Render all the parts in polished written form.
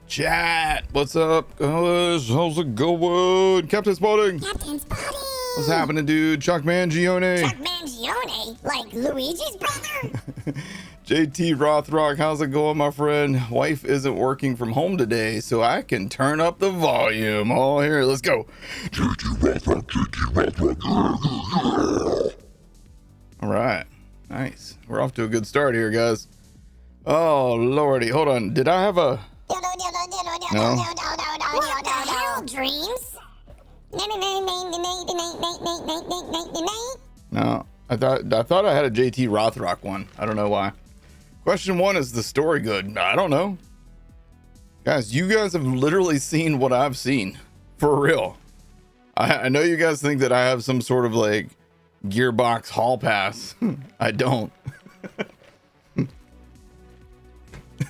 Chat, what's up, guys? How's it going? Captain Spotting. Captain Spotting. What's happening, dude? Chuck Mangione. Chuck Mangione? Like Luigi's brother? JT Rothrock, how's it going, my friend? Wife isn't working from home today, so I can turn up the volume. Oh, here, let's go. All right, nice. We're off to a good start here, guys. Oh, lordy. Hold on. Did I have a... No. What the hell, Dreams? No, I thought I had a JT Rothrock one. I don't know why. Question one, is the story good? I don't know. Guys, you guys have literally seen what I've seen. For real. I know you guys think that I have some sort of like Gearbox hall pass. I don't.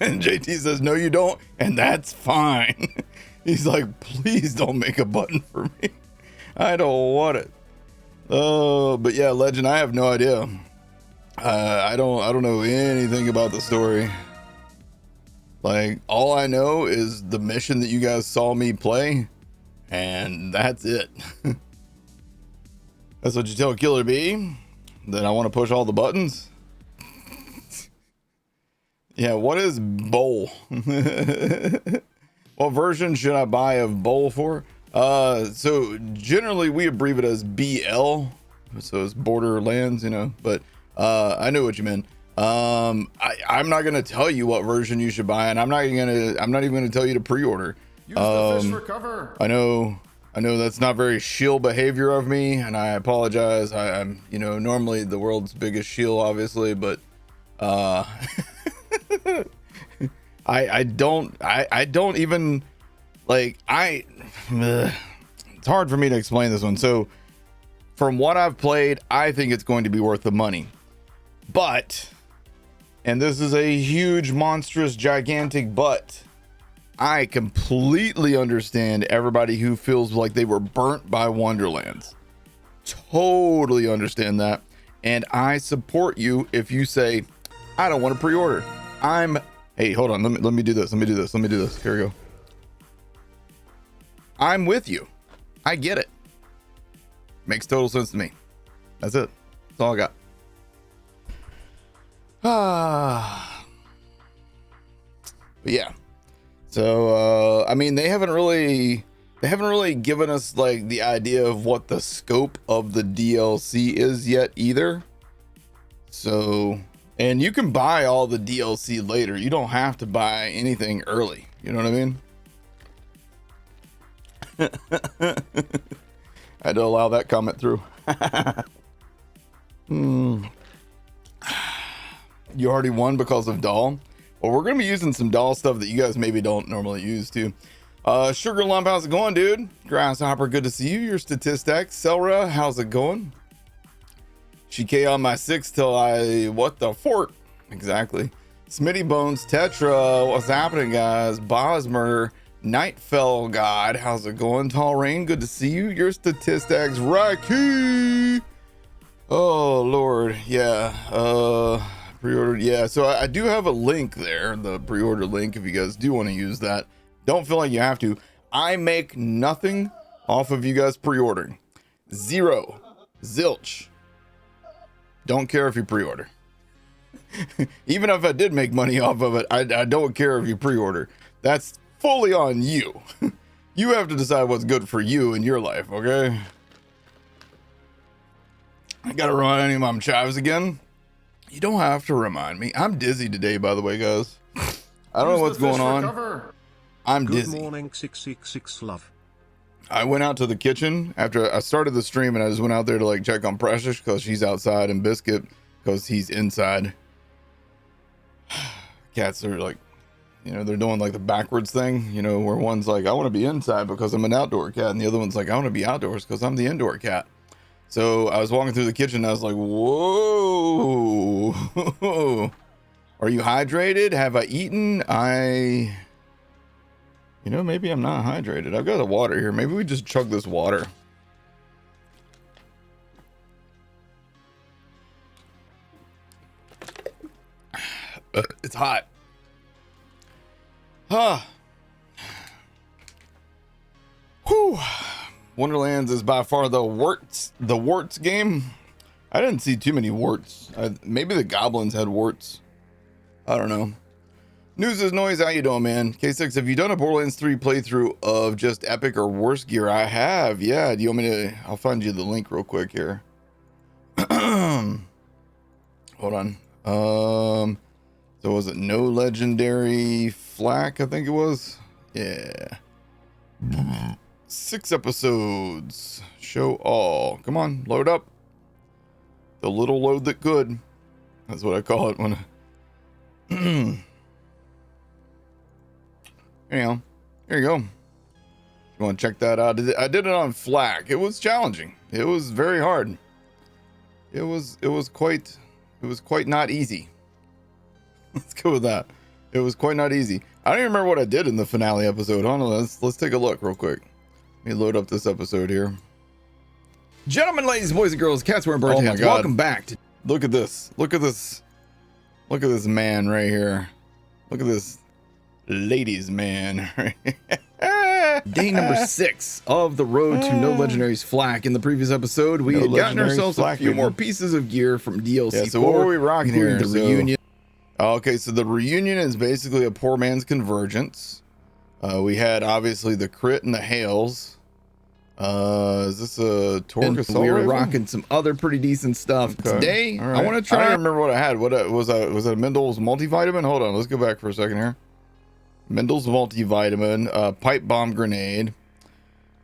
And JT says, no, you don't. And that's fine. He's like, please don't make a button for me. I don't want it. Oh, but yeah, Legend, I have no idea. I don't know anything about the story. Like, all I know is the mission that you guys saw me play, and that's it. That's what you tell Killer B? That I want to push all the buttons? Yeah, what is Bowl? What version should I buy of Bowl for? So generally we abbreviate it as BL, so it's Borderlands, you know, but I know what you meant. I'm not gonna tell you what version you should buy, and I'm not even gonna tell you to pre-order. Use the fish for cover. I know that's not very shield behavior of me, and I apologize. I'm normally the world's biggest shield, obviously, but I don't even like it's hard for me to explain this one. So from what I've played, I think it's going to be worth the money, but, and this is a huge, monstrous, gigantic but, I completely understand everybody who feels like they were burnt by Wonderlands. Totally understand that. And I support you if you say, I don't want to pre-order. Hey, hold on. Let me do this. Let me do this. Here we go. I'm with you. I get it. Makes total sense to me. That's it. That's all I got. But yeah. So, I mean, they haven't really given us like the idea of what the scope of the DLC is yet either. So, and you can buy all the DLC later. You don't have to buy anything early. You know what I mean? I had to allow that comment through. You already won because of Dahl? Well, we're going to be using some Dahl stuff that you guys maybe don't normally use too. Sugar Lump, how's it going, dude? Grasshopper, good to see you. Your statistics. Selra, how's it going? Shike on my 6 till what the fork? Exactly. Smitty Bones, Tetra, what's happening, guys? Bosmer, Nightfell God, how's it going? Tall Rain, good to see you. Your statistics, Rocky. Oh, Lord. Yeah. Pre-ordered. Yeah. So I do have a link there, the pre-order link, if you guys do want to use that. Don't feel like you have to. I make nothing off of you guys pre-ordering. Zero. Zilch. Don't care if you pre-order. Even if I did make money off of it, I don't care if you pre-order. That's fully on you. You have to decide what's good for you in your life, okay? I gotta remind you, Mom Chives again. You don't have to remind me. I'm dizzy today, by the way, guys. I don't know what's going on. Cover. I'm Good dizzy. morning, 666 love. I went out to the kitchen after I started the stream, and I just went out there to like check on Precious because she's outside, and Biscuit because he's inside. Cats are like, they're doing like the backwards thing, where one's like, I want to be inside because I'm an outdoor cat, and the other one's like, I want to be outdoors because I'm the indoor cat. So I was walking through the kitchen, and I was like, whoa. Are you hydrated? Have I eaten? Maybe I'm not hydrated. I've got the water here. Maybe we just chug this water. It's hot. Whew. Wonderlands is by far the warts game. I didn't see too many warts. Maybe the goblins had warts. I don't know. News is noise. How you doing, man? K6, have you done a Borderlands 3 playthrough of just epic or worse gear? I have. Yeah. Do you want me to? I'll find you the link real quick here. Hold on. So was it no legendary flak? I think it was. Yeah. 6 episodes. Show all. Come on, load up. The little load that could. That's what I call it when. Anyhow, here you go. You want to check that out? I did it on flak. It was challenging. It was very hard. It was quite not easy. Let's go with that. It was quite not easy. I don't even remember what I did in the finale episode. Hold on, let's take a look real quick. Let me load up this episode here. Gentlemen, ladies, boys and girls, cats wearing bird Oh my hats, God. welcome back to Look at this. Look at this. Look at this man right here. Look at this ladies man. day number 6 of the road to no legendaries flak. In the previous episode, we No had gotten legendaries ourselves flak, a few baby. more pieces of gear from DLC. Yeah, so what were we rocking here? The So- reunion. Okay, so the reunion is basically a poor man's convergence. We had obviously the crit and the hails. Is this a Torque And assault we were rifle? rocking some other pretty decent stuff. Okay. Today, All I right. want to I try. don't remember what I had. What was it a Mendel's multivitamin? Hold on, let's go back for a second here. Mendel's multivitamin, pipe bomb grenade.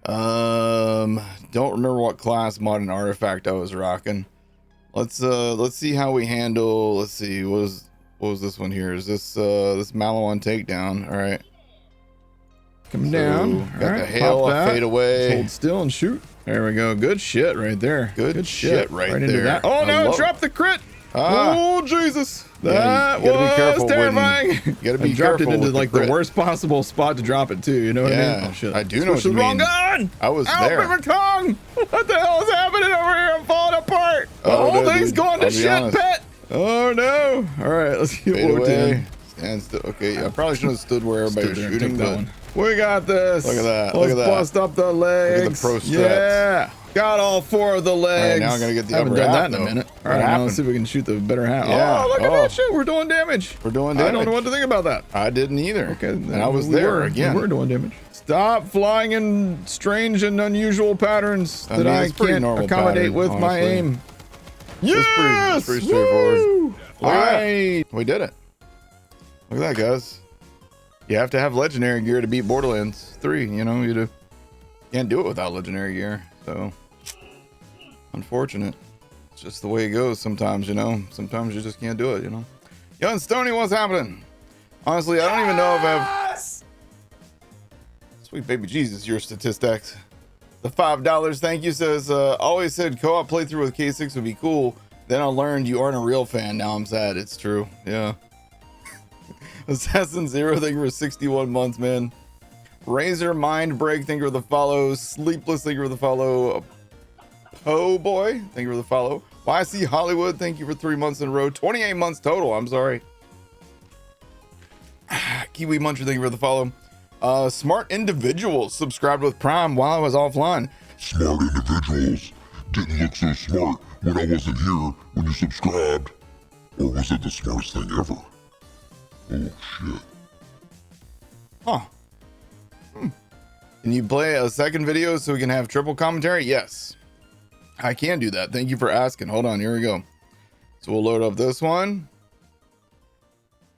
Don't remember what class mod and artifact I was rocking. Let's see how we handle. Let's see, what was this one here? Is this this Malawan takedown? All right. Coming down. Got All the right, hail, pop that. fade away. Just hold still and shoot. There we go. Good shit right there. Good shit right into there. that. Oh I no! love Drop the crit. Ah. Oh Jesus! Yeah, That you gotta be was careful when- terrifying. you gotta be I dropped it careful into with the like the crit. worst possible spot to drop it to. You know what I Yeah, mean? Oh shit! I do know what Switched you the wrong mean. gun. I was Ow, there. my tongue! What the hell is happening over here? I'm falling apart. The Oh, whole no, thing's dude. going to I'll be shit, honest. pet. Oh no! All right, let's get Fade looked away. in. Stand still. Okay, I probably should have stood where everybody was Stood there and shooting, took that but one. We got this. Look at that, Let's look at that. bust up the legs. pro strats. Yeah. Got all 4 of the legs. now I'm gonna get the I haven't upper done half, that in a though. minute. What All right, now happened? let's see if we can shoot the better half. Yeah. Oh, look at Oh. that shit. We're doing damage. We're doing I don't know damage. what to think about that. I didn't either. Okay, and I was we there were, again. We were doing damage. Stop flying in strange and unusual patterns I that mean, I it's pretty can't normal accommodate pattern, with my honestly. aim. It's pretty straightforward. Woo! Look at that. Right. We did it. Look at that, guys. You have to have legendary gear to beat Borderlands 3. You know, you can't do it without legendary gear. So, unfortunate. It's just the way it goes sometimes, you know. Sometimes you just can't do it, you know. Young Stony, what's happening? Honestly, I don't even know if I've... Sweet baby Jesus, your statistics. The $5, thank you, says, always said co-op playthrough with K6 would be cool. Then I learned you aren't a real fan. Now I'm sad. It's true. Yeah. Assassin Zero, thank you for 61 months, man. Razor Mind Break, thank you for the follow. Sleepless, thank you for the follow. Po Boy, thank you for the follow. YC Hollywood, thank you for 3 months in a row. 28 months total, I'm sorry. Kiwi Muncher, thank you for the follow. Smart Individuals subscribed with Prime while I was offline. Smart individuals didn't look so smart when I wasn't here when you subscribed. Or was it the smartest thing ever? Oh shit. Huh. Can you play a second video so we can have triple commentary? Yes. I can do that. Thank you for asking. Hold on, here we go. So we'll load up this one.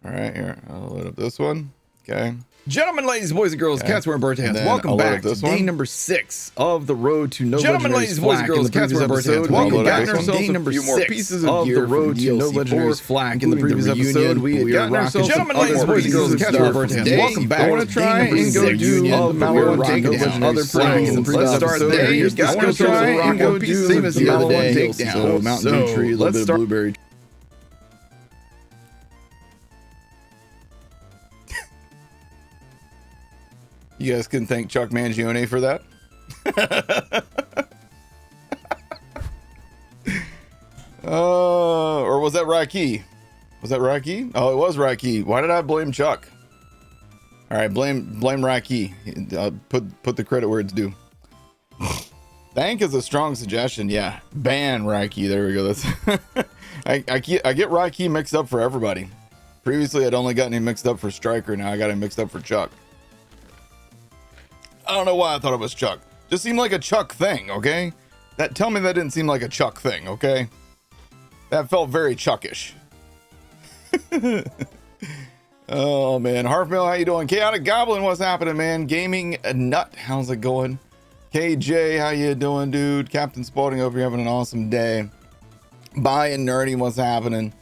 All right, here. I'll load up this one. Okay. Gentlemen, ladies, boys and girls, Okay. cats wearing bird And hats, then welcome I'll load back up this to day one. number 6 of the road to no Gentlemen, legendaries ladies, boys and flak. girls, In the cats previous wearing bird episode, hats, we welcome loaded back this one. to day number 6 pieces of of the gear road from to no DLC legendaries for flak. In the previous reunion. episode, we had gotten ourselves some Gentlemen, other ladies, boys and girls, pieces of cats gear wearing from bird hats, today. welcome back I want to to try day number and go six do of the the Malawan road to no takedown. legendaries Other flak. flags in the previous Let's start episode. there. We had I gotten wanna ourselves try some and go rock do pieces same of as the gear other today. one takedown. So Mountain Dew tree, a little let's bit of start- blueberry. You guys can thank Chuck Mangione for that. Or was that Rocky? Was that Rocky? Oh, it was Rocky. Why did I blame Chuck? All right, blame Rocky. Put the credit where it's due. Thank is a strong suggestion. Yeah, ban Raiki. There we go. That's I get Raiki mixed up for everybody. Previously, I'd only gotten him mixed up for Striker. Now I got him mixed up for Chuck. I don't know why I thought it was Chuck. Just seemed like a Chuck thing. Okay, tell me that didn't seem like a Chuck thing. Okay, that felt very Chuckish. Oh man, Harfmill, how you doing? Chaotic Goblin, what's happening, man? Gaming Nut, how's it going? KJ, how you doing, dude? Captain Spalding, hope you're having an awesome day. Bye and Nerdy, what's happening?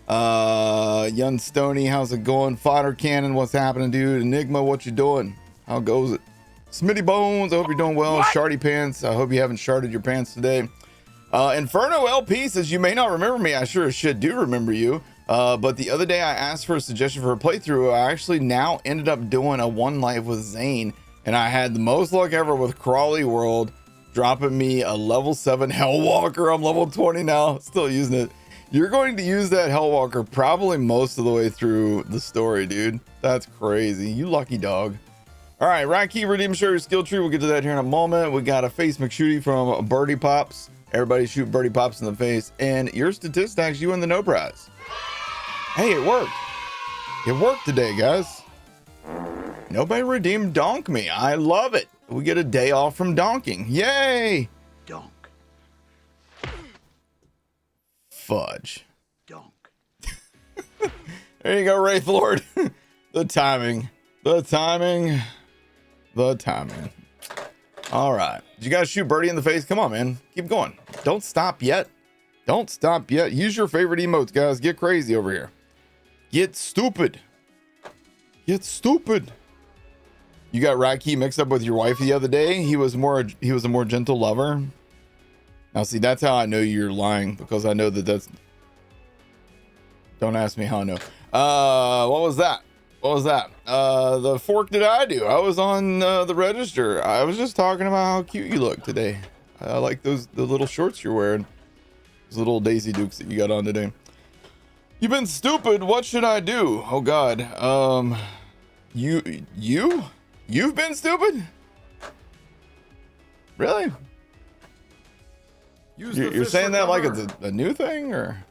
Young Stony, how's it going? Fodder Cannon, what's happening, dude? Enigma, what you doing? How goes it? Smitty Bones, I hope you're doing well. What? Shardy Pants, I hope you haven't sharded your pants today. Inferno LP says, you may not remember me. I sure as shit do remember you. But the other day I asked for a suggestion for a playthrough. I actually now ended up doing a one life with Zane, and I had the most luck ever with Crawley World, dropping me a level 7 Hellwalker. I'm level 20 now, still using it. You're going to use that Hellwalker probably most of the way through the story, dude. That's crazy. You lucky dog. All right, Raiki, redeem your skill tree. We'll get to that here in a moment. We got a face McShooty from Birdie Pops. Everybody shoot Birdie Pops in the face. And your statistics, you win the no prize. Hey, it worked. It worked today, guys. Nobody redeemed Donk Me. I love it. We get a day off from donking. Yay! Donk. Fudge. Donk. There you go, Wraith Lord. The timing. The timing. The timing. All right. Did you guys shoot Birdie in the face? Come on, man. Keep going. Don't stop yet. Don't stop yet. Use your favorite emotes, guys. Get crazy over here. Get stupid. Get stupid. You got Raiki mixed up with your wife the other day. He was a more gentle lover. Now see, that's how I know you're lying, because I know that's. Don't ask me how I know. What was that? What was that? The fork did I do? I was on the register. I was just talking about how cute you look today. I like the little shorts you're wearing. Those little Daisy Dukes that you got on today. You've been stupid. What should I do? Oh God. You've been stupid? Really? You're saying that like it's a new thing, or?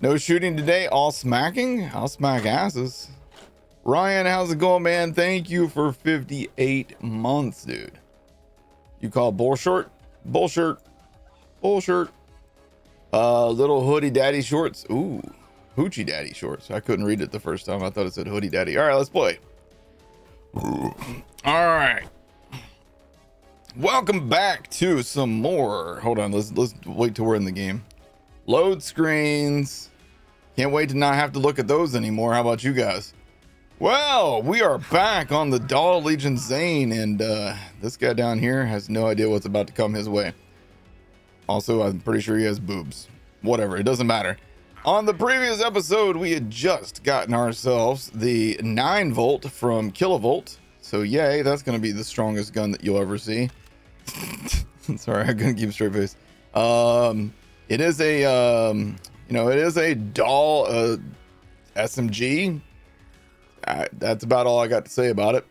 No shooting today, all smacking? I'll smack asses. Ryan, how's it going, man? Thank you for 58 months, dude. You call bullshort? Bullshit. Bullshit. Little hoodie daddy shorts. Ooh, hoochie daddy shorts. I couldn't read it the first time. I thought it said hoodie daddy. All right, let's play. All right. Welcome back to some more. Hold on, let's wait till we're in the game. Load screens. Can't wait to not have to look at those anymore. How about you guys? Well, we are back on the Dahl Legion Zane, and this guy down here has no idea what's about to come his way. Also, I'm pretty sure he has boobs. Whatever, it doesn't matter. On the previous episode, we had just gotten ourselves the 9-volt from Kilovolt. So yay, that's going to be the strongest gun that you'll ever see. Sorry, I'm going to keep a straight face. It is a, it is a Dahl SMG. That's about all I got to say about it.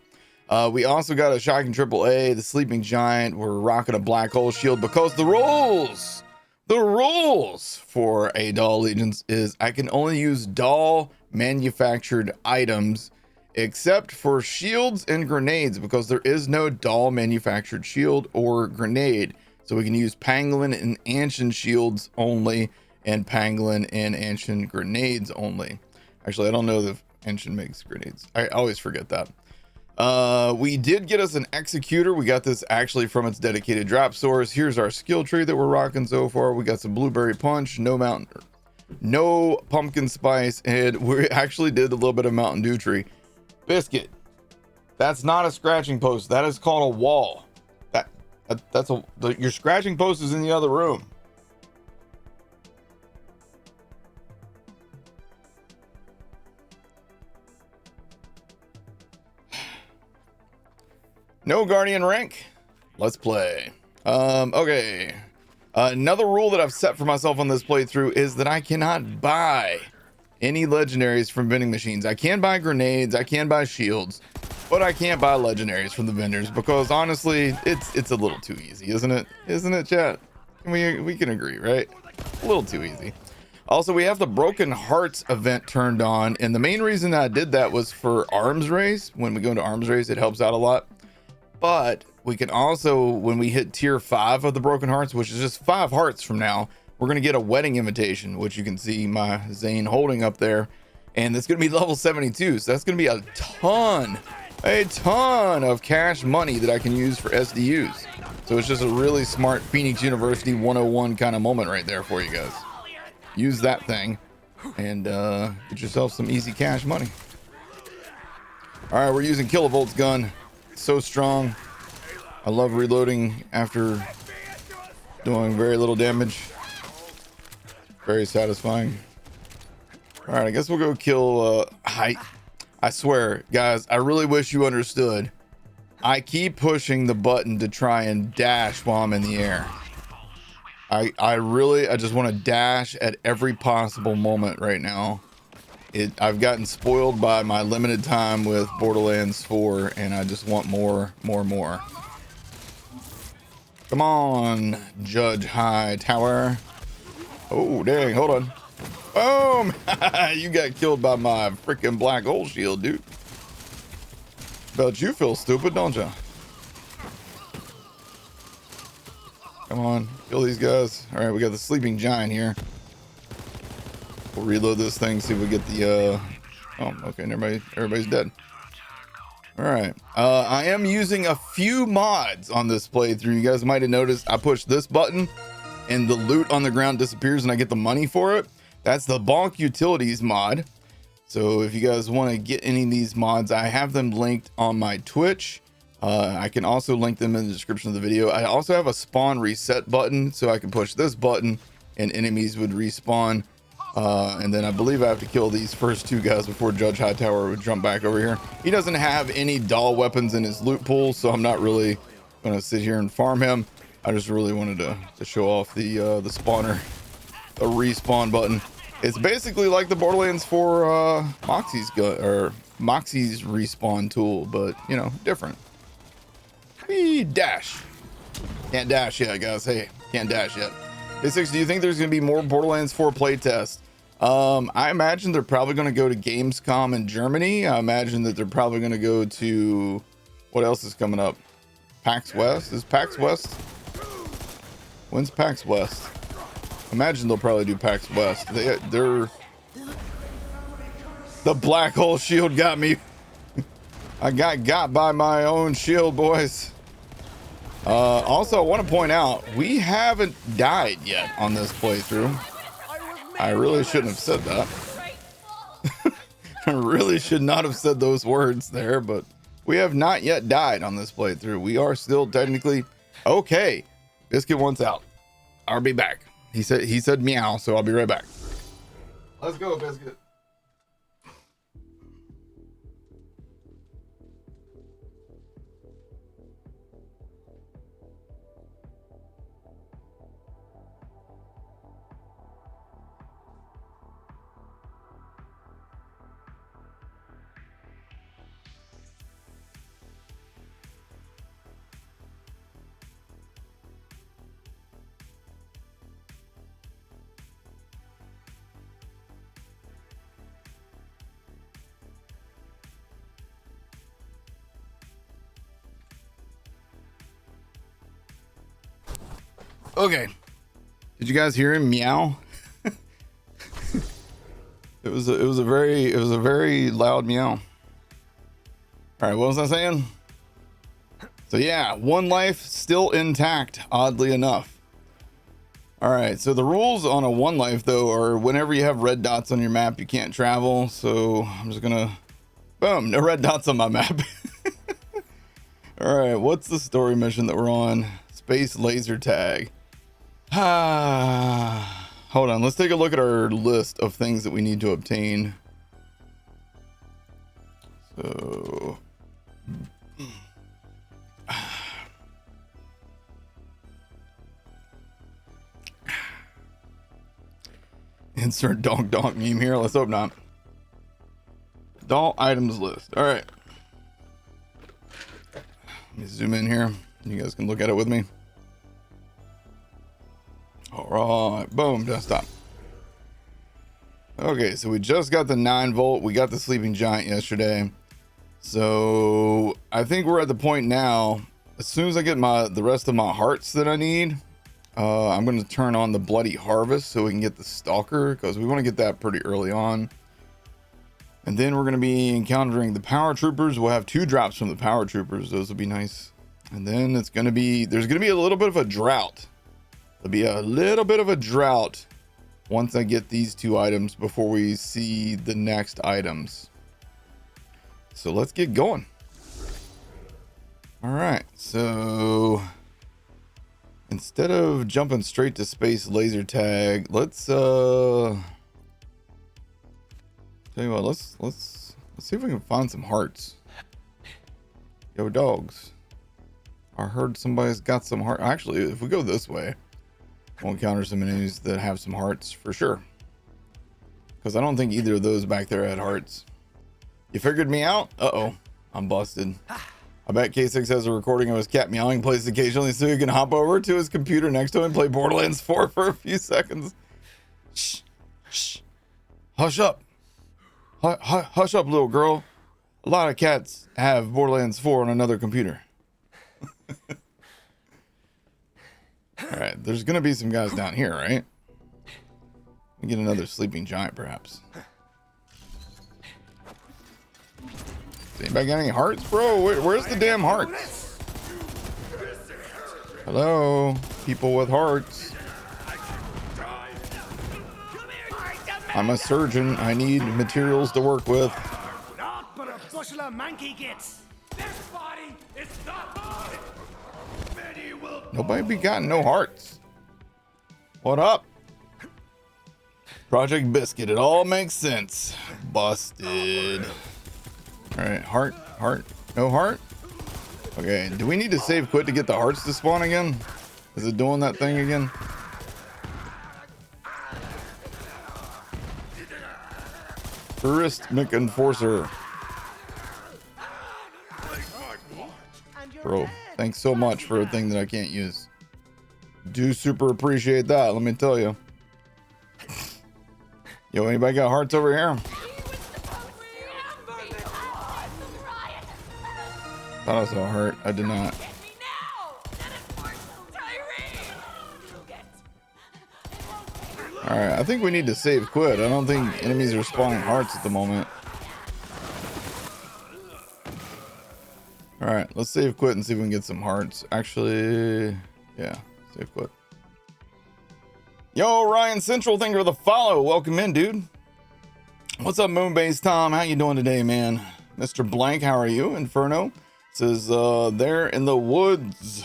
We also got a Shocking AAA, the Sleeping Giant. We're rocking a black hole shield because the rules for a Dahl Legions is I can only use Dahl manufactured items except for shields and grenades, because there is no Dahl manufactured shield or grenade. So we can use Pangolin and Anshin shields only, and Pangolin and Anshin grenades only. Actually, I don't know if Anshin makes grenades. I always forget that. We did get us an executor. We got this actually from its dedicated drop source. Here's our skill tree that we're rocking so far. We got some blueberry punch, no pumpkin spice, and we actually did a little bit of Mountain Dew tree. Biscuit, that's not a scratching post. That is called a wall. Your scratching post is in the other room. No Guardian rank. Let's play. Okay. Another rule that I've set for myself on this playthrough is that I cannot buy any legendaries from vending machines. I can buy grenades. I can buy shields. but I can't buy legendaries from the vendors because honestly, it's a little too easy, isn't it? Isn't it, chat? We can agree, right? A little too easy. Also, we have the Broken Hearts event turned on, and the main reason I did that was for arms race. When we go into arms race, it helps out a lot. But we can also, when we hit tier 5 of the Broken Hearts, which is just 5 hearts from now, we're going to get a wedding invitation, which you can see my Zane holding up there. And it's going to be level 72. So that's going to be a ton of cash money that I can use for SDUs. So it's just a really smart Phoenix University 101 kind of moment right there for you guys. Use that thing and get yourself some easy cash money. All right, we're using Kilovolt's gun. It's so strong. I love reloading after doing very little damage. Very satisfying. All right, I guess we'll go kill I swear, guys, I really wish you understood. I keep pushing the button to try and dash while I'm in the air. I just want to dash at every possible moment right now. I've gotten spoiled by my limited time with Borderlands 4, and I just want more. Come on, Judge Hightower. Oh, dang, hold on. Boom! You got killed by my freaking black hole shield, dude. Bet you feel stupid, don't you? Come on, kill these guys. All right, we got the sleeping giant here. We'll reload this thing, see if we get the oh, okay, everybody's dead. All right, I am using a few mods on this playthrough. You guys might have noticed I pushed this button and the loot on the ground disappears and I get the money for it. That's the Bonk Utilities mod. So if you guys want to get any of these mods, I have them linked on my Twitch. I can also link them in the description of the video. I also have a spawn reset button, so I can push this button and enemies would respawn. And then I believe I have to kill these first 2 guys before Judge Hightower would jump back over here. He doesn't have any Dahl weapons in his loot pool, so I'm not really going to sit here and farm him. I just really wanted to show off the spawner, the respawn button. It's basically like the Borderlands 4 Moxie's gun or Moxie's respawn tool, but you know, different. Whee, dash. Can't dash yet, guys. Hey, can't dash yet. Hey, 6, do you think there's going to be more Borderlands 4 playtests? I imagine they're probably going to go to Gamescom in Germany. I imagine that they're probably going to go to, what else is coming up? PAX West? Is PAX West? When's PAX West? Imagine they'll probably do PAX West. They're the black hole shield got me. I got by my own shield, boys. Also, I want to point out we haven't died yet on this playthrough. I really shouldn't have said that. I really should not have said those words there, but we have not yet died on this playthrough. We are still technically okay. Biscuit wants out. I'll be back. He said meow, so I'll be right back. Let's go, Biscuit. Okay, did you guys hear him meow? it was a very loud meow. All right, what was I saying? So yeah, 1 life still intact, oddly enough. All right, so the rules on a 1 life though are whenever you have red dots on your map, you can't travel. So I'm just gonna, boom, no red dots on my map. All right, what's the story mission that we're on? Space laser tag. Hold on, let's take a look at our list of things that we need to obtain. So insert donk meme here. Let's hope not. Dahl items list. All right. Let me zoom in here. You guys can look at it with me. All right, boom, desktop. Okay, so we just got the 9-volt. We got the sleeping giant yesterday. So I think we're at the point now. As soon as I get the rest of my hearts that I need, I'm going to turn on the bloody harvest so we can get the stalker, because we want to get that pretty early on. And then we're going to be encountering the power troopers. We'll have 2 drops from the power troopers. Those will be nice. And then there's going to be a little bit of a drought. There'll be a little bit of a drought once I get these 2 items before we see the next items. So let's get going. All right, so instead of jumping straight to space laser tag, let's tell you what, let's see if we can find some hearts. Yo, dogs. I heard somebody's got some heart. Actually, if we go this way, we'll encounter some enemies that have some hearts for sure. Because I don't think either of those back there had hearts. You figured me out? Uh-oh, I'm busted. I bet K6 has a recording of his cat meowing placed occasionally so he can hop over to his computer next to him and play Borderlands 4 for a few seconds. Shh, shh, hush up. Hush up, little girl. A lot of cats have Borderlands 4 on another computer. All right, there's gonna be some guys down here, right? We get another sleeping giant, perhaps. Does anybody got any hearts, bro? Where's the damn hearts? Hello, people with hearts. I'm a surgeon. I need materials to work with. Not but a bushel of monkey gets. This body is not mine. Many will. Nobody be gotten no hearts. What up? Project Biscuit. It all makes sense. Busted. All right, heart, no heart. Okay, do we need to save quit to get the hearts to spawn again? Is it doing that thing again? Touristic enforcer. Bro, thanks so much for a thing that I can't use. Do super appreciate that, let me tell you. Yo, anybody got hearts over here? Thought I saw a heart. I did not. Alright, I think we need to save quit. I don't think enemies are spawning hearts at the moment. Alright, let's save quit and see if we can get some hearts. Actually, yeah, save quit. Yo, Ryan Central, thank you for the follow. Welcome in, dude. What's up, Moonbase Tom? How you doing today, man? Mr. Blank, how are you? Inferno says, there in the woods.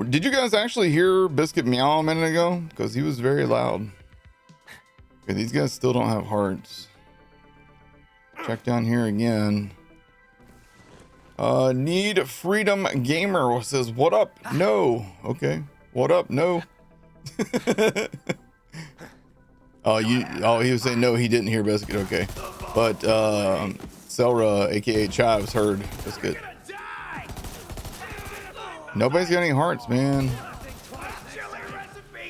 Did you guys actually hear Biscuit meow a minute ago? Because he was very loud. Okay, these guys still don't have hearts. Check down here again. Need Freedom Gamer says, what up? No. Okay. What up? No. He was saying no, he didn't hear Biscuit. Okay. But Selra, aka Chives, heard Biscuit. Nobody's got any hearts, man.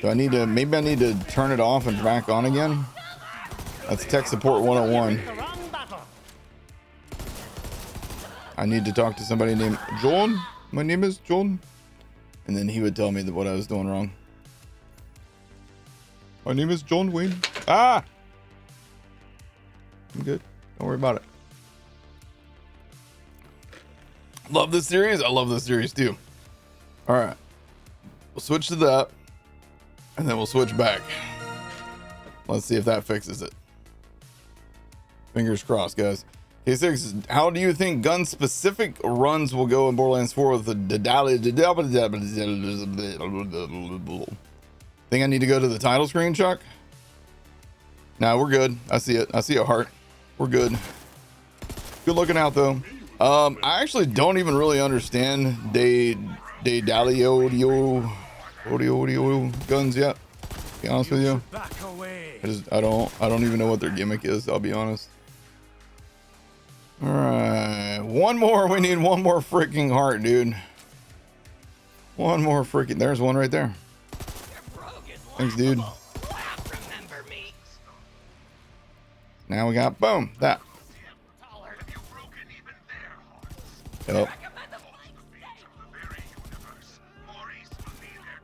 Do I need to, maybe I need to turn it off and back on again? That's tech support 101. I need to talk to somebody named John. My name is John. And then he would tell me that what I was doing wrong. My name is John Wayne. Ah! I'm good. Don't worry about it. Love this series. I love this series too. All right. We'll switch to that. And then we'll switch back. Let's see if that fixes it. Fingers crossed, guys. K6, how do you think gun-specific runs will go in Borderlands 4 with the Think I need to go to the title screen, Chuck? Nah, we're good. I see it. I see a heart. We're good. Good looking out, though. I actually don't even really understand Dahl guns yet. To be honest with you. I don't even know what their gimmick is, I'll be honest. All right, one more. We need one more freaking heart, dude. One more freaking. There's one right there. Thanks, dude. Now we got boom that. Yep.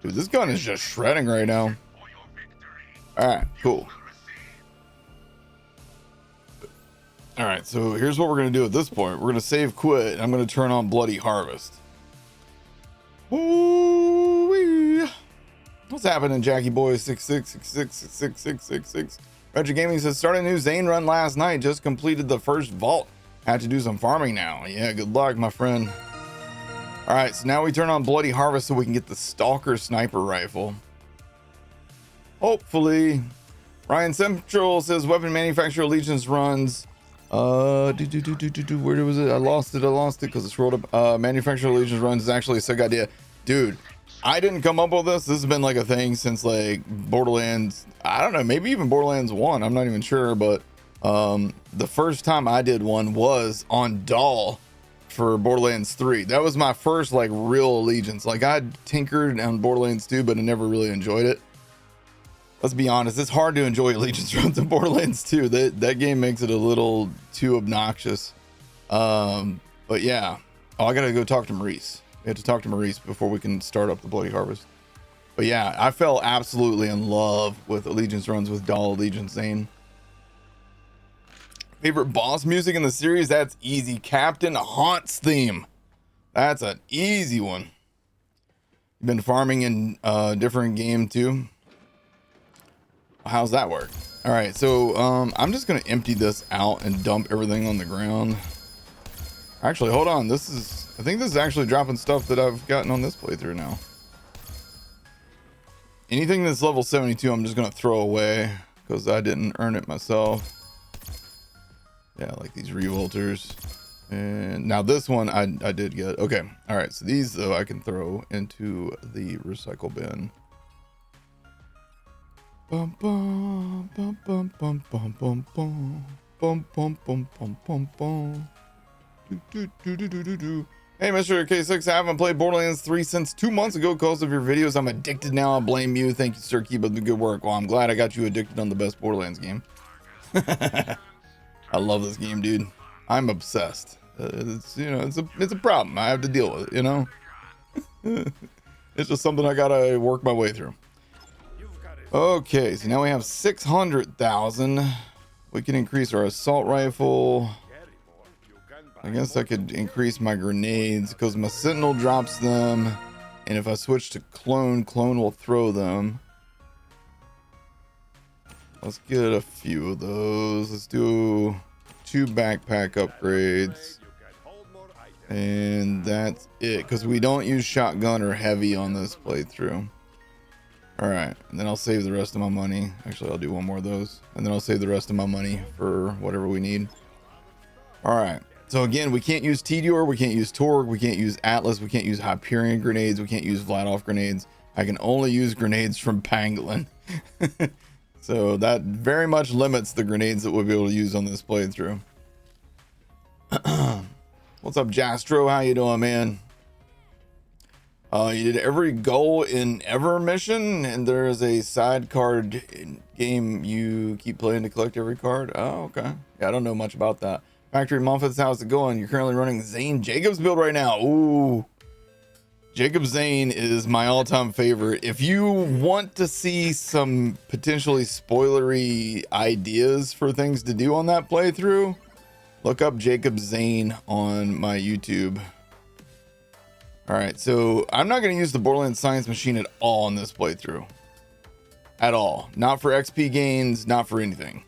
Dude, this gun is just shredding right now. All right, cool. All right, so here's what we're gonna do at this point. We're gonna save quit, and I'm gonna turn on Bloody Harvest. Ooh-wee. What's happening, Jackie Boy 66666666? Retro Gaming says start a new Zane run last night. Just completed the first vault. Had to do some farming now. Yeah, good luck, my friend. All right, so now we turn on Bloody Harvest so we can get the Stalker sniper rifle. Hopefully. Ryan Central says weapon manufacturer allegiance runs. Where was it? I lost it because it's rolled up. Manufacturer allegiance runs is actually a sick idea. Dude, I didn't come up with this. This has been like a thing since like Borderlands. I don't know, maybe even Borderlands 1. I'm not even sure, but the first time I did one was on Dahl for Borderlands 3. That was my first like real allegiance. Like I tinkered on Borderlands 2, but I never really enjoyed it. Let's be honest, it's hard to enjoy allegiance runs in Borderlands 2. That game makes it a little too obnoxious. But yeah. Oh, I gotta go talk to Maurice. We have to talk to Maurice before we can start up the Bloody Harvest. But yeah, I fell absolutely in love with allegiance runs with Dahl Allegiance Zane. Favorite boss music in the series? That's easy. Captain Haunt's theme. That's an easy one. Been farming in a different game too. How's that work? All right, so I'm just gonna empty this out and dump everything on the ground. Actually, hold on. I think this is actually dropping stuff that I've gotten on this playthrough now. Anything that's level 72, I'm just gonna throw away because I didn't earn it myself. Yeah, like these revolters. And now this one I did get. Okay, all right. So these though I can throw into the recycle bin. Bum bum bum bum bum bum bum bum bum bum bum bum bum bum. Hey, Mr. K6, I haven't played Borderlands 3 since 2 months ago because of your videos. I'm addicted now. I blame you. Thank you, sir. Keep up the good work. Well, I'm glad I got you addicted on the best Borderlands game. I love this game, dude. I'm obsessed. It's a problem. I have to deal with it, you know? It's just something I gotta work my way through. Okay, so now we have 600,000. We can increase our assault rifle. I guess I could increase my grenades because my sentinel drops them. And if I switch to clone will throw them. Let's get a few of those. Let's do 2 backpack upgrades. And that's it, because we don't use shotgun or heavy on this playthrough. All right, and then I'll save the rest of my money. Actually, I'll do one more of those. And then I'll save the rest of my money for whatever we need. All right, so again, we can't use Tedior, we can't use Torg, we can't use Atlas, we can't use Hyperion grenades, we can't use Vladoff grenades. I can only use grenades from Pangolin. So that very much limits the grenades that we'll be able to use on this playthrough. What's up, Jastro? How you doing, man? You did every goal in Ever mission, and there is a side card game you keep playing to collect every card. Oh, okay. Yeah, I don't know much about that. Factory Muffets, how's it going? You're currently running Zane Jacobs build right now. Ooh. Jacob Zane is my all-time favorite. If you want to see some potentially spoilery ideas for things to do on that playthrough, look up Jacob Zane on my YouTube. All right, so I'm not going to use the Borderlands Science Machine at all in this playthrough. At all. Not for XP gains, not for anything.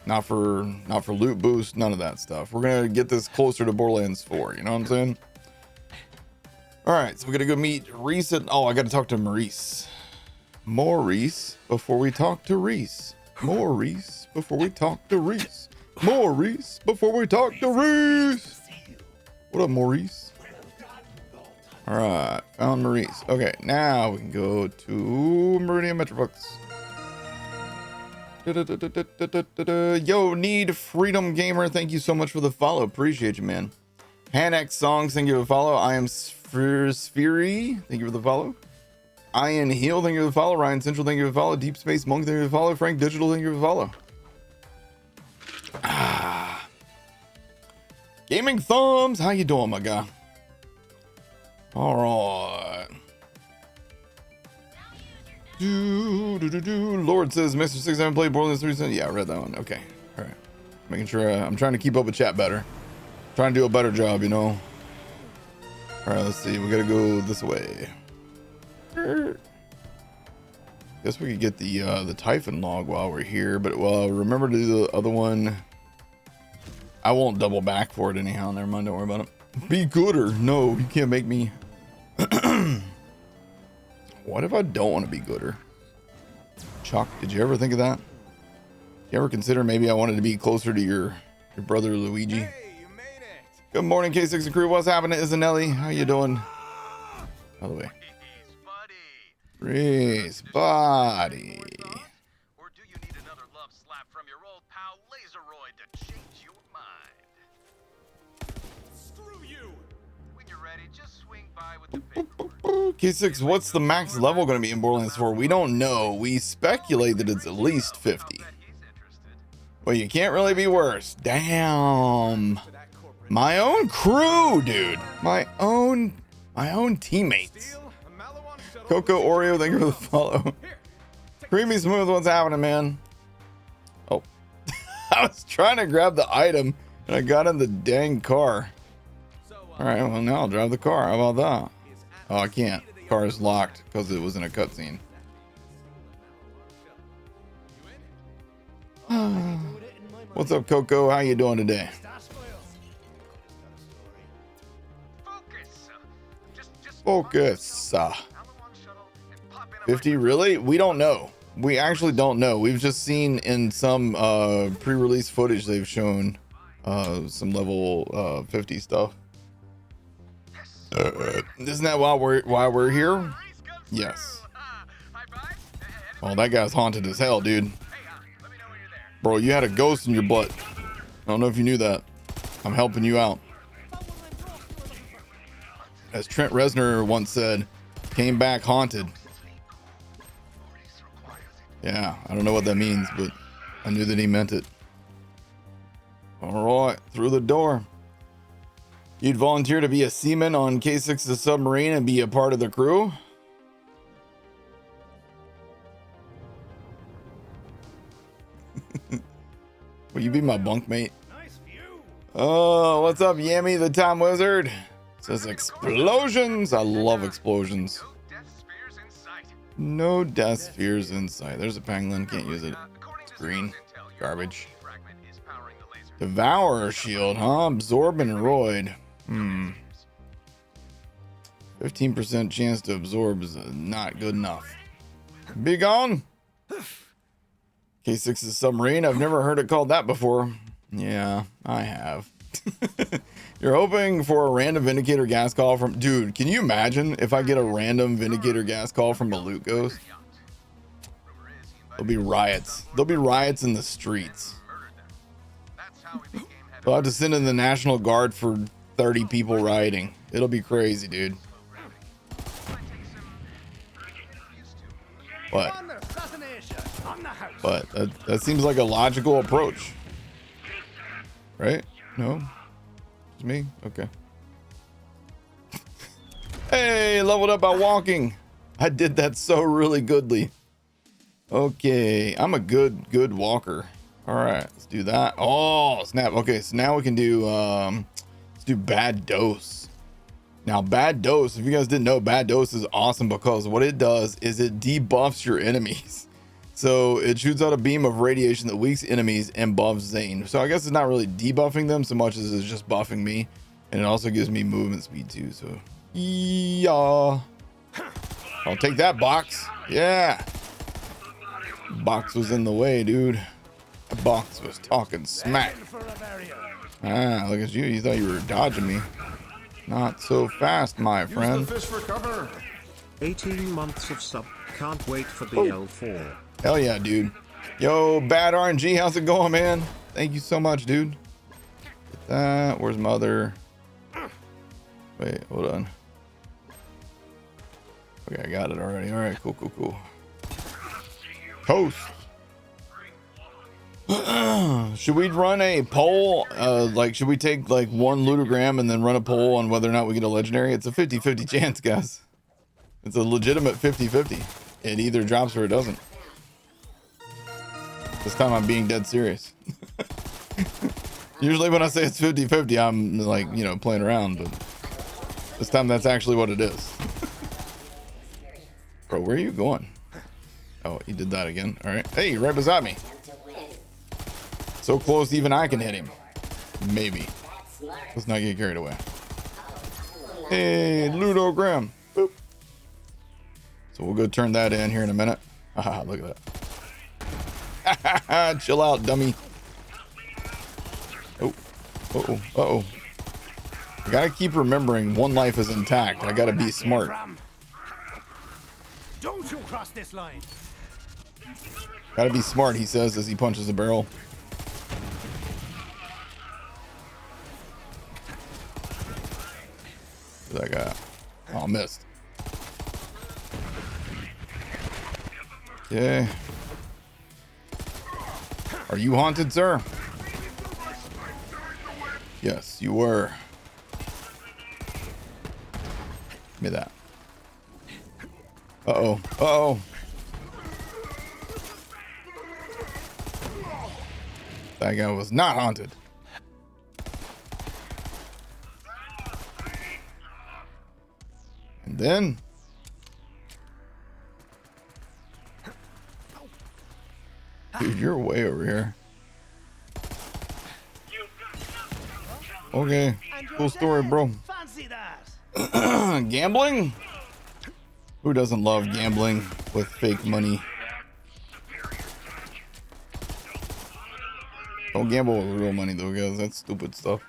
Not for loot boost, none of that stuff. We're going to get this closer to Borderlands 4, you know what I'm saying? All right, so we're gonna go meet Reese. Oh, I gotta talk to Maurice. Maurice before we talk to Reese. Maurice before we talk to Reese. Maurice before we talk to Reese. What up, Maurice? All right, found Maurice. Okay, now we can go to Meridian Metroplex. Yo, Need Freedom Gamer, thank you so much for the follow. Appreciate you, man. Hanex Songs, thank you for the follow. I am Fury, thank you for the follow. Ian Heal, thank you for the follow. Ryan Central, thank you for the follow. Deep Space Monk, thank you for the follow. Frank Digital, thank you for the follow. Gaming Thumbs, how you doing, my guy? All right. Lord says, Mr. 6 haven't played Borderlands 3. Yeah, I read that one. Okay. All right. Making sure I'm trying to keep up with chat better. Trying to do a better job, you know. All right, let's see. We got to go this way. Guess we could get the Typhon log while we're here, but well, remember to do the other one. I won't double back for it anyhow. Never mind. Don't worry about it. Be gooder. No, you can't make me. What if I don't want to be gooder? Chuck, did you ever think of that? You ever consider maybe I wanted to be closer to your brother Luigi? Hey, you made it. Good morning, K6 and crew. What's happening, Izanelli? How you doing? By the way. Reese, buddy. Or do you need another love slap from your old pal Laseroid to change your mind? Screw you. When you're ready, just swing by with the big board. K6, what's the max level going to be in Borderlands 4? We don't know. We speculate that it's at least 50. Bet he's interested. Well, you can't really be worse. Damn. My own crew, dude. My own teammates. Coco Oreo, thank you for the follow. Creamy Smooth, what's happening, man? Oh, I was trying to grab the item and I got in the dang car. All right, well, now I'll drive the car. How about that? Oh, I can't. Car is locked because it was in a cutscene. What's up, Coco? How you doing today? Focus. 50, really? We don't know. We actually don't know. We've just seen in some pre-release footage they've shown some level 50 stuff. Isn't that why we're here? Yes. Oh, that guy's haunted as hell, dude. Bro, you had a ghost in your butt. I don't know if you knew that. I'm helping you out. As Trent Reznor once said, came back haunted. Yeah, I don't know what that means, but I knew that he meant it. All right, through the door. You'd volunteer to be a seaman on K6's submarine and be a part of the crew? Will you be my bunkmate? Nice view. Oh, what's up, Yammy the Time Wizard? Says explosions. I love explosions. No death spheres in sight. There's a pangolin. Can't use it. It's green. Garbage. Devourer shield, huh? Absorb and roid. 15% chance to absorb is not good enough. Be gone. K6's submarine. I've never heard it called that before. Yeah, I have. You're hoping for a random Vindicator gas call from... Dude, can you imagine if I get a random Vindicator gas call from a loot ghost? There'll be riots. There'll be riots in the streets. We'll have to send in the National Guard for 30 people rioting. It'll be crazy, dude. But that seems like a logical approach. Right? No? It's me? Okay. Hey, leveled up by walking. I did that so really goodly. Okay, I'm a good walker. All right, let's do that. Oh, snap. Okay, so now we can do, let's do Bad Dose. Now, Bad Dose, if you guys didn't know, Bad Dose is awesome because what it does is it debuffs your enemies. So it shoots out a beam of radiation that weakens enemies and buffs Zane. So I guess it's not really debuffing them so much as it's just buffing me. And it also gives me movement speed too. So yeah, I'll take that box. Yeah, box was in the way, dude. The box was talking smack. Ah, look at you. You thought you were dodging me. Not so fast, my friend. Use the fish for cover. 18 months of sub. Can't wait for BL4. Hell yeah, dude. Yo, Bad RNG, how's it going, man? Thank you so much, dude. Get that. Where's mother? Wait, hold on. Okay, I got it already. All right, cool. Toast. Should we run a poll? Like, should we take like one lootogram and then run a poll on whether or not we get a legendary? It's a 50-50 chance, guys. It's a legitimate 50-50. It either drops or it doesn't. This time I'm being dead serious. Usually when I say it's 50-50, I'm like, you know, playing around, but this time that's actually what it is. Bro, where are you going? Oh, he did that again. All right. Hey, right beside me. So close, even I can hit him. Maybe. Let's not get carried away. Hey, ludogram. Boop. So we'll go turn that in here in a minute. Haha, look at that. Chill out, dummy. Oh, uh-oh. I gotta keep remembering one life is intact. I gotta be smart. Don't you cross this line. Gotta be smart, he says as he punches the barrel. That guy. Oh, missed. Okay. Are you haunted, sir? Yes, you were. Give me that. Uh-oh. Uh-oh. That guy was not haunted. And then... Dude, you're way over here. Okay. Cool story, bro. Fancy that. Gambling? Who doesn't love gambling with fake money? Don't gamble with real money though, guys. That's stupid stuff.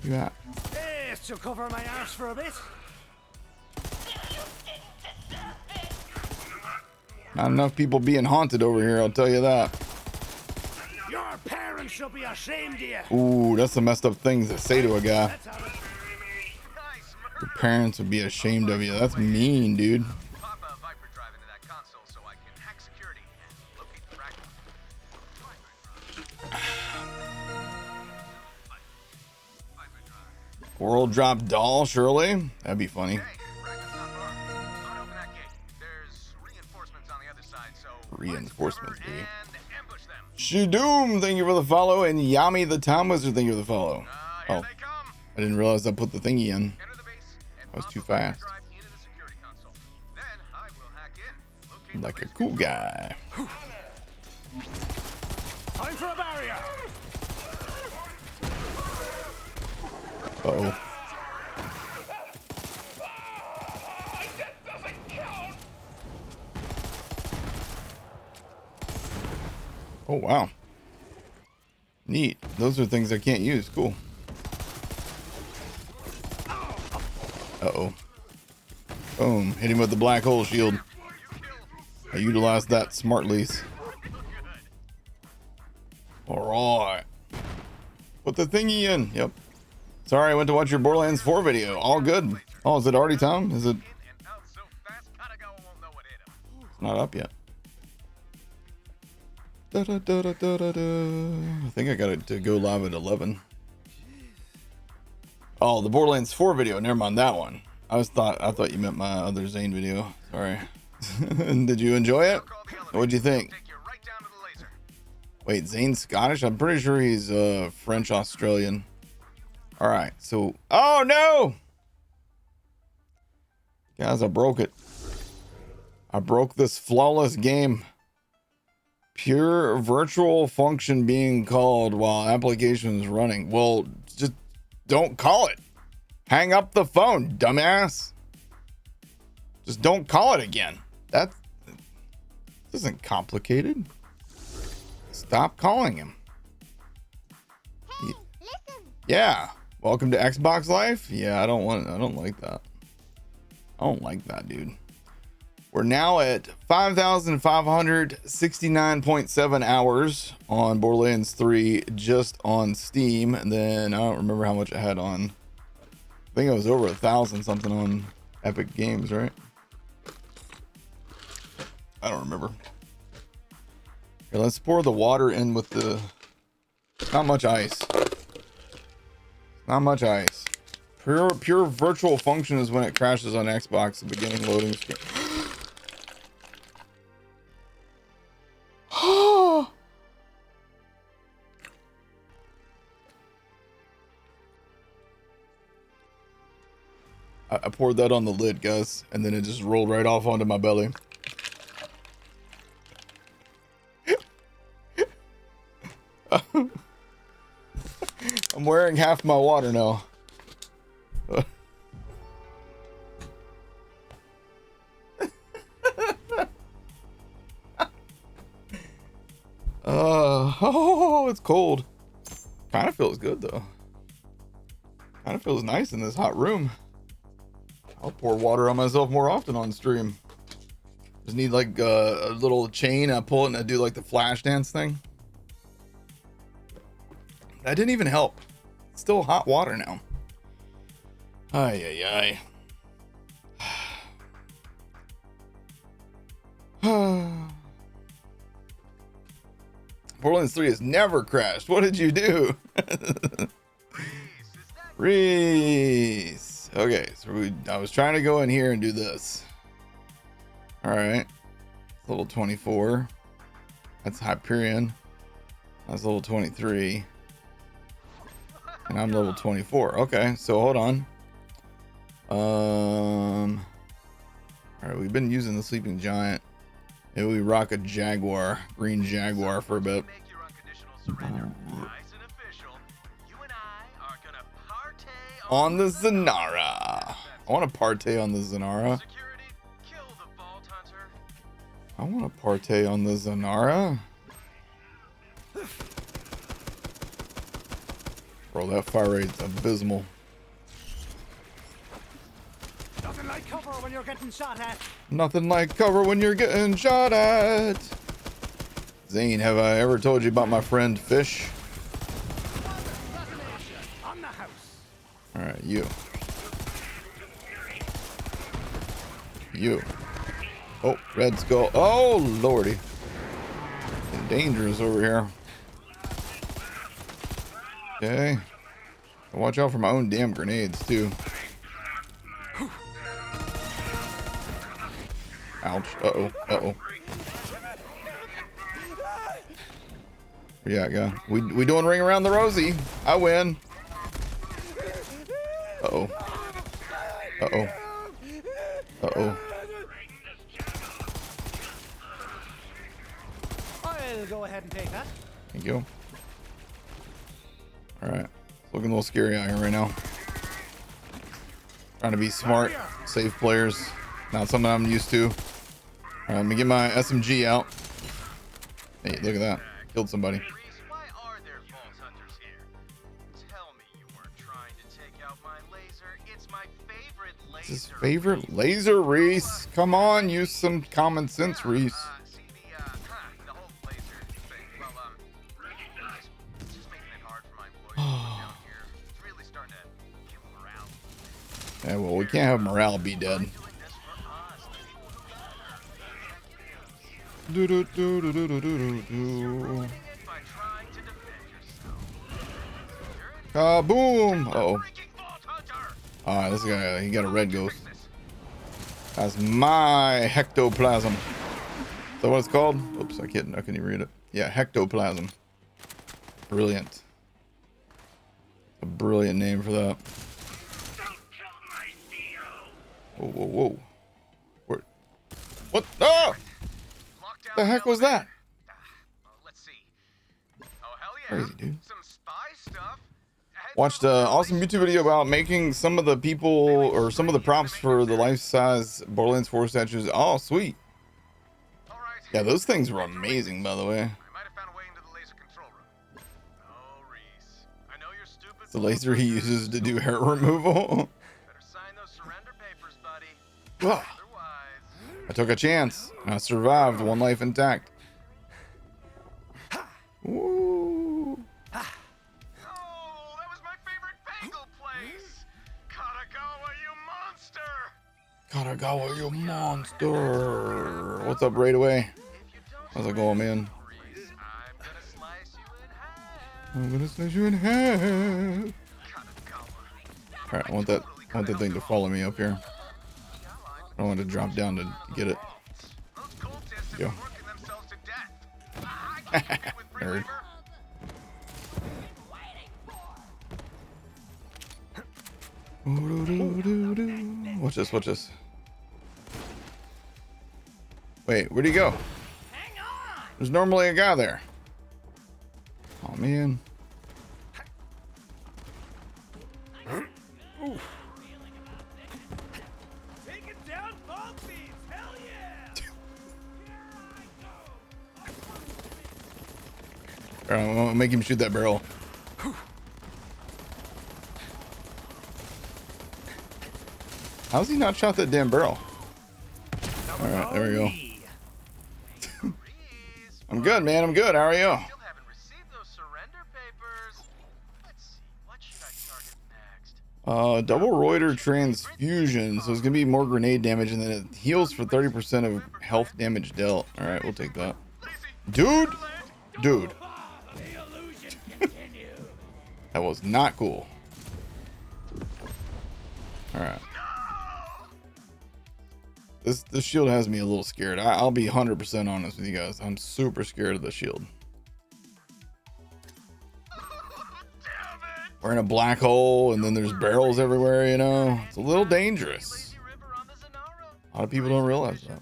You at? Yes, to cover my arse for a bit. Not enough people being haunted over here, I'll tell you that. Your parents should be ashamed of you. Ooh, that's the messed up things to say to a guy. Let's have it. Nice, Your parents would be ashamed of you. That's mean, dude. Pop a Viper drive into that console so I can hack security and locate the fragment. Viper drive. World drop Dahl, surely? That'd be funny. Hey, fragment's not far. I'm gonna open that gate. There's reinforcements on the other side, so Reinforcements, let's cover baby. and ambush them. Shadoom, thank you for the follow. And Yami the Time Wizard, thank you for the follow. Here Oh, they come. I didn't realize I put the thingy in. Enter the base and I was pop too a Viper fast. drive into the security console. Then I will hack in, locate Like the a base cool guy. Time for a barrier. Uh-oh. Oh, wow. Neat. Those are things I can't use. Cool. Uh-oh. Boom. Hit him with the black hole shield. I utilized that smartly. Alright. Put the thingy in. Yep. Sorry, I went to watch your Borderlands 4 video. All good. Oh, is it already time? Is it? in and out so fast, Kataga won't know what hit him. It's not up yet. Da, da, da, da, da, da, da. I think I got it to go live at 11. Oh, the Borderlands 4 video. Never mind that one. I thought you meant my other Zane video. Sorry. Did you enjoy it? Call the elevator. What'd you think? Take you right down to the laser. Wait, Zane's Scottish? I'm pretty sure he's French Australian. All right, so oh no, guys, I broke it. I broke this flawless game. Pure virtual function being called while application is running. Well, just don't call it. Hang up the phone, dumbass. Just don't call it again. That isn't complicated. Stop calling him. Hey, listen. Yeah. Welcome to Xbox Life. Yeah, I don't like that. I don't like that, dude. We're now at 5,569.7 hours on Borderlands 3 just on Steam. And then I don't remember how much I had on. I think it was over 1,000 something on Epic Games, right? I don't remember. Here, let's pour the water in with the... Not much ice. Not much ice. Pure virtual function is when it crashes on Xbox, the beginning loading screen. I poured that on the lid, guys, and then it just rolled right off onto my belly. I'm wearing half my water now. Oh, it's cold. Kind of feels good though. Kind of feels nice in this hot room. I'll pour water on myself more often on stream. Just need like a little chain. I pull it and I do like the flash dance thing. That didn't even help. It's still hot water now. Ay, ay, ay. Borderlands 3 has never crashed. What did you do? Reese. Okay, so I was trying to go in here and do this. All right. Level 24. That's Hyperion. That's level 23. And I'm level 24. Okay, so hold on. All right, we've been using the Sleeping Giant. Maybe we rock a Jaguar, green Jaguar for a bit. On the Zanara. I want to partay on the Zanara. I want to partay on the Zanara. Bro, that fire rate's abysmal. Nothing like cover when you're getting shot at. Nothing like cover when you're getting shot at. Zane, have I ever told you about my friend Fish? On the house. All right, you. You. Oh, red skull. Oh, lordy. Getting dangerous over here. Okay. Watch out for my own damn grenades, too. Ouch. Uh-oh. Uh-oh. Yeah, yeah. We doing ring around the rosy. I win. Uh-oh. Uh-oh. Uh-oh. I'll go ahead and take that. Thank you. Alright. Looking a little scary out here right now. Trying to be smart, safe players. Not something I'm used to. Alright, let me get my SMG out. Hey, look at that. Killed somebody. Why are there vault hunters here? Tell me you weren't trying to take out my laser. It's my favorite laser. It's his favorite laser, Reese. Come on, use some common sense, Reese. See the whole laser thing. Well, it's just making it hard for my employees down here. It's really starting to kill morale. Yeah, well, we can't have morale be dead. Doing this for us, the people who matter. Do do do do do do do do. By trying to defend yourself. Kaboom! Uh-oh. Freaking vault hunter! Alright, this guy, he got a red ghost. That's my hectoplasm. Is that what it's called? Oops, I couldn't even read it. Yeah, hectoplasm. Brilliant. A brilliant name for that. Whoa, whoa, whoa. Where? What? Oh! The heck was that? Let's see. Oh, hell yeah. Crazy, dude. Some spy stuff. Watched an awesome YouTube video about making some of the people or some of the props for the life-size Borderlands 4 statues. Oh, sweet. Yeah, those things were amazing, by the way. I might have found a way into the laser control room. Oh, Reese. I know you're stupid. It's the laser he uses to do hair removal. Better sign those surrender papers, buddy. Ah, Otherwise. I took a chance. I survived, one life intact. Ooh. Oh, that was my favorite bagel place. Katagawa, you monster. Karagawa, you monster. What's up, right away? How's it going, man? I'm gonna slice you in half. I'm gonna slice you in half. All right, I want that thing to follow me up here. I don't want to drop down to get it. Those cultists have Yo. been working themselves to death. I can't get with free Nerd. labor. Watch this, watch this. Wait, where'd he go? There's normally a guy there. Oh man. Take it down, Bumpies! Hell yeah! All right, I'll make him shoot that barrel. How's he not shot that damn barrel? All right, there we go. I'm good, man. I'm good. How are you? Still haven't received those surrender papers. Let's see, what should I target next? Double Reuter transfusion. So it's gonna be more grenade damage, and then it heals for 30% of health damage dealt. All right, we'll take that. Dude, dude, The illusion continues. that was not cool. All right. This shield has me a little scared. I'll be 100% honest with you guys. I'm super scared of the shield. We're in a black hole, and then there's barrels everywhere, you know? It's a little dangerous. Lazy river on the Zanara. A lot of people don't realize that.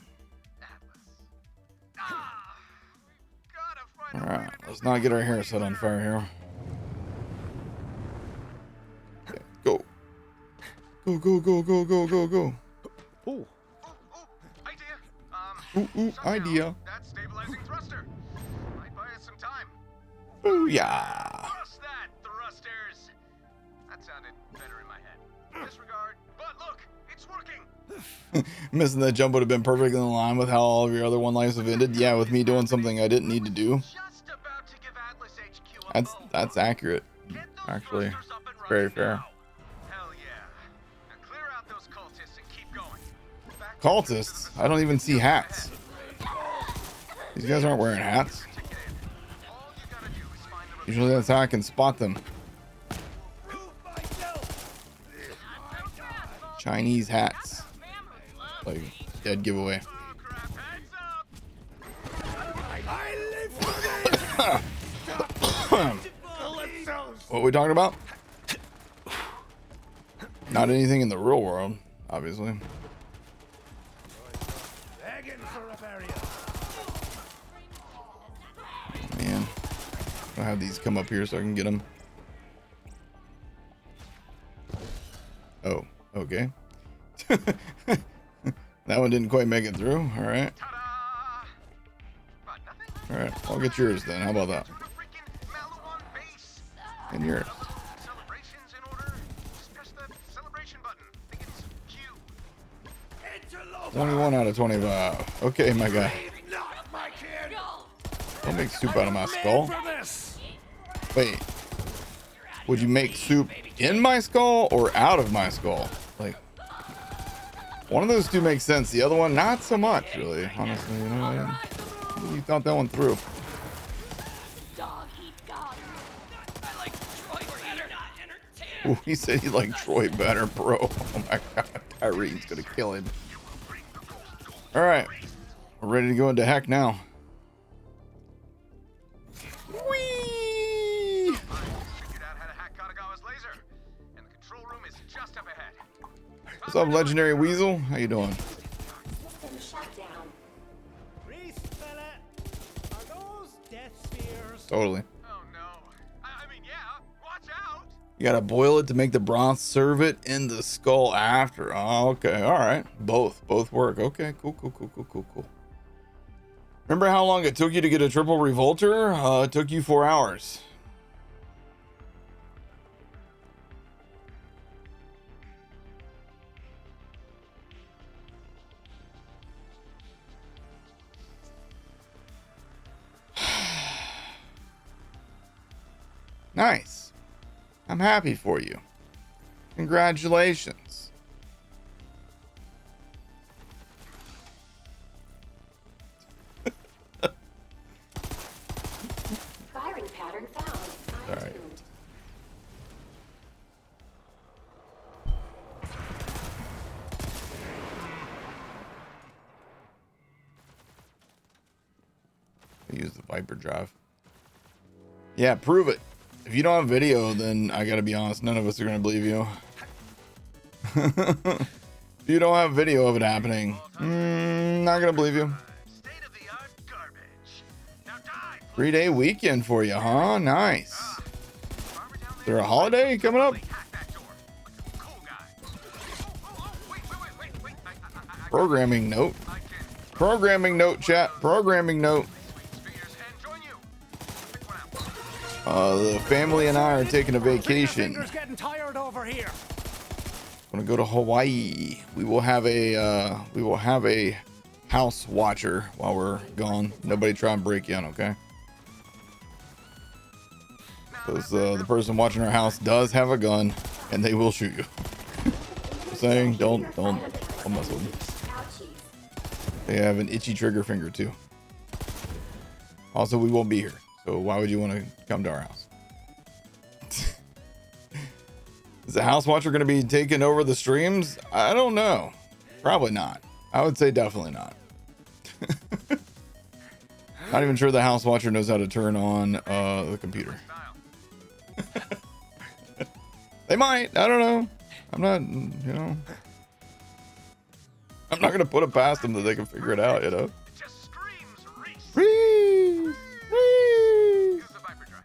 Gotta find All right, let's not get our hair set on fire here. Okay, go. Go, go, go, go, go, go, go. Oh, idea. Ooh, Somehow, idea. that stabilizing thruster. Might buy us some time. Booyah. Trust that, thrusters. That sounded better in my head. Disregard. But look, it's working. Missing that jump would have been perfect in line with how all of your other one lives have ended. Yeah, with me doing something I didn't need to do. Just about to give Atlas HQ a That's accurate. Get those Actually, thrusters up and very running fair. now. Hell yeah. Now clear out those cultists and keep going. Back Cultists? I don't even see hats. These guys aren't wearing hats. all you gotta do is find the Usually that's how I can spot them. Chinese hats. Like, dead giveaway. Oh, crap. Heads up. I live for this! Calypso's! What are we talking about? Not anything in the real world, obviously. Begging for a burial. Man, I'll have these come up here so I can get them. Oh, okay. That one didn't quite make it through. All right. Ta-da. But nothing. All right. I'll get yours then. How about that? To the freaking Malouan base. And yours. Celebrations in order. Just press the celebration button. I think it's Q. Interloper! 21 out of 25. Okay, my guy. Not my kid! Don't make soup out of my skull. For this! Wait. Would you make soup in my skull or out of my skull? Like, one of those two makes sense. The other one, not so much, really. Honestly, you know, you thought that one through. Dog eat dog. I like Troy better. Ooh, he said he liked Troy better, bro. Oh my god, Tyrene's gonna kill him. All right, we're ready to go into heck now. Whee! Figured out how to hack Katagawa's laser. And the control room is just up ahead. What's up, Legendary Weasel? How you doing? System shut down. Reese, fella! Are those death spheres? Totally. Oh no. I mean, yeah. Watch out. You gotta boil it to make the broth, serve it in the skull after. Oh, okay, all right. Both work. Okay, cool. Remember how long it took you to get a triple revolter? It took you 4 hours. Nice. I'm happy for you. Congratulations. hyperdrive. Yeah, prove it. If you don't have video, then I gotta be honest, none of us are gonna believe you. If you don't have video of it happening, not gonna believe you. State-of-the-art garbage. Now die. 3-day weekend for you, huh? Nice. Is there a holiday coming up? Hack that door. Like a cool guy. Wait. I Programming note. can Programming note, chat. Programming note. swing spears and join you. Pick one out. The family and I are taking a vacation. Finger's getting tired over here. Gonna go to Hawaii. We will have a house watcher while we're gone. Nobody try and break you in, okay? Because the person watching our house does have a gun, and they will shoot you. Saying, don't mess with them. They have an itchy trigger finger too. Also, we won't be here, so why would you want to come to our house? Is the house watcher going to be taking over the streams? I don't know. Probably not. I would say definitely not. Not even sure the house watcher knows how to turn on the computer. They might. I don't know. I'm not, I'm not going to put it past them that they can figure it out, It just screams Reese. Reese! Reese! Use the Viper drive.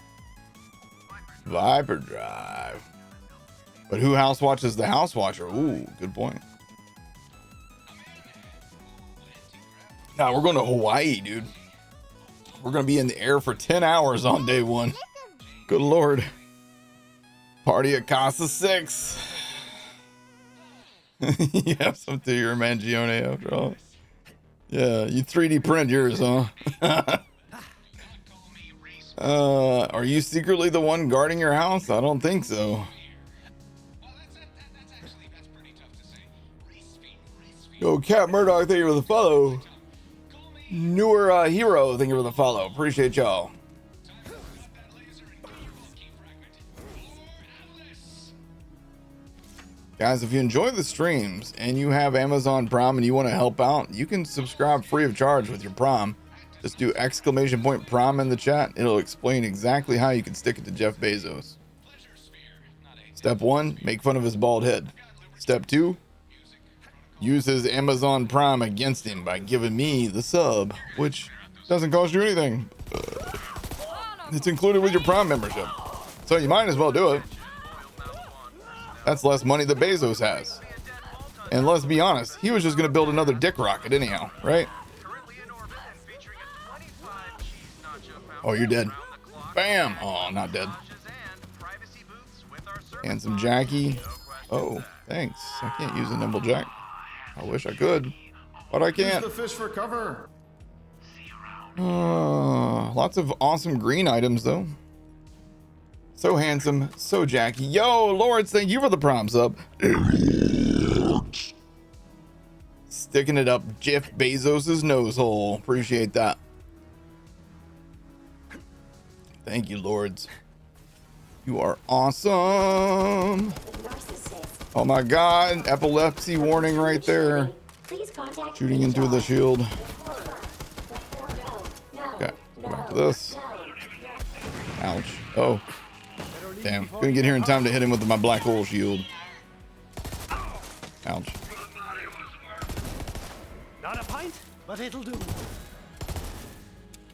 Viper drive. But who house watches the house watcher? Ooh, good point. Nah, we're going to Hawaii, dude. We're going to be in the air for 10 hours on day one. Good Lord. Party at Casa 6. You have some to your Mangione after all. Yeah, you 3D print yours, huh? Are you secretly the one guarding your house? I don't think so. Yo, Cat Murdoch, thank you for the follow. Newer hero, thank you for the follow. Appreciate y'all. Guys, if you enjoy the streams and you have Amazon Prime and you want to help out, you can subscribe free of charge with your Prime. Just do ! Prime in the chat. It'll explain exactly how you can stick it to Jeff Bezos. Step 1, make fun of his bald head. Step 2, use his Amazon Prime against him by giving me the sub, which doesn't cost you anything. It's included with your Prime membership. So you might as well do it. That's less money that Bezos has. And let's be honest, he was just going to build another dick rocket anyhow, right? Oh, you're dead. Bam! Oh, not dead. And some Jackie. Oh, thanks. I can't use a nimble jack. I wish I could, but I can't. Use the fish for cover. Lots of awesome green items, though. So handsome, so Jackie. Yo, Lords, thank you for the Prime sub. Sticking it up Jeff Bezos' nose hole. Appreciate that. Thank you, Lords. You are awesome. Oh my God, epilepsy warning right there. Shooting into the shield. Okay, back to this. Ouch. Oh. Damn, couldn't get here in time to hit him with my black hole shield. Ouch. Not a pint, but it'll do.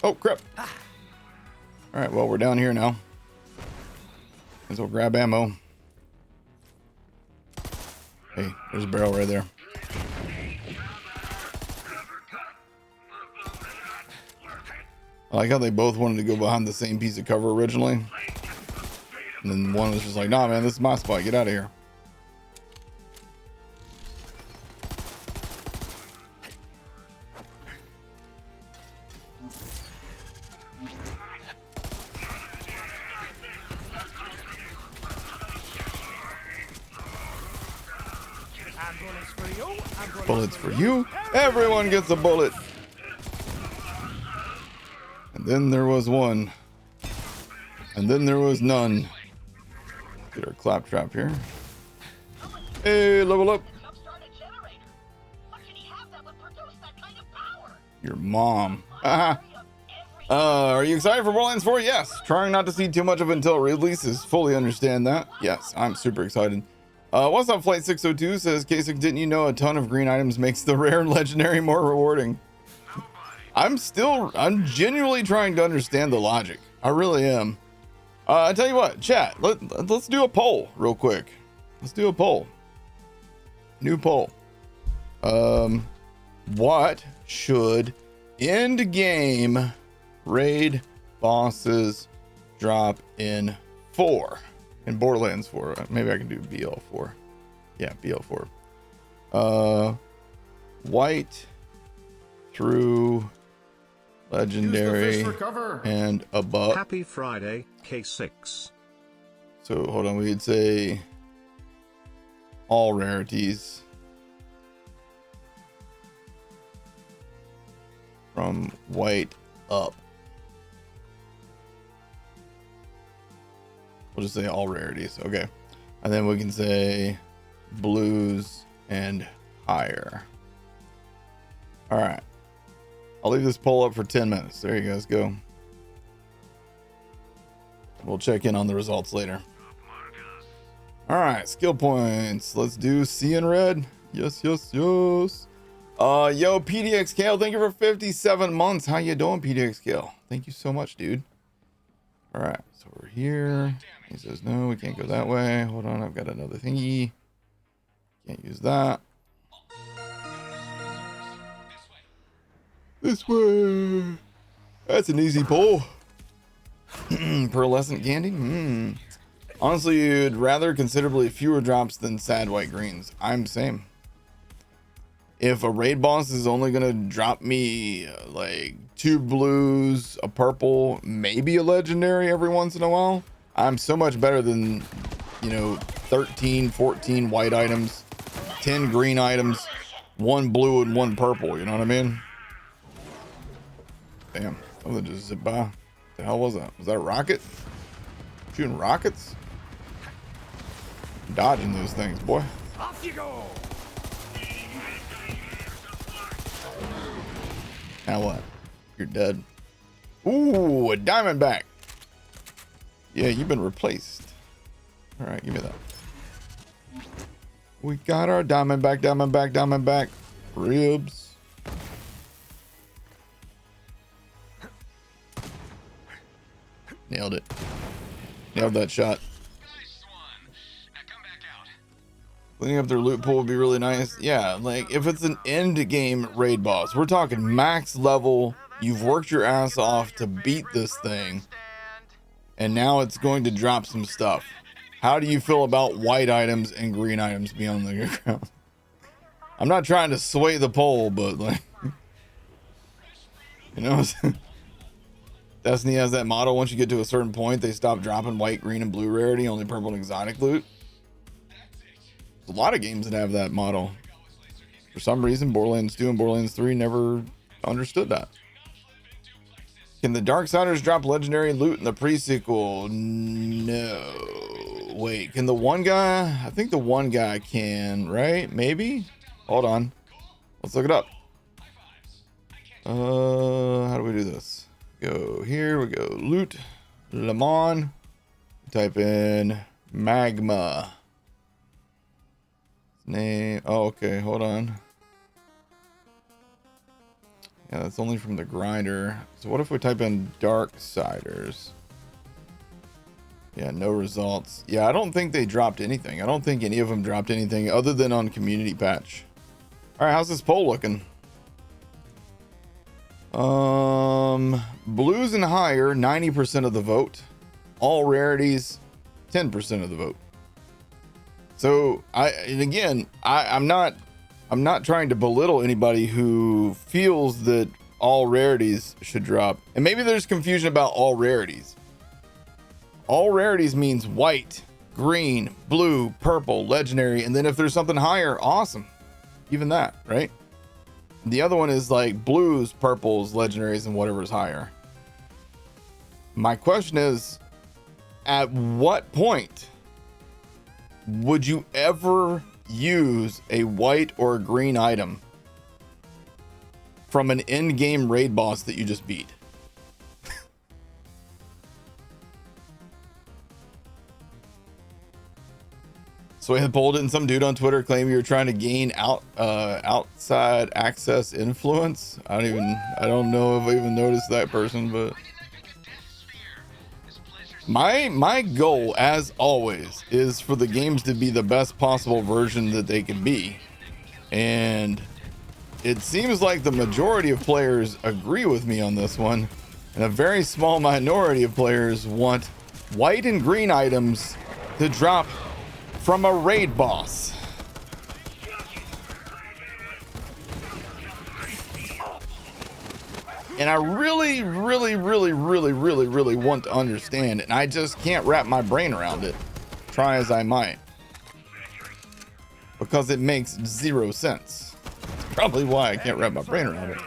Oh, crap. All right, well, we're down here now. Might as well grab ammo. Hey, there's a barrel right there. I like how they both wanted to go behind the same piece of cover originally. And then one was just like, nah, man, this is my spot. Get out of here. Bullets for you. Everyone gets a bullet. And then there was one. And then there was none. Get our claptrap here. Hey, level up. Your mom. Are you excited for Borderlands 4? Yes. Trying not to see too much of it until it releases. Fully understand that. Yes, I'm super excited. What's up, Flight 602 says, Kasich, didn't you know a ton of green items makes the rare and legendary more rewarding? I'm genuinely trying to understand the logic. I really am. I tell you what, chat, let's do a poll real quick. Let's do a poll. New poll. What should end game raid bosses drop in 4? In Borderlands 4. Maybe I can do BL4. Yeah, BL4. White through legendary and above. Happy Friday, K6. So hold on, we'd say all rarities from white up. We'll just say all rarities. Okay. And then we can say blues and higher. All right. I'll leave this poll up for 10 minutes. There you guys go. We'll check in on the results later. All right. Skill points. Let's do C in red. Yes, yes, yes. Yo, PDXKL, thank you for 57 months. How you doing, PDXKL? Thank you so much, dude. All right. So we're here. He says, no, we can't go that way. Hold on, I've got another thingy. Can't use that. This way. That's an easy pull. Pearlescent candy? Honestly, you'd rather considerably fewer drops than sad white greens. I'm same. If a raid boss is only going to drop me like 2 blues, a purple, maybe a legendary every once in a while, I'm so much better than, 13, 14 white items, 10 green items, 1 blue and 1 purple. You know what I mean? Damn, something just zipped by. What the hell was that? Was that a rocket? Shooting rockets? Dodging those things, boy. Off you go. Now what? You're dead. Ooh, a diamondback. Yeah, you've been replaced. All right, give me that. We got our diamondback ribs. Nailed it. Nailed that shot. Cleaning up their loot pool would be really nice. Yeah, like if it's an end game raid boss, we're talking max level. You've worked your ass off to beat this thing, and now it's going to drop some stuff. How do you feel about white items and green items being on the ground? I'm not trying to sway the poll, but like, Destiny has that motto: once you get to a certain point, they stop dropping white, green, and blue rarity, only purple and exotic loot. There's a lot of games that have that motto. For some reason, Borderlands 2 and Borderlands 3 never understood that. Can the Darksiders drop legendary loot in the pre-sequel? No. Wait, can the one guy? I think the one guy can, right? Maybe? Hold on. Let's look it up. How do we do this? Go here, we go loot, Lemon. Type in magma. Name. Oh, okay, hold on. Yeah, that's only from the grinder. So what if we type in Darksiders? Yeah, no results. Yeah, I don't think they dropped anything. I don't think any of them dropped anything other than on community patch. All right, how's this poll looking? Blues and higher, 90% of the vote. All rarities, 10% of the vote. So I'm not trying to belittle anybody who feels that all rarities should drop. And maybe there's confusion about all rarities. All rarities means white, green, blue, purple, legendary, and then if there's something higher, awesome. Even that, right? The other one is like blues, purples, legendaries, and whatever is higher. My question is, at what point would you ever use a white or a green item from an in-game raid boss that you just beat? So I had pulled in some dude on Twitter claiming you were trying to gain outside access influence. I don't know if I even noticed that person, but my goal, as always, is for the games to be the best possible version that they can be. And it seems like the majority of players agree with me on this one, and a very small minority of players want white and green items to drop from a raid boss. And I really want to understand it, and I just can't wrap my brain around it, try as I might, because it makes zero sense. It's probably why I can't wrap my brain around it.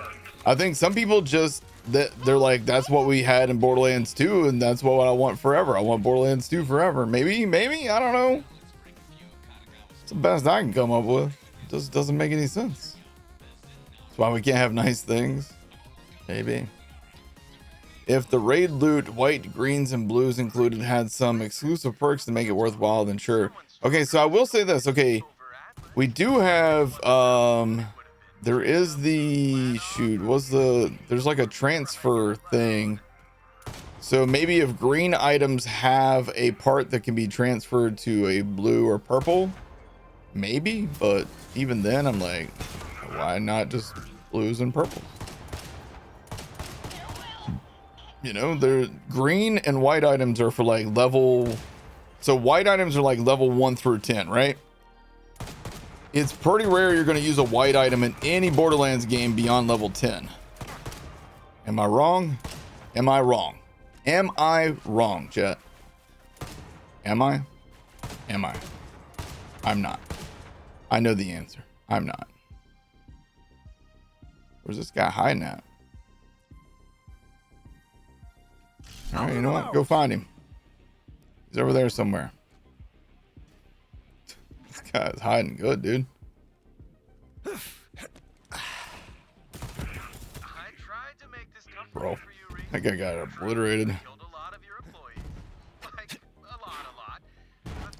I think some people just, they're like, that's what we had in Borderlands 2, and that's what I want forever. I want Borderlands 2 forever. Maybe, I don't know. It's the best I can come up with. It just doesn't make any sense. That's why we can't have nice things. Maybe. If the raid loot, white, greens, and blues included, had some exclusive perks to make it worthwhile, then sure. Okay, so I will say this. Okay, we do have, there is the, there's like a transfer thing. So maybe if green items have a part that can be transferred to a blue or purple, maybe, but even then I'm like, why not just blues and purples? You know, the green and white items are for like level, so white items are like level 1 through 10, right? It's pretty rare you're going to use a white item in any Borderlands game beyond level 10. Am I wrong? Am I wrong? Am I wrong, chat? Am I? Am I? I'm not. I know the answer. I'm not. Where's this guy hiding at? All right, you know what? Go find him. He's over there somewhere. This guy's hiding good, dude. Bro, that guy got obliterated.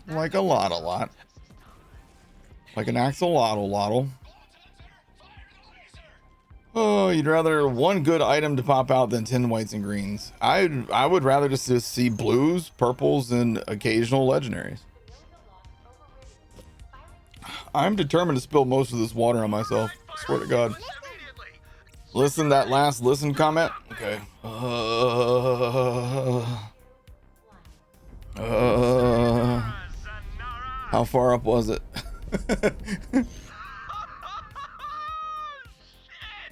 Like a lot. Like an axolotl. Oh, you'd rather one good item to pop out than 10 whites and greens. I would rather just see blues, purples, and occasional legendaries. I'm determined to spill most of this water on myself. I swear to God. Listen, that last listen comment. Okay. How far up was it?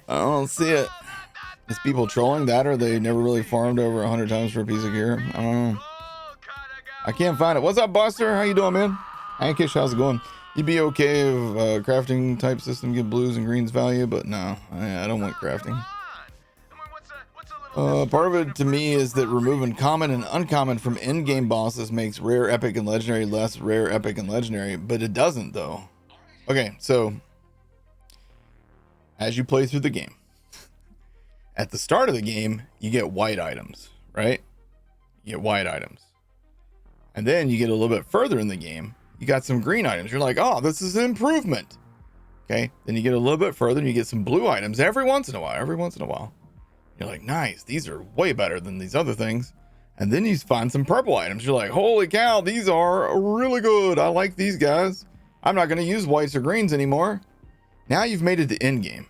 I don't see it. Is people trolling that, or they never really farmed over 100 times for a piece of gear? I don't know. I can't find it. What's up, Buster? How you doing, man? Hankish, how's it going? You'd be okay if crafting type system give blues and greens value, but no, I don't want crafting. Part of it to me is that removing common and uncommon from in-game bosses makes rare, epic, and legendary less rare, epic, and legendary, but it doesn't though. Okay, so as you play through the game, at the start of the game, you get white items, right? You get white items. And then you get a little bit further in the game, you got some green items. You're like, oh, this is an improvement. Okay, then you get a little bit further and you get some blue items every once in a while. You're like, nice, these are way better than these other things. And then you find some purple items. You're like, holy cow, these are really good. I like these guys. I'm not going to use whites or greens anymore. Now you've made it to end game.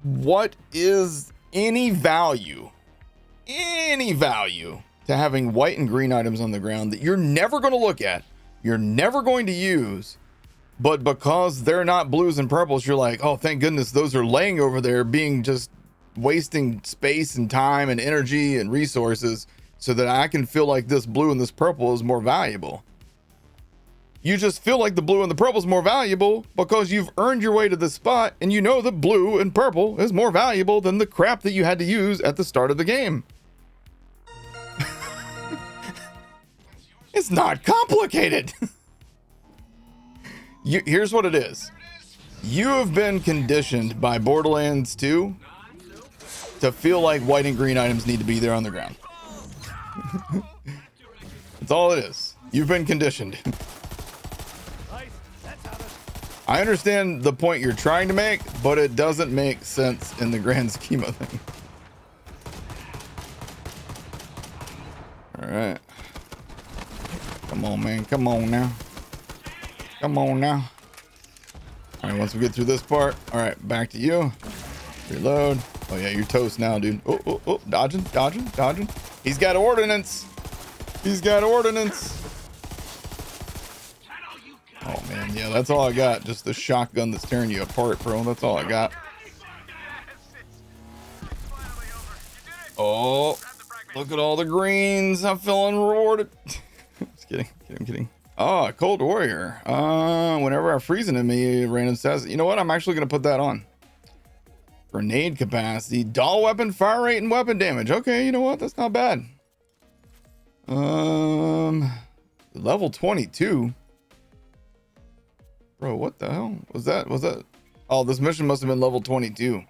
What is any value to having white and green items on the ground that you're never going to look at, you're never going to use, but because they're not blues and purples, you're like, oh, thank goodness those are laying over there being just wasting space and time and energy and resources so that I can feel like this blue and this purple is more valuable. You just feel like the blue and the purple is more valuable because you've earned your way to this spot and you know the blue and purple is more valuable than the crap that you had to use at the start of the game. It's not complicated. Here's what it is. You have been conditioned by Borderlands 2 to feel like white and green items need to be there on the ground. That's all it is. You've been conditioned. Right, let's have it. I understand the point you're trying to make, but it doesn't make sense in the grand scheme of things. All right. Come on, man. Come on now. Come on now. All right, once we get through this part. All right, back to you. Reload. Oh, yeah, you're toast now, dude. Oh, oh, oh. Dodging, dodging, dodging. He's got ordnance. He's got ordnance. Oh, man. Yeah, that's all I got. Just the shotgun that's tearing you apart, bro. That's all I got. Oh, look at all the greens. I'm feeling rewarded. Just kidding. Kidding. Oh, Cold Warrior. Whenever I freeze an enemy, random says, you know what? I'm actually going to put that on. Grenade capacity, Dahl weapon, fire rate, and weapon damage. Okay, you know what? That's not bad. Level 22. Bro, what the hell was that? Oh, this mission must have been level 22.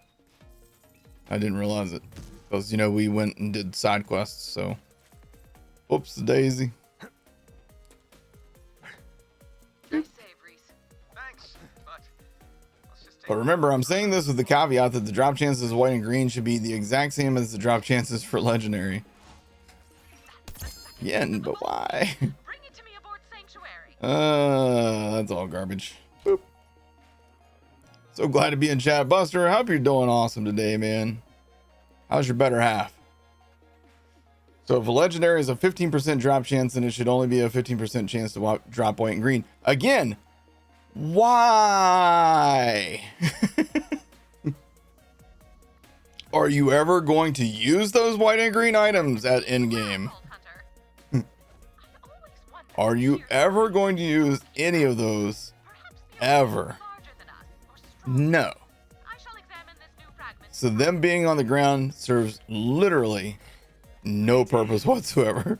I didn't realize it because, you know, we went and did side quests. So, whoops, daisy. But remember, I'm saying this with the caveat that the drop chances of white and green should be the exact same as the drop chances for legendary. Yen, but why? Bring it to me aboard Sanctuary. That's all garbage. Boop. So glad to be in chat, Buster. I hope you're doing awesome today, man. How's your better half? So if a legendary is a 15% drop chance, then it should only be a 15% chance to drop white and green. Again, why? Are you ever going to use those white and green items at endgame? Are you ever going to use any of those ever? No. So them being on the ground serves literally no purpose whatsoever.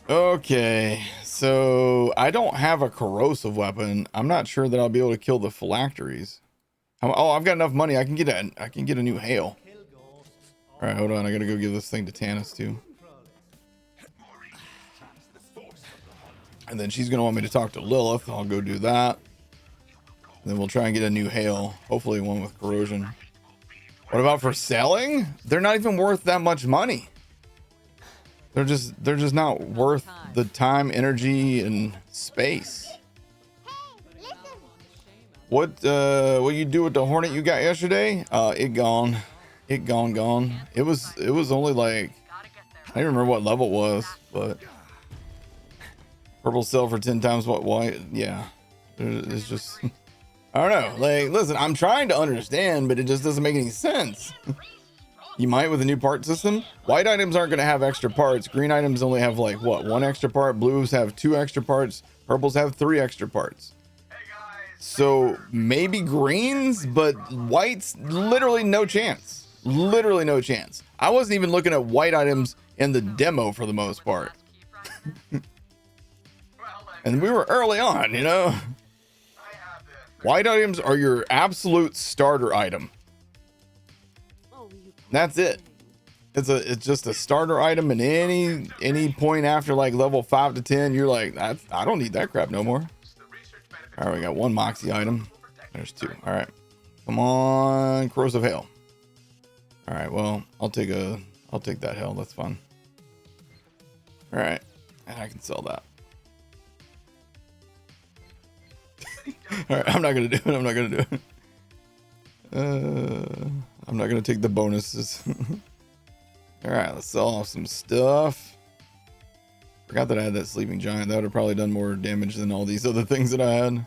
Okay, so I don't have a corrosive weapon. I'm not sure that I'll be able to kill the phylacteries. Oh, I've got enough money. I can get a new hail. All right, hold on. I gotta go give this thing to Tanis too. And then she's gonna want me to talk to Lilith. I'll go do that. And then we'll try and get a new hail. Hopefully one with corrosion. What about for selling? They're not even worth that much money. They're just not worth the time, energy, and space. What you do with the Hornet you got yesterday? It gone. It gone. It was only like, I don't even remember what level it was, but purple sell for 10 times what white. Yeah. It's just, I don't know. Like, listen, I'm trying to understand, but it just doesn't make any sense. You might with a new part system. White items aren't going to have extra parts. Green items only have like what, 1 extra part. Blues have 2 extra parts. Purples have 3 extra parts. So maybe greens, but whites, literally no chance. Literally no chance. I wasn't even looking at white items in the demo for the most part. And we were early on, you know. White items are your absolute starter item. That's it. It's just a starter item, and any point after like level 5 to 10, you're like, I don't need that crap no more. All right, we got 1 Moxie item. There's 2. All right, come on, corrosive hail. All right, well, I'll take that hail. That's fun. All right, and I can sell that. All right, I'm not gonna do it. I'm not gonna take the bonuses. All right, let's sell off some stuff. Forgot that I had that sleeping giant. That would have probably done more damage than all these other things that I had.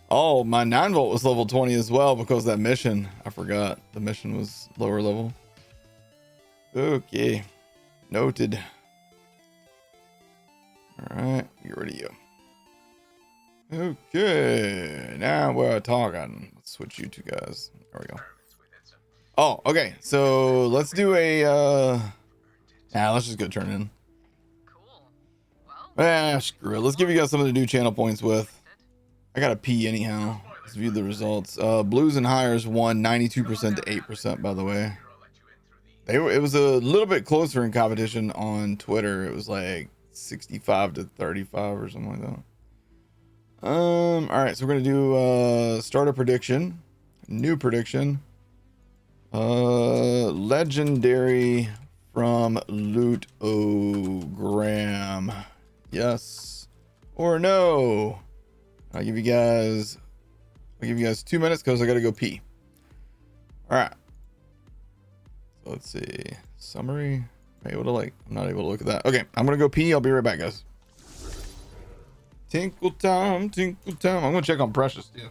Oh, my 9-volt was level 20 as well because that mission. I forgot the mission was lower level. Okay, noted. All right, get rid of you. Okay, now we're talking. Let's switch you two guys. There we go. Oh, okay. So let's do a let's just go turn in. Screw it. Let's give you guys something to do channel points with. I gotta pee anyhow. Let's view the results. Blues and hires won 92% to 8%, by the way. It was a little bit closer in competition on Twitter. It was like 65 to 35 or something like that. All right, so we're gonna do start a prediction, new prediction. Legendary from Loot-O-Gram. Yes or no? I'll give you guys 2 minutes because I gotta go pee. All right. So let's see. Summary. Am I able to I'm not able to look at that. Okay, I'm gonna go pee. I'll be right back, guys. Tinkle time, tinkle time. I'm gonna check on Precious too.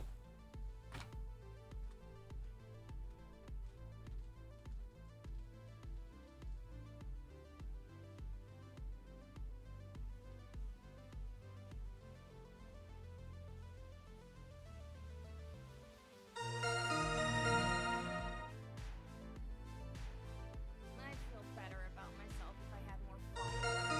I'd feel better about myself if I had more followers.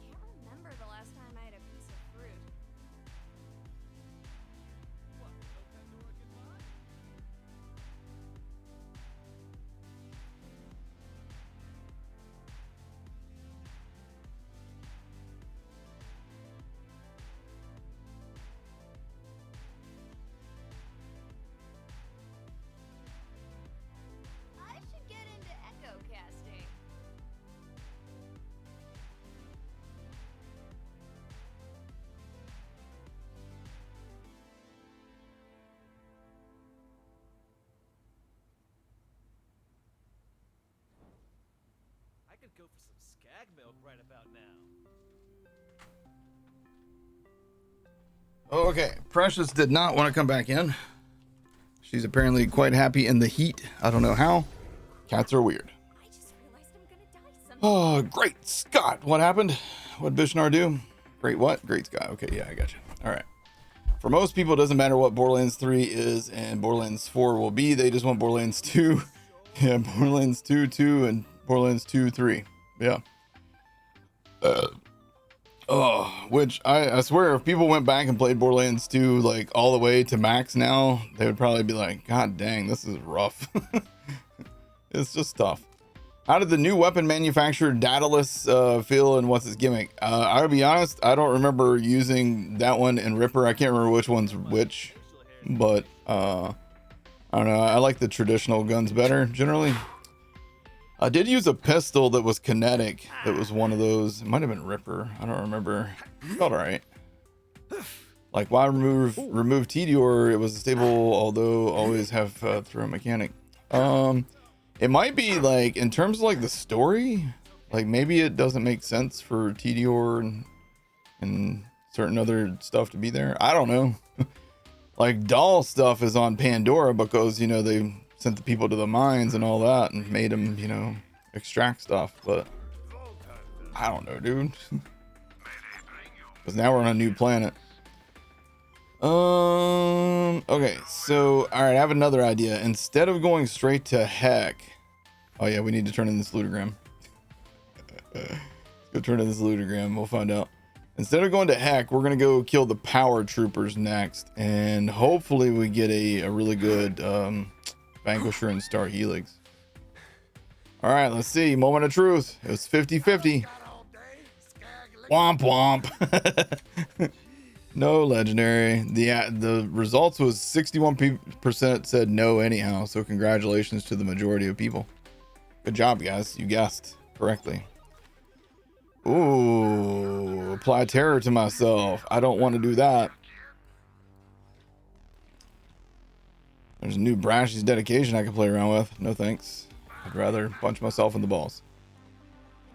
Can't remember the last time I had a piece of fruit. I should get into echo casting. I could go for some skag milk right about now. Okay, Precious did not want to come back in. She's apparently quite happy in the heat. I don't know how. Cats are weird. I just realized I'm gonna die someday. Oh, great Scott. What happened? What did Bishnar do? Great what? Great Scott. Okay, yeah, I got you. All right. For most people, it doesn't matter what Borderlands 3 is and Borderlands 4 will be. They just want Borderlands 2. Yeah, Borderlands 2, 2, and Borderlands 2, 3. Yeah. Which I swear, if people went back and played Borderlands 2 like all the way to max now, they would probably be like, God dang, this is rough. It's just tough. How did the new weapon manufacturer Daedalus feel, and what's his gimmick? I'll be honest, I don't remember using that one in Ripper. I can't remember which one's which, but I don't know. I like the traditional guns better generally. I did use a pistol that was kinetic. That was one of those. It might have been Ripper. I don't remember. It felt all right. Like, why remove Tedior? It was stable, although always have throw mechanic. It might be like in terms of like the story, like maybe it doesn't make sense for Tedior and certain other stuff to be there. I don't know. Like Dahl stuff is on Pandora because, you know, they sent the people to the mines and all that and made them, you know, extract stuff. But I don't know, dude. Because now we're on a new planet. Okay, so all right, I have another idea. Instead of going straight to heck, oh yeah, we need to turn in this lootogram. Let's go turn in this lootogram. We'll find out. Instead of going to heck, we're gonna go kill the power troopers next, and hopefully we get a really good Vanquisher and Star Helix. All right, let's see. Moment of truth. It was 50-50. Womp womp. No legendary. The results was 61% said no anyhow. So congratulations to the majority of people. Good job, guys. You guessed correctly. Ooh, apply terror to myself. I don't want to do that. There's a new Brashy's dedication I can play around with. No thanks. I'd rather punch myself in the balls.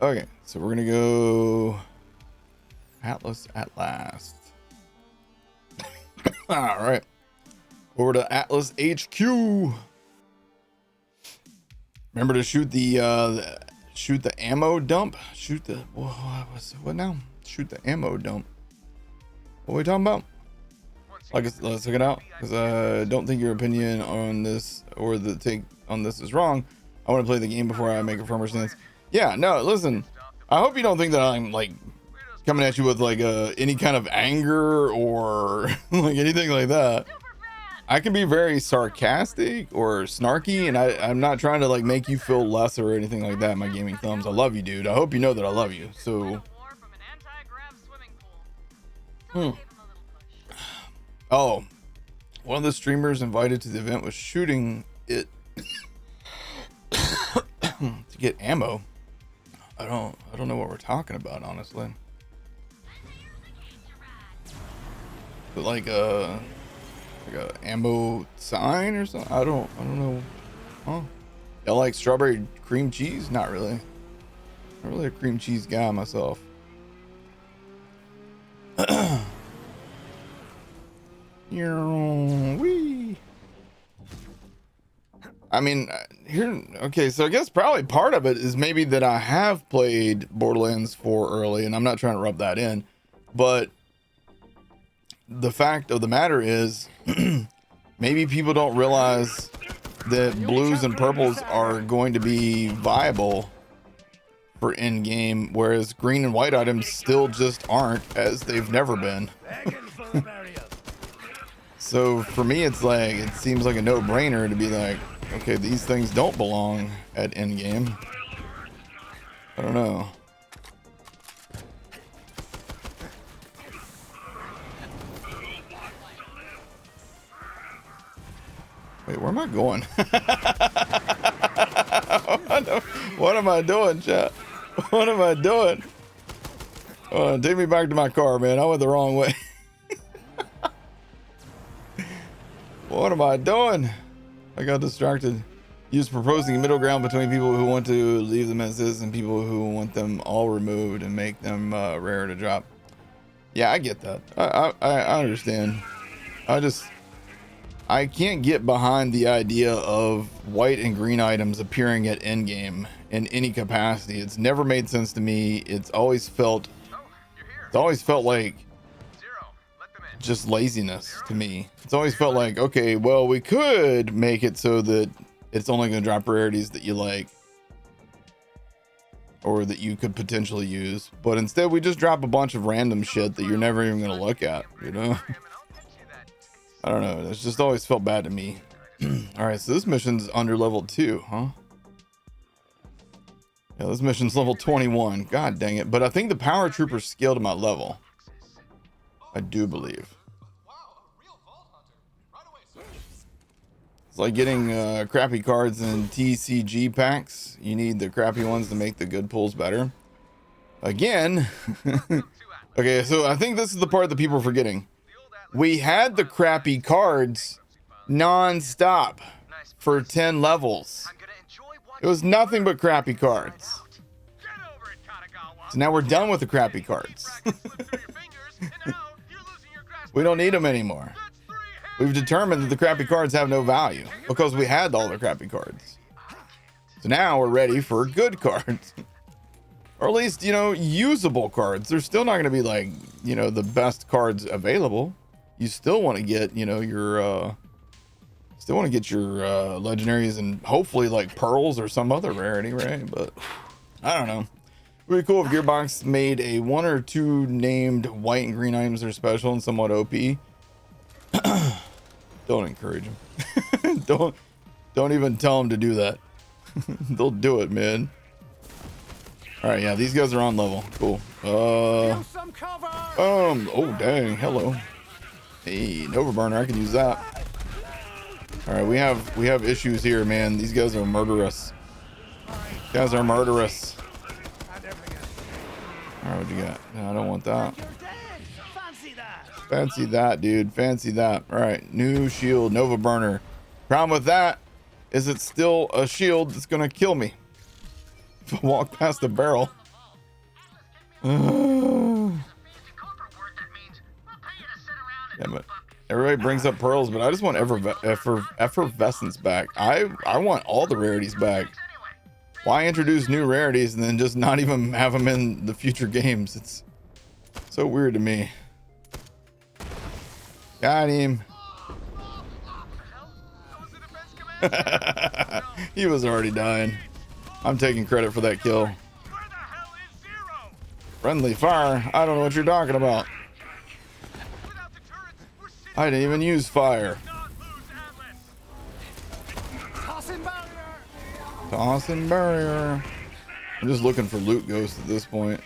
Okay, so we're gonna go Atlas at last. All right. Over to Atlas HQ. Remember to shoot the ammo dump. Shoot the what now? Shoot the ammo dump. What are we talking about? Let's check it out, because I don't think your opinion on this or the take on this is wrong. I want to play the game before I make a firmer stance. Yeah, no, listen. I hope you don't think that I'm like coming at you with like any kind of anger or like anything like that. I can be very sarcastic or snarky, and I'm not trying to like make you feel less or anything like that. My gaming thumbs, I love you, dude. I hope you know that I love you. So, oh, one of the streamers invited to the event was shooting it to get ammo. I don't know what we're talking about, honestly. But like a ammo sign or something. I don't know. Huh? Y'all like strawberry cream cheese? Not really. Not really a cream cheese guy myself. Wee. I mean, here, okay, so I guess probably part of it is maybe that I have played Borderlands 4 early, and I'm not trying to rub that in, but the fact of the matter is, maybe people don't realize that blues and purples are going to be viable for in-game, whereas green and white items still just aren't, as they've never been. So for me, it's like, it seems like a no-brainer to be like, okay, these things don't belong at endgame. I don't know. Wait, where am I going? What am I doing, chat? What am I doing? Take me back to my car, man. I went the wrong way. What am I doing? I got distracted. Use proposing a middle ground between people who want to leave them as is and people who want them all removed and make them rare to drop. Yeah, I get that. I understand. I can't get behind the idea of white and green items appearing at endgame in any capacity. It's never made sense to me. It's always felt like just laziness to me. It's always felt like, okay, well, we could make it so that it's only going to drop rarities that you like or that you could potentially use, but instead we just drop a bunch of random shit that you're never even going to look at, you know? I don't know, it's just always felt bad to me. All right, so this mission's under level 2, huh? Yeah, this mission's level 21. God dang it. But I think the power troopers scaled to my level, I do believe. It's like getting crappy cards in TCG packs. You need the crappy ones to make the good pulls better. Again. Okay, so I think this is the part that people are forgetting. We had the crappy cards non-stop for 10 levels. It was nothing but crappy cards. So now we're done with the crappy cards. We don't need them anymore. We've determined that the crappy cards have no value because we had all the crappy cards. So now we're ready for good cards. Or at least, you know, usable cards. They're still not going to be like, you know, the best cards available. You still want to get, you know, your legendaries and hopefully like pearls or some other rarity, right? But I don't know. Really cool if Gearbox made a 1 or 2 named white and green items that are special and somewhat OP. Don't encourage them. Don't even tell them to do that. They'll do it, man. All right, yeah, these guys are on level. Cool. Oh dang, hello. Hey, Nova Burner, I can use that. All right, we have issues here, man. These guys are murderous. These guys are murderous. All right, what you got? No, I don't want that. Fancy that, dude. Fancy that. All right, new shield, Nova Burner. Problem with that is it's still a shield that's gonna kill me if I walk past the barrel. Damn it. Everybody brings up pearls, but I just want effervescence back. I want all the rarities back. Why introduce new rarities and then just not even have them in the future games? It's so weird to me. Got him. He was already dying. I'm taking credit for that kill. Friendly fire? I don't know what you're talking about. I didn't even use fire. Tossing barrier. I'm just looking for loot ghosts at this point.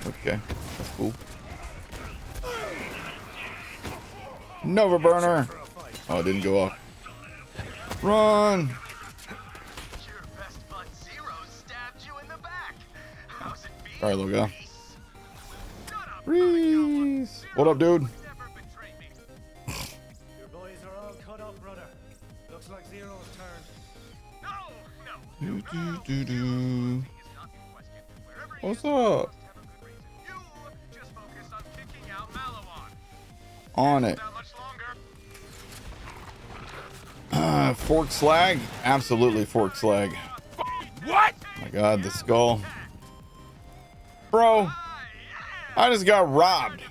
Okay, that's cool. Nova burner. Oh, it didn't go off. Run. All right, little guy. Reese. What up, dude? Your boys are all cut up, brother. Looks like Zero's turn. What's up? On it. Fork slag? Absolutely fork slag. What? Oh my god, the skull. Bro, I just got robbed.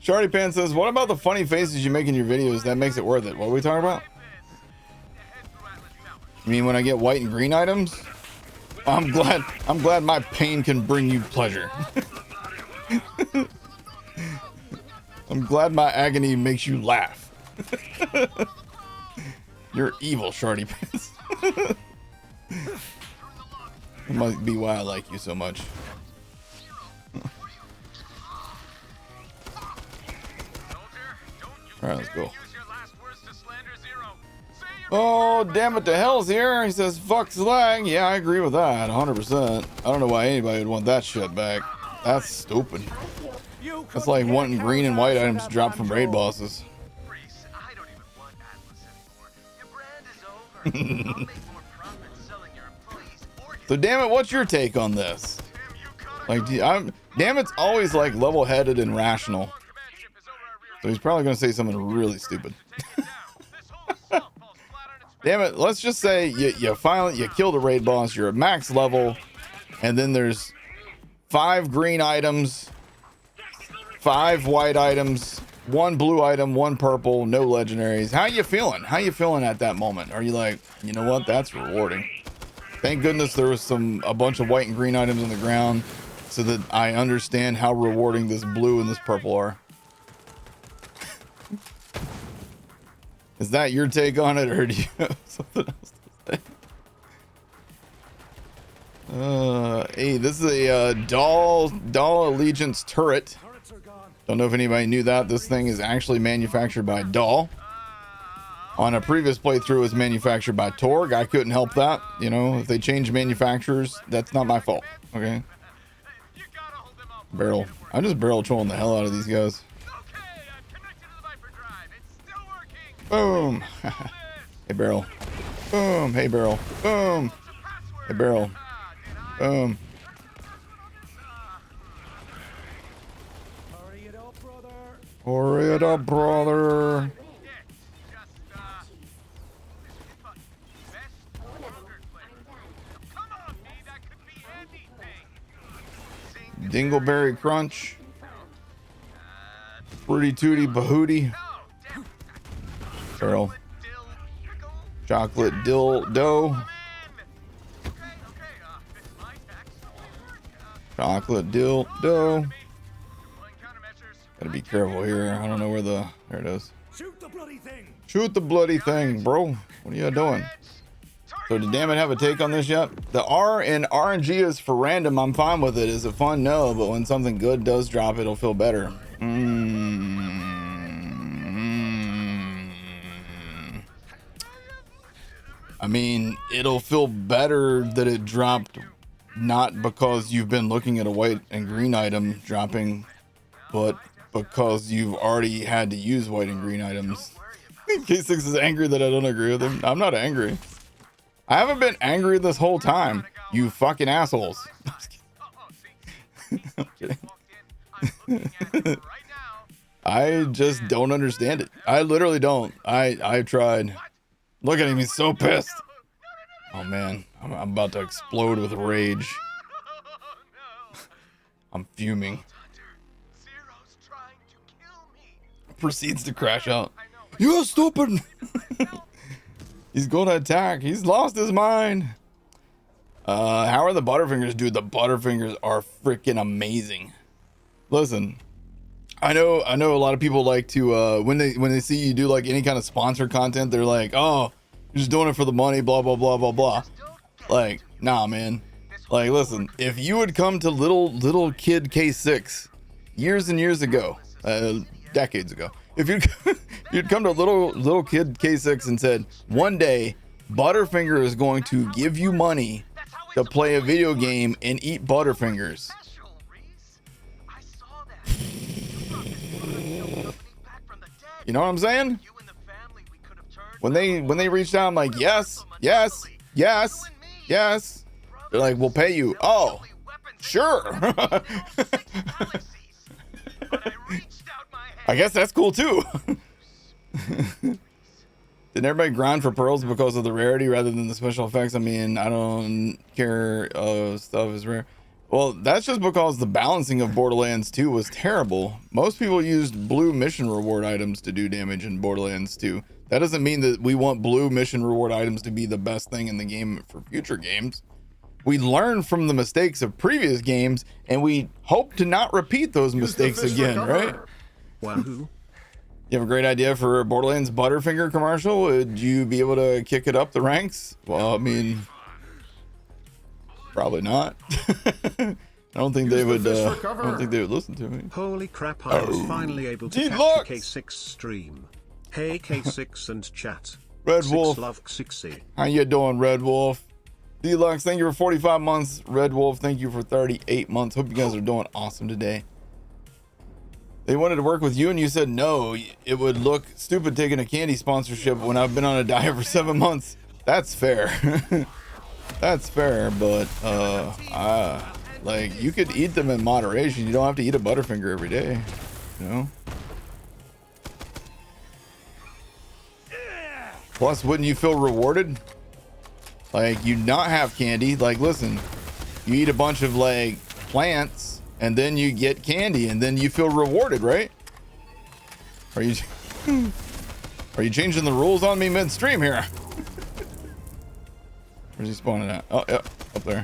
Shardy Pan says, what about the funny faces you make in your videos? That makes it worth it. What are we talking about? You mean when I get white and green items? I'm glad my pain can bring you pleasure. I'm glad my agony makes you laugh. You're evil, Shardy Pants. That might be why I like you so much. Alright, let's go. Oh, damn it, the hell's here. He says, fuck slag. Yeah, I agree with that, 100%. I don't know why anybody would want that shit back. That's stupid. That's like wanting green and white items dropped from raid bosses. So damn it, what's your take on this? Like, damn it's always like level-headed and rational. So he's probably gonna say something really stupid. Damn it, let's just say you kill the raid boss, you're at max level, and then there's 5 green items, 5 white items, 1 blue item, 1 purple, no legendaries. How you feeling? How you feeling at that moment? Are you like, you know what, that's rewarding? Thank goodness there was a bunch of white and green items on the ground so that I understand how rewarding this blue and this purple are. Is that your take on it, or do you have something else to say? Hey, this is a Dahl Allegiance turret. Don't know if anybody knew that. This thing is actually manufactured by Dahl. On a previous playthrough, it was manufactured by Torg. I couldn't help that. You know, if they change manufacturers, that's not my fault. Okay. Barrel. I'm just barrel trolling the hell out of these guys. Boom. Hey, barrel. Boom. Hey, barrel. Boom. Hey, barrel. Boom. Hurry it up, brother. Hurry it up, brother. Dingleberry Crunch. Fruity Tooty Bahooty. Barrel. Chocolate Dill Dough. Chocolate Dill Dough. Gotta be careful here. I don't know where there it is. Shoot the bloody thing. Shoot the bloody thing, bro. What are you doing? So did Damn It have a take on this yet? The R in RNG is for random. I'm fine with it. Is it fun? No, but when something good does drop, it'll feel better. I mean, it'll feel better that it dropped, not because you've been looking at a white and green item dropping, but because you've already had to use white and green items. K6 is angry that I don't agree with him. I'm not angry. I haven't been angry this whole time, you fucking assholes. I'm kidding. I just don't understand it. I literally don't. I've tried. Look at him, he's so pissed. Oh man, I'm about to explode with rage. I'm fuming. Proceeds to crash out. You're stupid. He's going to attack. He's lost his mind. How are the Butterfingers, dude? The Butterfingers are freaking amazing. Listen, I know a lot of people like to when they see you do like any kind of sponsor content, they're like, oh, you're just doing it for the money, blah blah blah blah blah. Like, nah, man. Like, listen, if you would come to little kid K6 years and years ago, decades ago, if you'd come to little kid K6 and said, one day Butterfinger is going to give you money to play a video game and eat Butterfingers. You know what I'm saying? When they reached out, I'm like, yes. They're like, we'll pay you. Oh, sure. I guess that's cool too. Did everybody grind for pearls because of the rarity rather than the special effects? I mean, I don't care. Stuff is rare. Well, that's just because the balancing of Borderlands 2 was terrible. Most people used blue mission reward items to do damage in Borderlands 2. That doesn't mean that we want blue mission reward items to be the best thing in the game for future games. We learn from the mistakes of previous games, and we hope to not repeat those mistakes again, right? Wahoo. You have a great idea for a Borderlands Butterfinger commercial? Would you be able to kick it up the ranks? Well, I mean, probably not. I don't think they would. I don't think they would listen to me. Holy crap! I was finally able to catch a K6 stream. Hey K6 and chat. Red Wolf. Love 60. How you doing, Red Wolf? Deluxe, thank you for 45 months. Red Wolf, thank you for 38 months. Hope you guys are doing awesome today. They wanted to work with you and you said no. It would look stupid taking a candy sponsorship when I've been on a diet for 7 months. That's fair. That's fair, but like, you could eat them in moderation. You don't have to eat a Butterfinger every day, you know? Plus, wouldn't you feel rewarded? Like, you not have candy. Like, listen, you eat a bunch of like plants and then you get candy and then you feel rewarded, right? Are you changing the rules on me midstream here? Where's he spawning at? Oh, yeah, up there.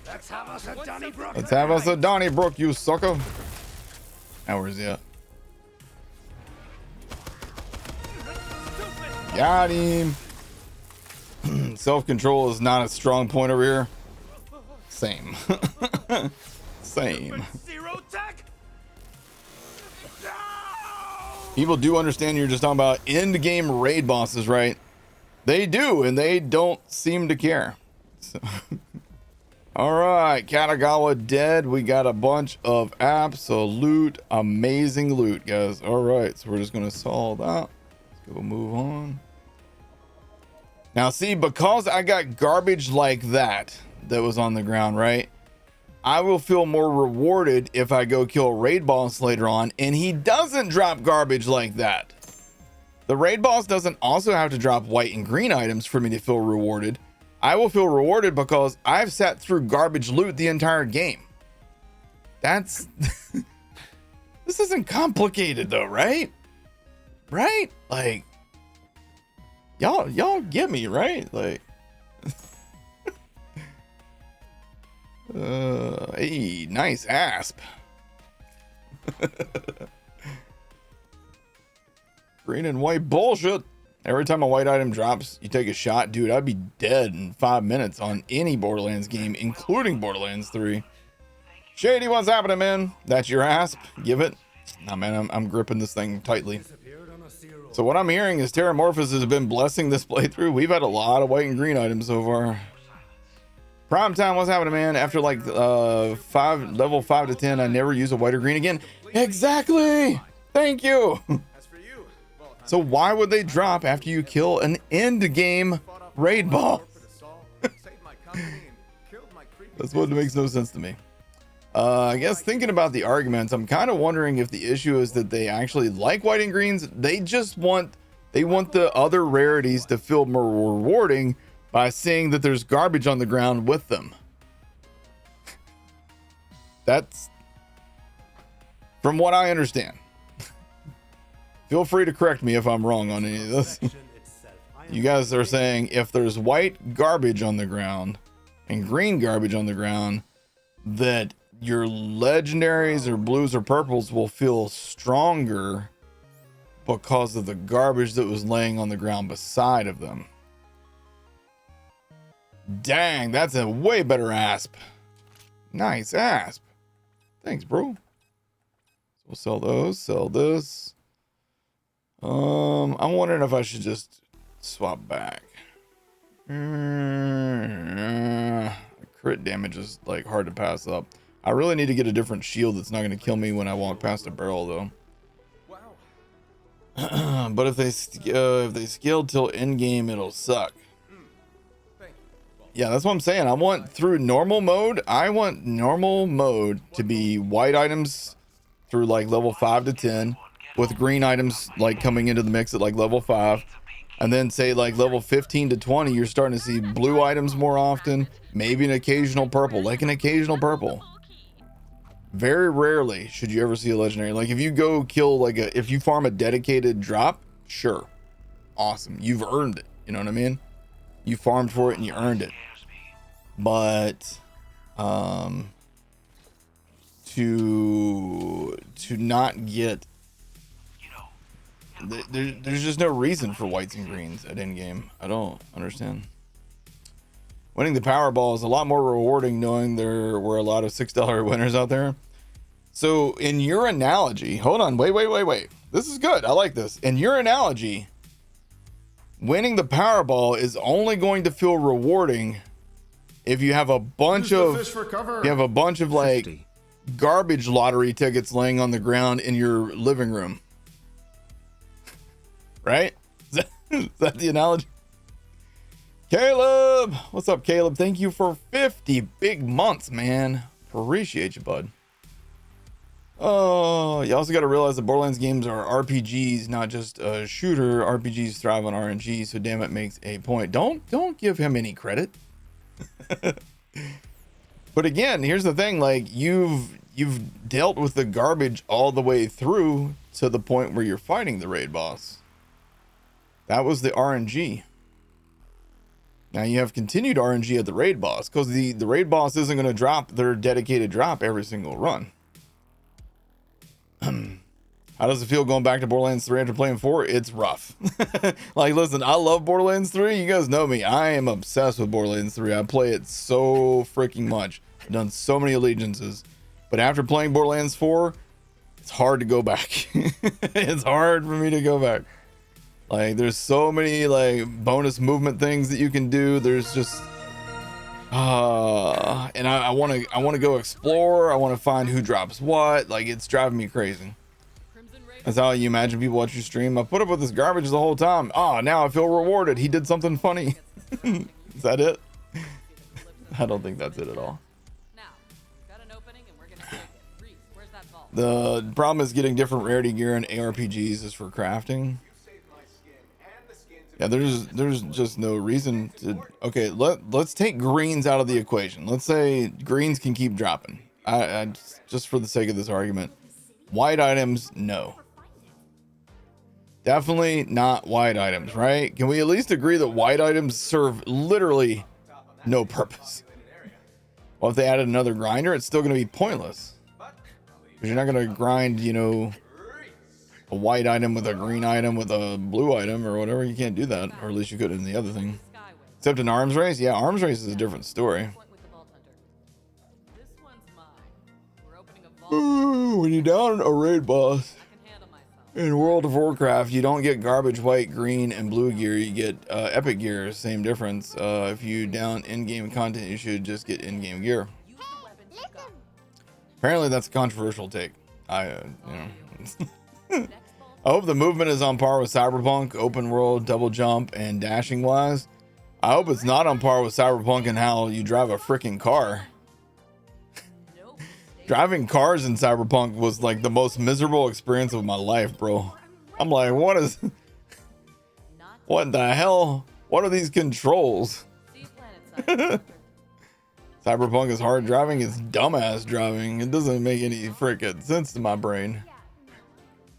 Let's have us a Donnybrook. Let's have us a Donnybrook, you sucker. Now where's he at? Got him. Self-control is not a strong point over here. Same. Same. Zero tech. People do understand you're just talking about end game raid bosses, right? They do, and they don't seem to care. So. All right, Katagawa dead. We got a bunch of absolute amazing loot, guys. All right, so we're just gonna solve that. Let's go move on. Now, see, because I got garbage like that was on the ground, right? I will feel more rewarded if I go kill a raid boss later on, and he doesn't drop garbage like that. The raid boss doesn't also have to drop white and green items for me to feel rewarded. I will feel rewarded because I've sat through garbage loot the entire game. That's... This isn't complicated though, right? Right? Like... Y'all get me, right? Like... Hey, nice asp. Green and white bullshit. Every time a white item drops, you take a shot. Dude, I'd be dead in 5 minutes on any Borderlands game, including Borderlands 3. Shady, what's happening, man? That's your asp? Give it. Nah, man, I'm gripping this thing tightly. So what I'm hearing is Terramorphous has been blessing this playthrough. We've had a lot of white and green items so far. Prime time, what's happening, man? After like level 5 to 10, I never use a white or green again. Exactly. Thank you. So why would they drop after you kill an end game raid boss? That's what makes no sense to me. I guess thinking about the arguments, I'm kind of wondering if the issue is that they actually like white and greens. They just want the other rarities to feel more rewarding by seeing that there's garbage on the ground with them. That's from what I understand. Feel free to correct me if I'm wrong on any of this. You guys are saying if there's white garbage on the ground and green garbage on the ground, that your legendaries or blues or purples will feel stronger because of the garbage that was laying on the ground beside of them. Dang, that's a way better asp. Nice asp. Thanks, bro. So we'll sell those, sell this. I'm wondering if I should just swap back. Crit damage is like hard to pass up. I really need to get a different shield that's not going to kill me when I walk past a barrel, though. Wow. But if they scale till end game, it'll suck. Yeah, that's what I'm saying. I want through normal mode. I want normal mode to be white items through like level 5 to 10, with green items like coming into the mix at like level 5. And then say like level 15 to 20, you're starting to see blue items more often, maybe an occasional purple, like an occasional purple. Very rarely should you ever see a legendary. Like if you go kill like if you farm a dedicated drop, sure. Awesome. You've earned it. You know what I mean? You farmed for it and you earned it. But to not get, there's just no reason for whites and greens at end game. I don't understand. Winning the Powerball is a lot more rewarding knowing there were a lot of $6 winners out there. So in your analogy, hold on, wait. This is good. I like this. In your analogy, winning the Powerball is only going to feel rewarding if you have a bunch of like 50. Garbage lottery tickets laying on the ground in your living room. Right? Is that the analogy? Caleb, what's up, Caleb? Thank you for 50 big months, man. Appreciate you, bud. Oh, you also got to realize that Borderlands games are RPGs, not just a shooter. RPGs thrive on RNG, so damn it makes a point. Don't give him any credit. But again, here's the thing: like you've dealt with the garbage all the way through to the point where you're fighting the raid boss. That was the RNG. Now you have continued RNG at the raid boss, because the raid boss isn't going to drop their dedicated drop every single run. How does it feel going back to Borderlands 3 after playing 4? It's rough. Like, listen, I love Borderlands 3. You guys know me. I am obsessed with Borderlands 3. I play it so freaking much. I've done so many allegiances. But after playing Borderlands 4, it's hard to go back. It's hard for me to go back. Like, there's so many like bonus movement things that you can do. There's just and I want to go explore. I want to find who drops what. Like, it's driving me crazy. That's how you imagine people watch your stream. I put up with this garbage the whole time. Oh, now I feel rewarded. He did something funny. Is that it? I don't think that's it at all. The problem is getting different rarity gear in ARPGs is for crafting. Yeah, there's just no reason to. Okay, let's take greens out of the equation. Let's say greens can keep dropping. I just for the sake of this argument, white items, no. Definitely not white items, right? Can we at least agree that white items serve literally no purpose? Well, if they added another grinder, it's still going to be pointless. Because you're not going to grind, you know, a white item with a green item with a blue item or whatever. You can't do that, or at least you could in the other thing. Except in arms race, yeah, arms race is a different story. Ooh, when you're down a raid boss in World of Warcraft, you don't get garbage white, green, and blue gear. You get epic gear, same difference. If you down in-game content, you should just get in-game gear. Apparently, that's a controversial take. I hope the movement is on par with Cyberpunk, open world, double jump, and dashing wise. I hope it's not on par with Cyberpunk and how you drive a freaking car. Driving cars in Cyberpunk was like the most miserable experience of my life, bro. I'm like, what the hell? What are these controls? Cyberpunk is hard driving. It's dumbass driving. It doesn't make any freaking sense to my brain.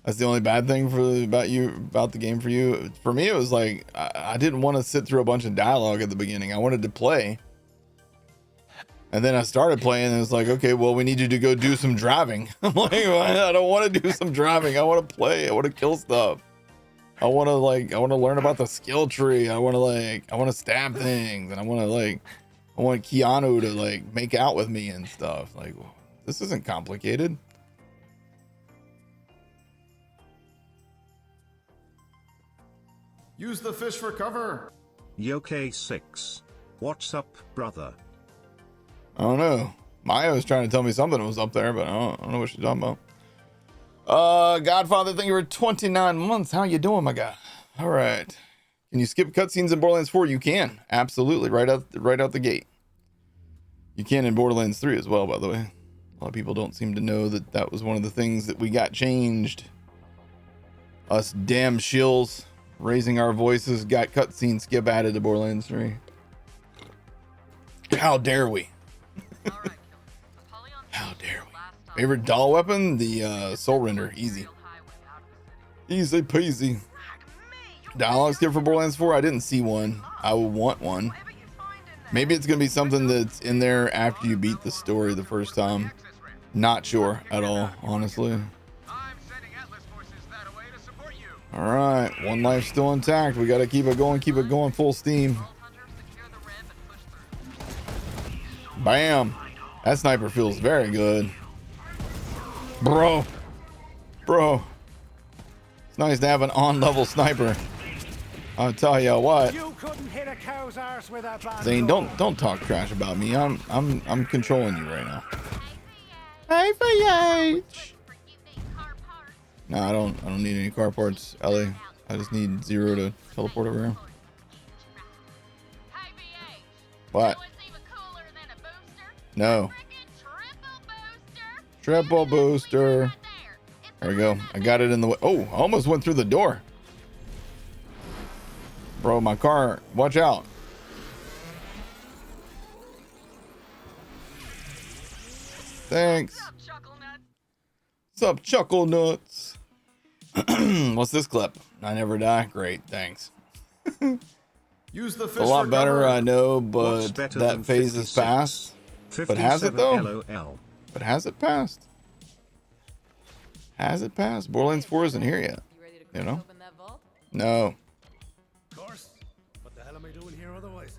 That's the only bad thing about the game for you. For me, it was like I didn't want to sit through a bunch of dialogue at the beginning. I wanted to play. And then I started playing and it's like, okay, well, we need you to go do some driving. I'm like, I don't want to do some driving. I want to play. I want to kill stuff. I want to learn about the skill tree. I want to stab things. And I want Keanu to like make out with me and stuff. Like, this isn't complicated. Use the fish for cover. Yoke6. What's up, brother? I don't know. Maya was trying to tell me something was up there, but I don't know what she's talking about. Godfather, thank you for 29 months. How you doing, my guy? All right. Can you skip cutscenes in Borderlands 4? You can. Absolutely. Right out the gate. You can in Borderlands 3 as well, by the way. A lot of people don't seem to know that was one of the things that we got changed. Us damn shills raising our voices got cutscene skip added to Borderlands 3. How dare we? How dare we? Favorite Dahl weapon? The Soul Render. Easy. Easy peasy. Dialogue skip for Borderlands 4? I didn't see one. I will want one. Maybe it's going to be something that's in there after you beat the story the first time. Not sure at all, honestly. Alright, one life still intact. We got to keep it going full steam. Bam. That sniper feels very good. Bro. It's nice to have an on-level sniper. I'll tell you what. You couldn't hit a cow's arse with that bad Zane, don't talk trash about me. I'm controlling you right now. Hey, FH. No, I don't need any car parts, Ellie. I just need 0 to teleport over here. What? No. Triple booster. There we go. I got it in the way. Oh, I almost went through the door. Bro, my car. Watch out. Thanks. What's up, Chuckle Nuts? What's this clip? I never die. Great, thanks. Use the fish a lot for better, cover. I know, but that phase is past. But has it though? LOL. But has it passed? Has it passed? Borderlands 4 isn't here yet. You know? No. Of course. What the hell am I doing here otherwise?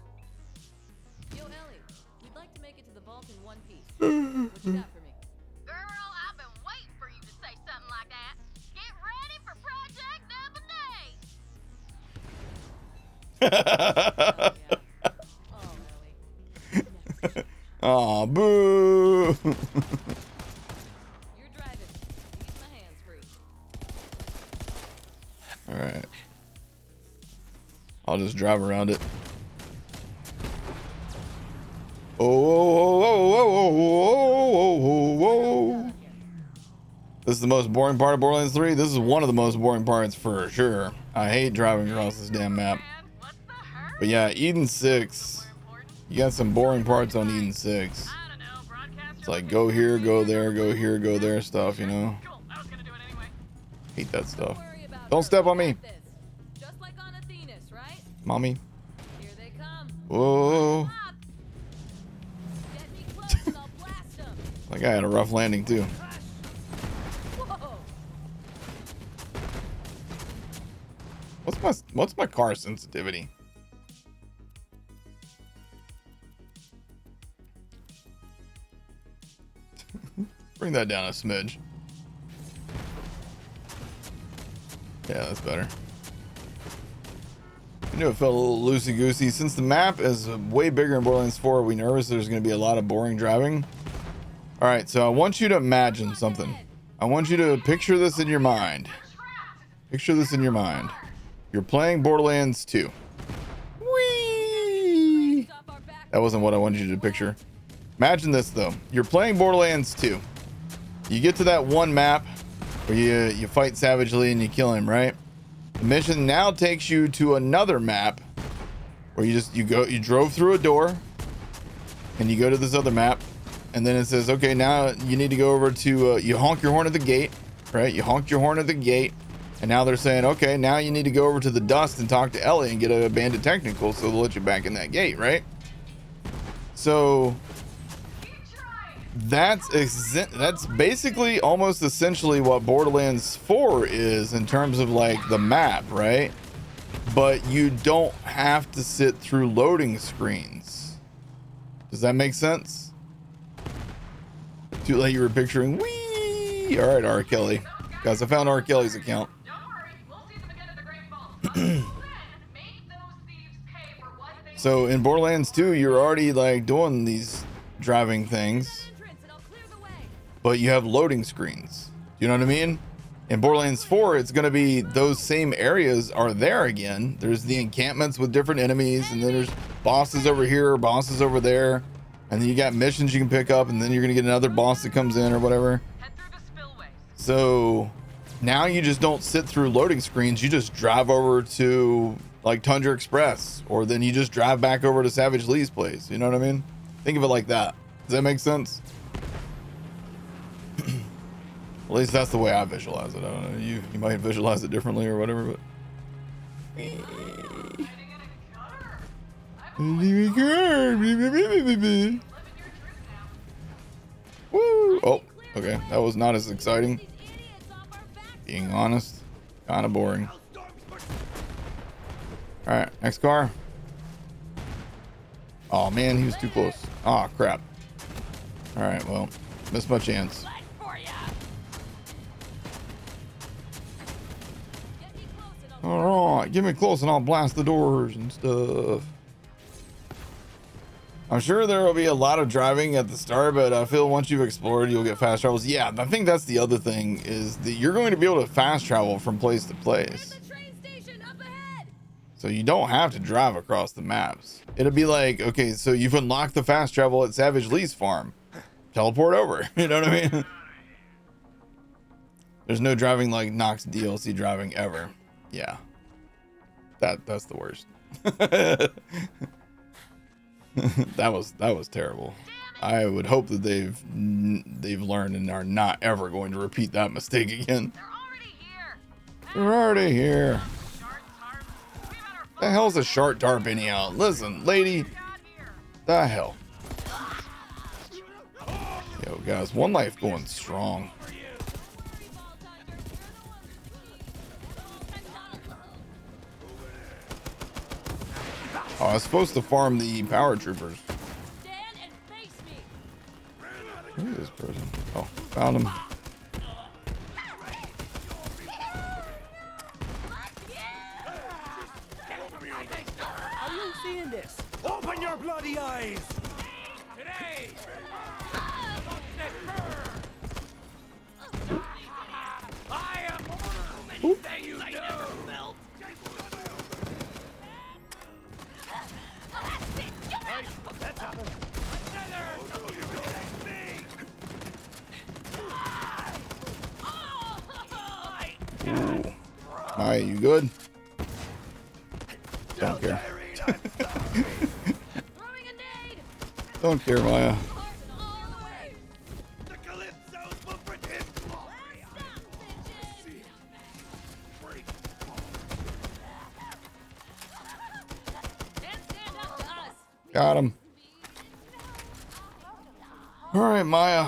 Yo, Ellie, we'd like to make it to the vault in one piece. What you got for me? Girl, I've been waiting for you to say something like that. Get ready for Project Double D. Oh, Ellie. Aw, boo. You're driving. Use my hands free. All right. I'll just drive around it. Oh. This is the most boring part of Borderlands 3. This is one of the most boring parts for sure. I hate driving across this damn map. But yeah, Eden 6. You got some boring parts on Eden 6. It's like go here, go there, go here, go there stuff, you know? Hate that stuff. Don't step on me. Just like on Athenas, right? Mommy. Here they come. Whoa. Get me close and I'll blast them. That guy had a rough landing too. Whoa. What's my car sensitivity? Bring that down a smidge. Yeah, that's better. I knew it felt a little loosey-goosey. Since the map is way bigger in Borderlands 4, are we nervous there's going to be a lot of boring driving? Alright, so I want you to imagine something. I want you to picture this in your mind. Picture this in your mind. You're playing Borderlands 2. Whee! That wasn't what I wanted you to picture. Imagine this, though. You're playing Borderlands 2. you get to that one map where you fight savagely and you kill him, right? The mission now takes you to another map where you drove through a door and you go to this other map, and then it says, okay, now you need to go over to you honk your horn at the gate, right? You honked your horn at the gate, and now they're saying, okay, now you need to go over to the dust and talk to Ellie and get a bandit technical so they'll let you back in that gate, right? So that's basically almost essentially what Borderlands 4 is in terms of like the map, right? But you don't have to sit through loading screens. Does that make sense? Too late, you were picturing, wee. All right, R. Kelly. Guys, I found R. Kelly's account. So in Borderlands 2, you're already like doing these driving things, but you have loading screens. You know what I mean? In Borderlands 4, it's going to be those same areas are there again. There's the encampments with different enemies, and then there's bosses over here, bosses over there, and then you got missions you can pick up, and then you're going to get another boss that comes in or whatever. So now you just don't sit through loading screens. You just drive over to like Tundra Express, or then you just drive back over to Savage Lee's place. You know what I mean? Think of it like that. Does that make sense? At least that's the way I visualize it. I don't know. You might visualize it differently or whatever, but. Woo! Oh, okay. That was not as exciting. Being honest, kind of boring. All right, next car. Oh man, he was too close. Oh crap. All right, well, missed my chance. All right, get me close and I'll blast the doors and stuff. I'm sure there will be a lot of driving at the start, but I feel once you've explored, you'll get fast travels. Yeah, I think that's the other thing, is that you're going to be able to fast travel from place to place. So you don't have to drive across the maps. It'll be like, okay, so you've unlocked the fast travel at Savage Lee's farm. Teleport over. You know what I mean? There's no driving like Nox DLC driving ever. Yeah. That's the worst. that was terrible. I would hope that they've learned and are not ever going to repeat that mistake again. They're already here. The hell's a short tarp anyhow? Listen, lady. The hell. Yo, guys, one life going strong. Oh, I was supposed to farm the power troopers. Who is this person? Oh, found him. Are you seeing this? Open your bloody eyes! Today! I am more than you know. That's happened. Ooh. Hi, you good? Don't care. Don't care, Maya. Got him. All right, Maya.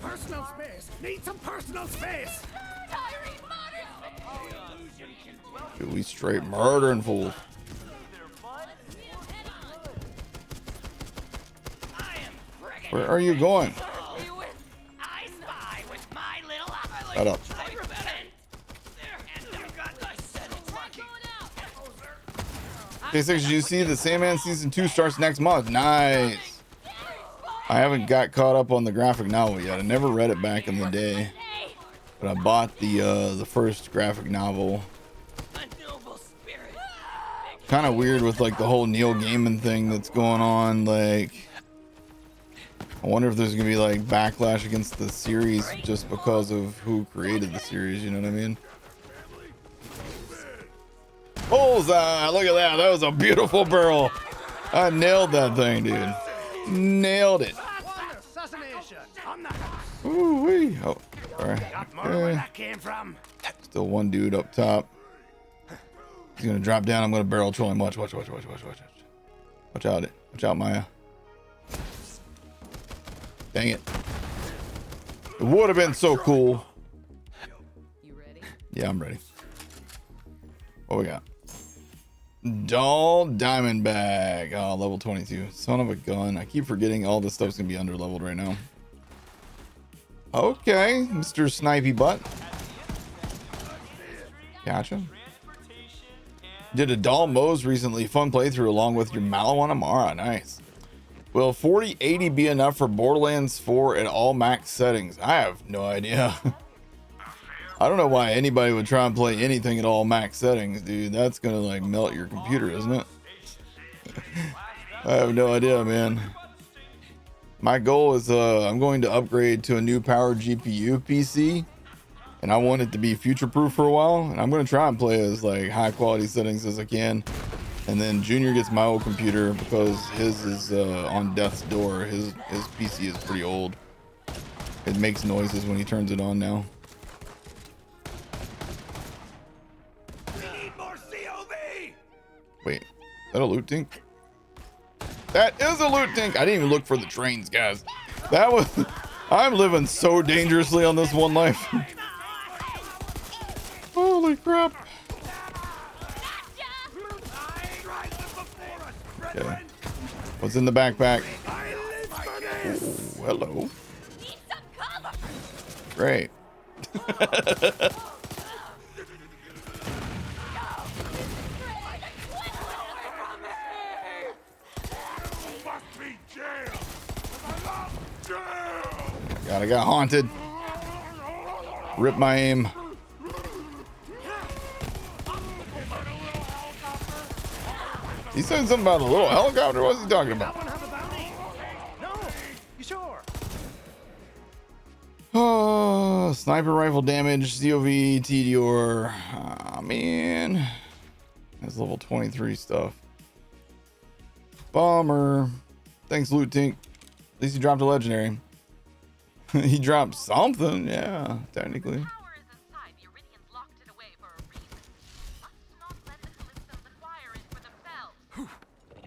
Personal space. Need some personal space. Dude, we straight murdering fools. Where are you going? Shut up. Okay, so did you see the Sandman Season 2 starts next month? Nice. I haven't got caught up on the graphic novel yet. I never read it back in the day, but I bought the first graphic novel. Kind of weird with like the whole Neil Gaiman thing that's going on. Like, I wonder if there's gonna be like backlash against the series just because of who created the series, you know what I mean? Bullseye! Look at that. That was a beautiful barrel. I nailed that thing, dude. Nailed it. Ooh wee. Oh, sorry. Where that came from? Still one dude up top. He's gonna drop down. I'm gonna barrel troll him. Watch. Watch out. Watch out, Maya. Dang it. It would have been so cool. You ready? Yeah, I'm ready. What we got? Dahl Diamond Bag. Oh, level 22. Son of a gun. I keep forgetting all this stuff's gonna be under leveled right now. Okay, Mr. Snipey Butt. Gotcha. Did a Dahl Mose recently. Fun playthrough along with your Malawan Amara. Nice. Will 4080 be enough for Borderlands 4 at all max settings? I have no idea. I don't know why anybody would try and play anything at all max settings, dude. That's gonna like melt your computer, isn't it? I have no idea, man. My goal is I'm going to upgrade to a new power GPU PC, and I want it to be future proof for a while, and I'm going to try and play as like high quality settings as I can. And then Junior gets my old computer because his is on death's door. His PC is pretty old. It makes noises when he turns it on now. We need more COV! Wait, is that a loot tank? That is a loot tank. I didn't even look for the trains, guys. That was... I'm living so dangerously on this one life. Holy crap. Okay. What's in the backpack? Ooh, hello. Great. God, I got haunted. Rip my aim. He said something about a little helicopter. What's he talking about? No, you sure? Oh, sniper rifle damage, COV, TDR. Ah, man. That's level 23 stuff. Bummer. Thanks, Loot Tink. At least he dropped a legendary. He dropped something, yeah, technically.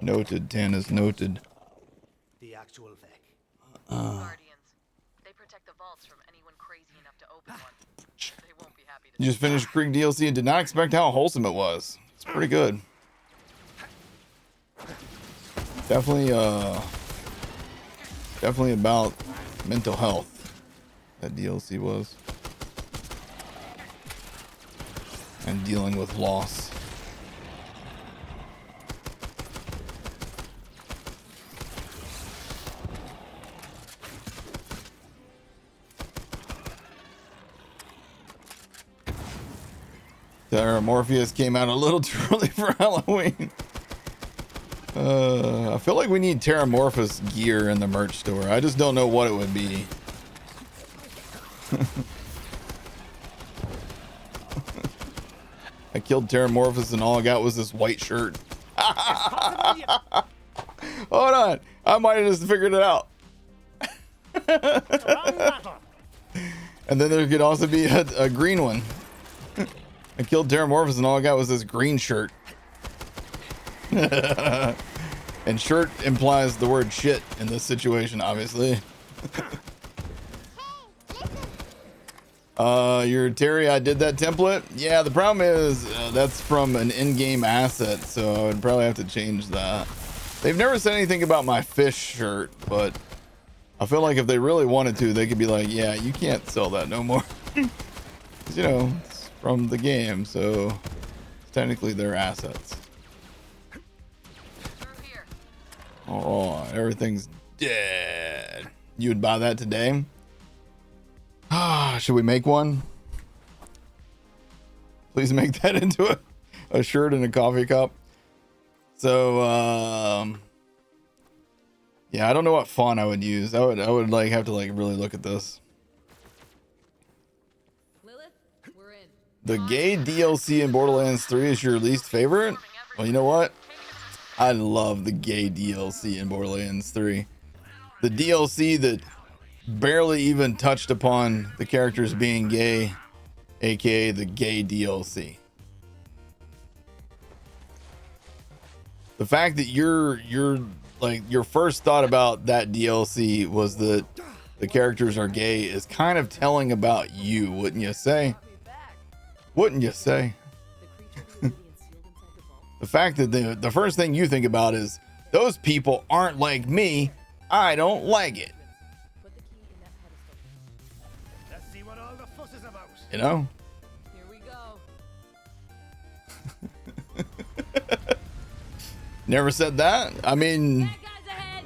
Noted, Tana's noted. The actual Vec. Guardians. They protect the vaults from anyone crazy enough to open one. They won't be happy to You just finished Krieg DLC and did not expect how wholesome it was. It's pretty good. Definitely about mental health. That DLC was. And dealing with loss. Terra Morpheus came out a little too early for Halloween. I feel like we need Terramorphous gear in the merch store. I just don't know what it would be. I killed Terramorphous and all I got was this white shirt. Hold on. I might have just figured it out. And then there could also be a green one. I killed Terramorphous and all I got was this green shirt. And shirt implies the word shit in this situation, obviously. Your Terry, I did that template. Yeah, the problem is that's from an in-game asset, so I would probably have to change that. They've never said anything about my fish shirt, but I feel like if they really wanted to, they could be like, yeah, you can't sell that no more. 'Cause, you know, it's from the game, so it's technically their assets. All right, everything's dead. You would buy that today? Should we make one? Please make that into a shirt and a coffee cup. So, Yeah, I don't know what font I would use. I would like have to like really look at this. Lilith, we're in. The gay DLC in Borderlands 3 is your least favorite? Well, you know what? I love the gay DLC in Borderlands 3. The DLC that barely even touched upon the characters being gay, aka the gay DLC. The fact that you're like your first thought about that DLC was that the characters are gay is kind of telling about you, wouldn't you say? Wouldn't you say? The fact that the first thing you think about is those people aren't like me. I don't like it. Let's see what all the fuss is about. You know? Here we go. Never said that. I mean, Bad guys ahead.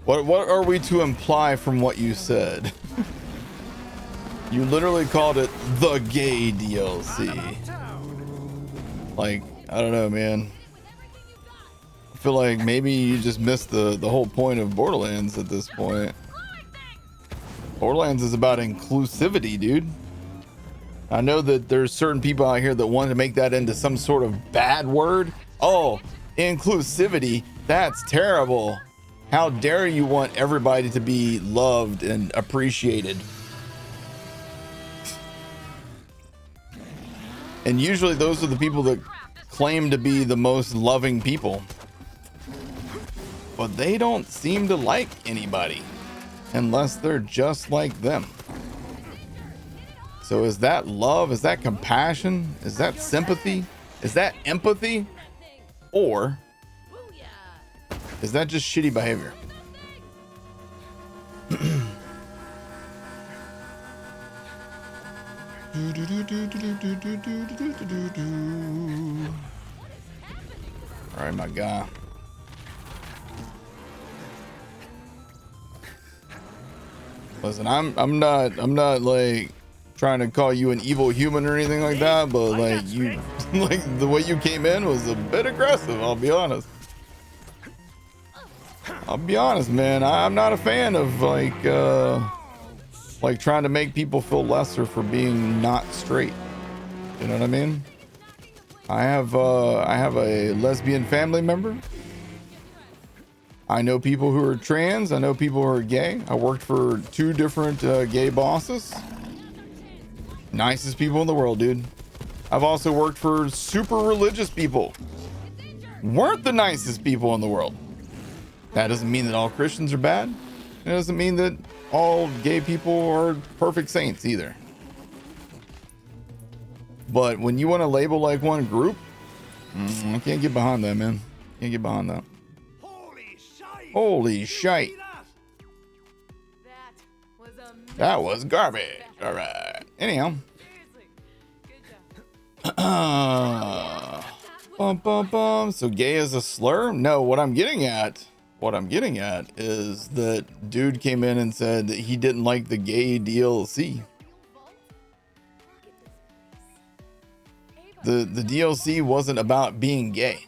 what are we to imply from what you said? You literally called it the gay DLC. Like, I don't know, man. I feel like maybe you just missed the whole point of Borderlands at this point. Borderlands is about inclusivity, dude. I know that there's certain people out here that want to make that into some sort of bad word. Oh, inclusivity, that's terrible. How dare you want everybody to be loved and appreciated? And usually those are the people that claim to be the most loving people. But they don't seem to like anybody unless they're just like them. So is that love? Is that compassion? Is that sympathy? Is that empathy? Or is that just shitty behavior? All right, my guy. Listen, I'm not like trying to call you an evil human or anything like that, but like you, like the way you came in was a bit aggressive. I'll be honest. I'll be honest, man. I'm not a fan of like trying to make people feel lesser for being not straight. You know what I mean? I have a lesbian family member. I know people who are trans. I know people who are gay. I worked for 2 different gay bosses. Nicest people in the world, dude. I've also worked for super religious people. Weren't the nicest people in the world. That doesn't mean that all Christians are bad. It doesn't mean that all gay people are perfect saints either. But when you want to label like one group, I can't get behind that, man. Can't get behind that. Holy shite. That was garbage. All right. Anyhow. So gay is a slur? No, what I'm getting at is that dude came in and said that he didn't like the gay DLC. The DLC wasn't about being gay.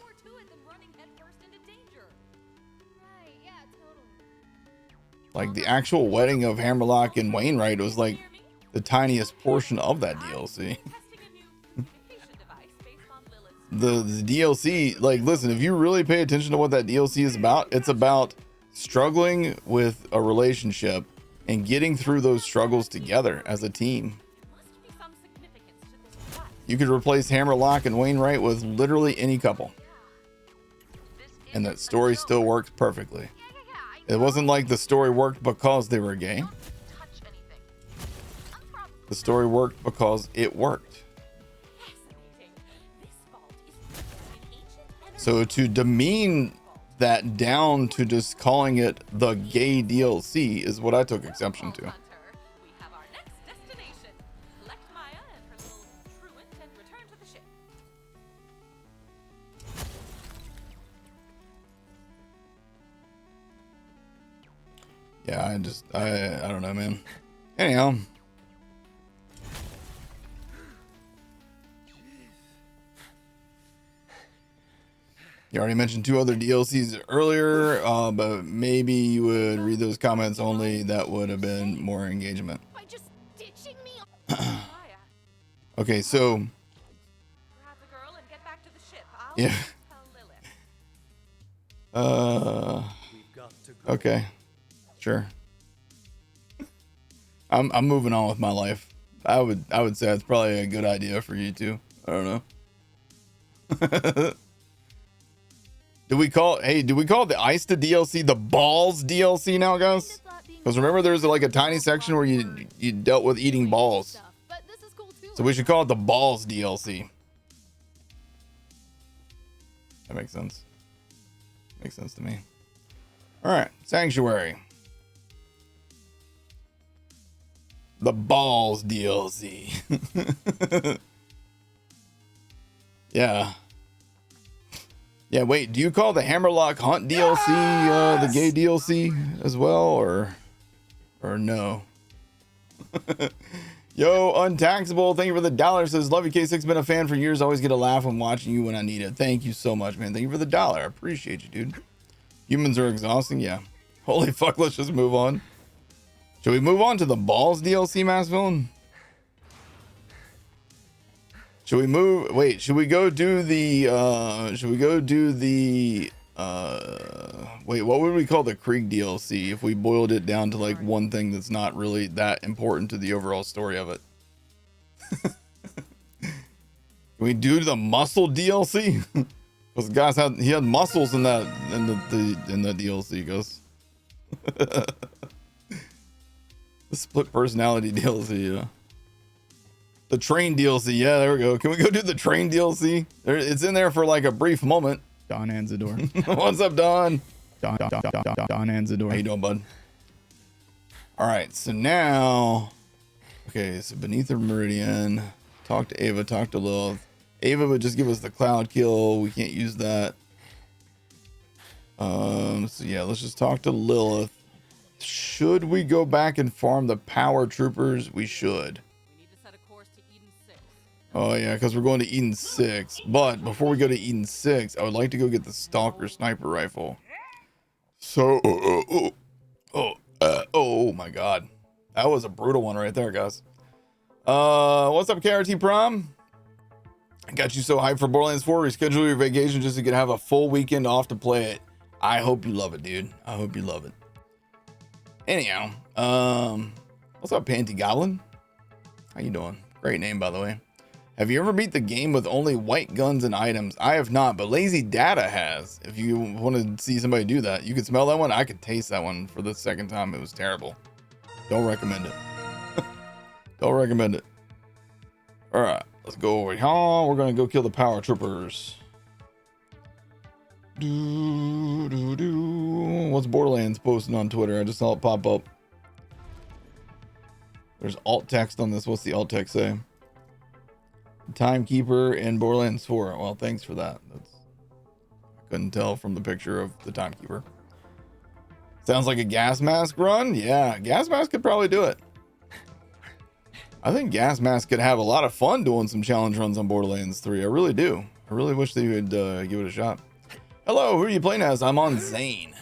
Like the actual wedding of Hammerlock and Wainwright was like the tiniest portion of that DLC. the DLC, like, listen, if you really pay attention to what that DLC is about, it's about struggling with a relationship and getting through those struggles together as a team. You could replace Hammerlock and Wainwright with literally any couple, and that story still works perfectly. It wasn't like the story worked because they were gay. The story worked because it worked. So to demean that down to just calling it the gay DLC is what I took exception to. Yeah, I don't know, man. Anyhow. You already mentioned 2 other DLCs earlier, but maybe you would read those comments only. That would have been more engagement. By just ditching me. Okay, so Grab the girl and get back to the ship. I'll yeah. tell Lilith. Okay, sure. I'm moving on with my life. I would say that's probably a good idea for you too. I don't know. Do we call the Ista DLC the balls DLC now, guys? Because remember, there's like a tiny section where you dealt with eating balls. So we should call it the balls DLC. That makes sense. Makes sense to me. All right, Sanctuary. The balls DLC. Yeah. Yeah, wait, do you call the Hammerlock Hunt DLC the gay DLC as well, or no? Yo, Untaxable, thank you for the $. Says, love you, K6. Been a fan for years. Always get a laugh when watching you when I need it. Thank you so much, man. Thank you for the $. I appreciate you, dude. Humans are exhausting, yeah. Holy fuck, let's just move on. Should we move on to the balls DLC, Mass Villain? Should we move? Wait, should we go do the, wait, what would we call the Krieg DLC if we boiled it down to like one thing that's not really that important to the overall story of it? Can we do the muscle DLC? Because the guys he had muscles in that, in the DLC, goes. The split personality DLC, yeah. The train DLC, yeah, there we go. Can we go do the train DLC? It's in there for like a brief moment. Don Anzador. What's up, Don? Don Anzador. How you doing, bud? All right, so now, okay, so beneath the meridian, talk to Ava, talk to Lilith. Ava would just give us the cloud kill. We can't use that. So yeah, let's just talk to Lilith. Should we go back and farm the power troopers? We should. Oh yeah, because we're going to Eden 6. But before we go to Eden 6, I would like to go get the Stalker sniper rifle. So, oh my God, that was a brutal one right there, guys. What's up, KRT Prom? I got you so hyped for Borderlands 4. Reschedule your vacation just so you can have a full weekend off to play it. I hope you love it, dude. I hope you love it. Anyhow, what's up, Panty Goblin? How you doing? Great name, by the way. Have you ever beat the game with only white guns and items? I have not, but Lazy Data has. If you want to see somebody do that, you could smell that one. I could taste that one for the second time. It was terrible. Don't recommend it. Don't recommend it. All right, let's go over here. We're going to go kill the power troopers. What's Borderlands posting on Twitter? I just saw it pop up. There's alt text on this. What's the alt text say? Timekeeper in Borderlands 4. Well, thanks for that. I couldn't tell from the picture of the Timekeeper. Sounds like a gas mask run. Yeah, gas mask could probably do it. I think gas mask could have a lot of fun doing some challenge runs on Borderlands 3. I really do. I really wish they would give it a shot. Hello, who are you playing as? I'm on Zane.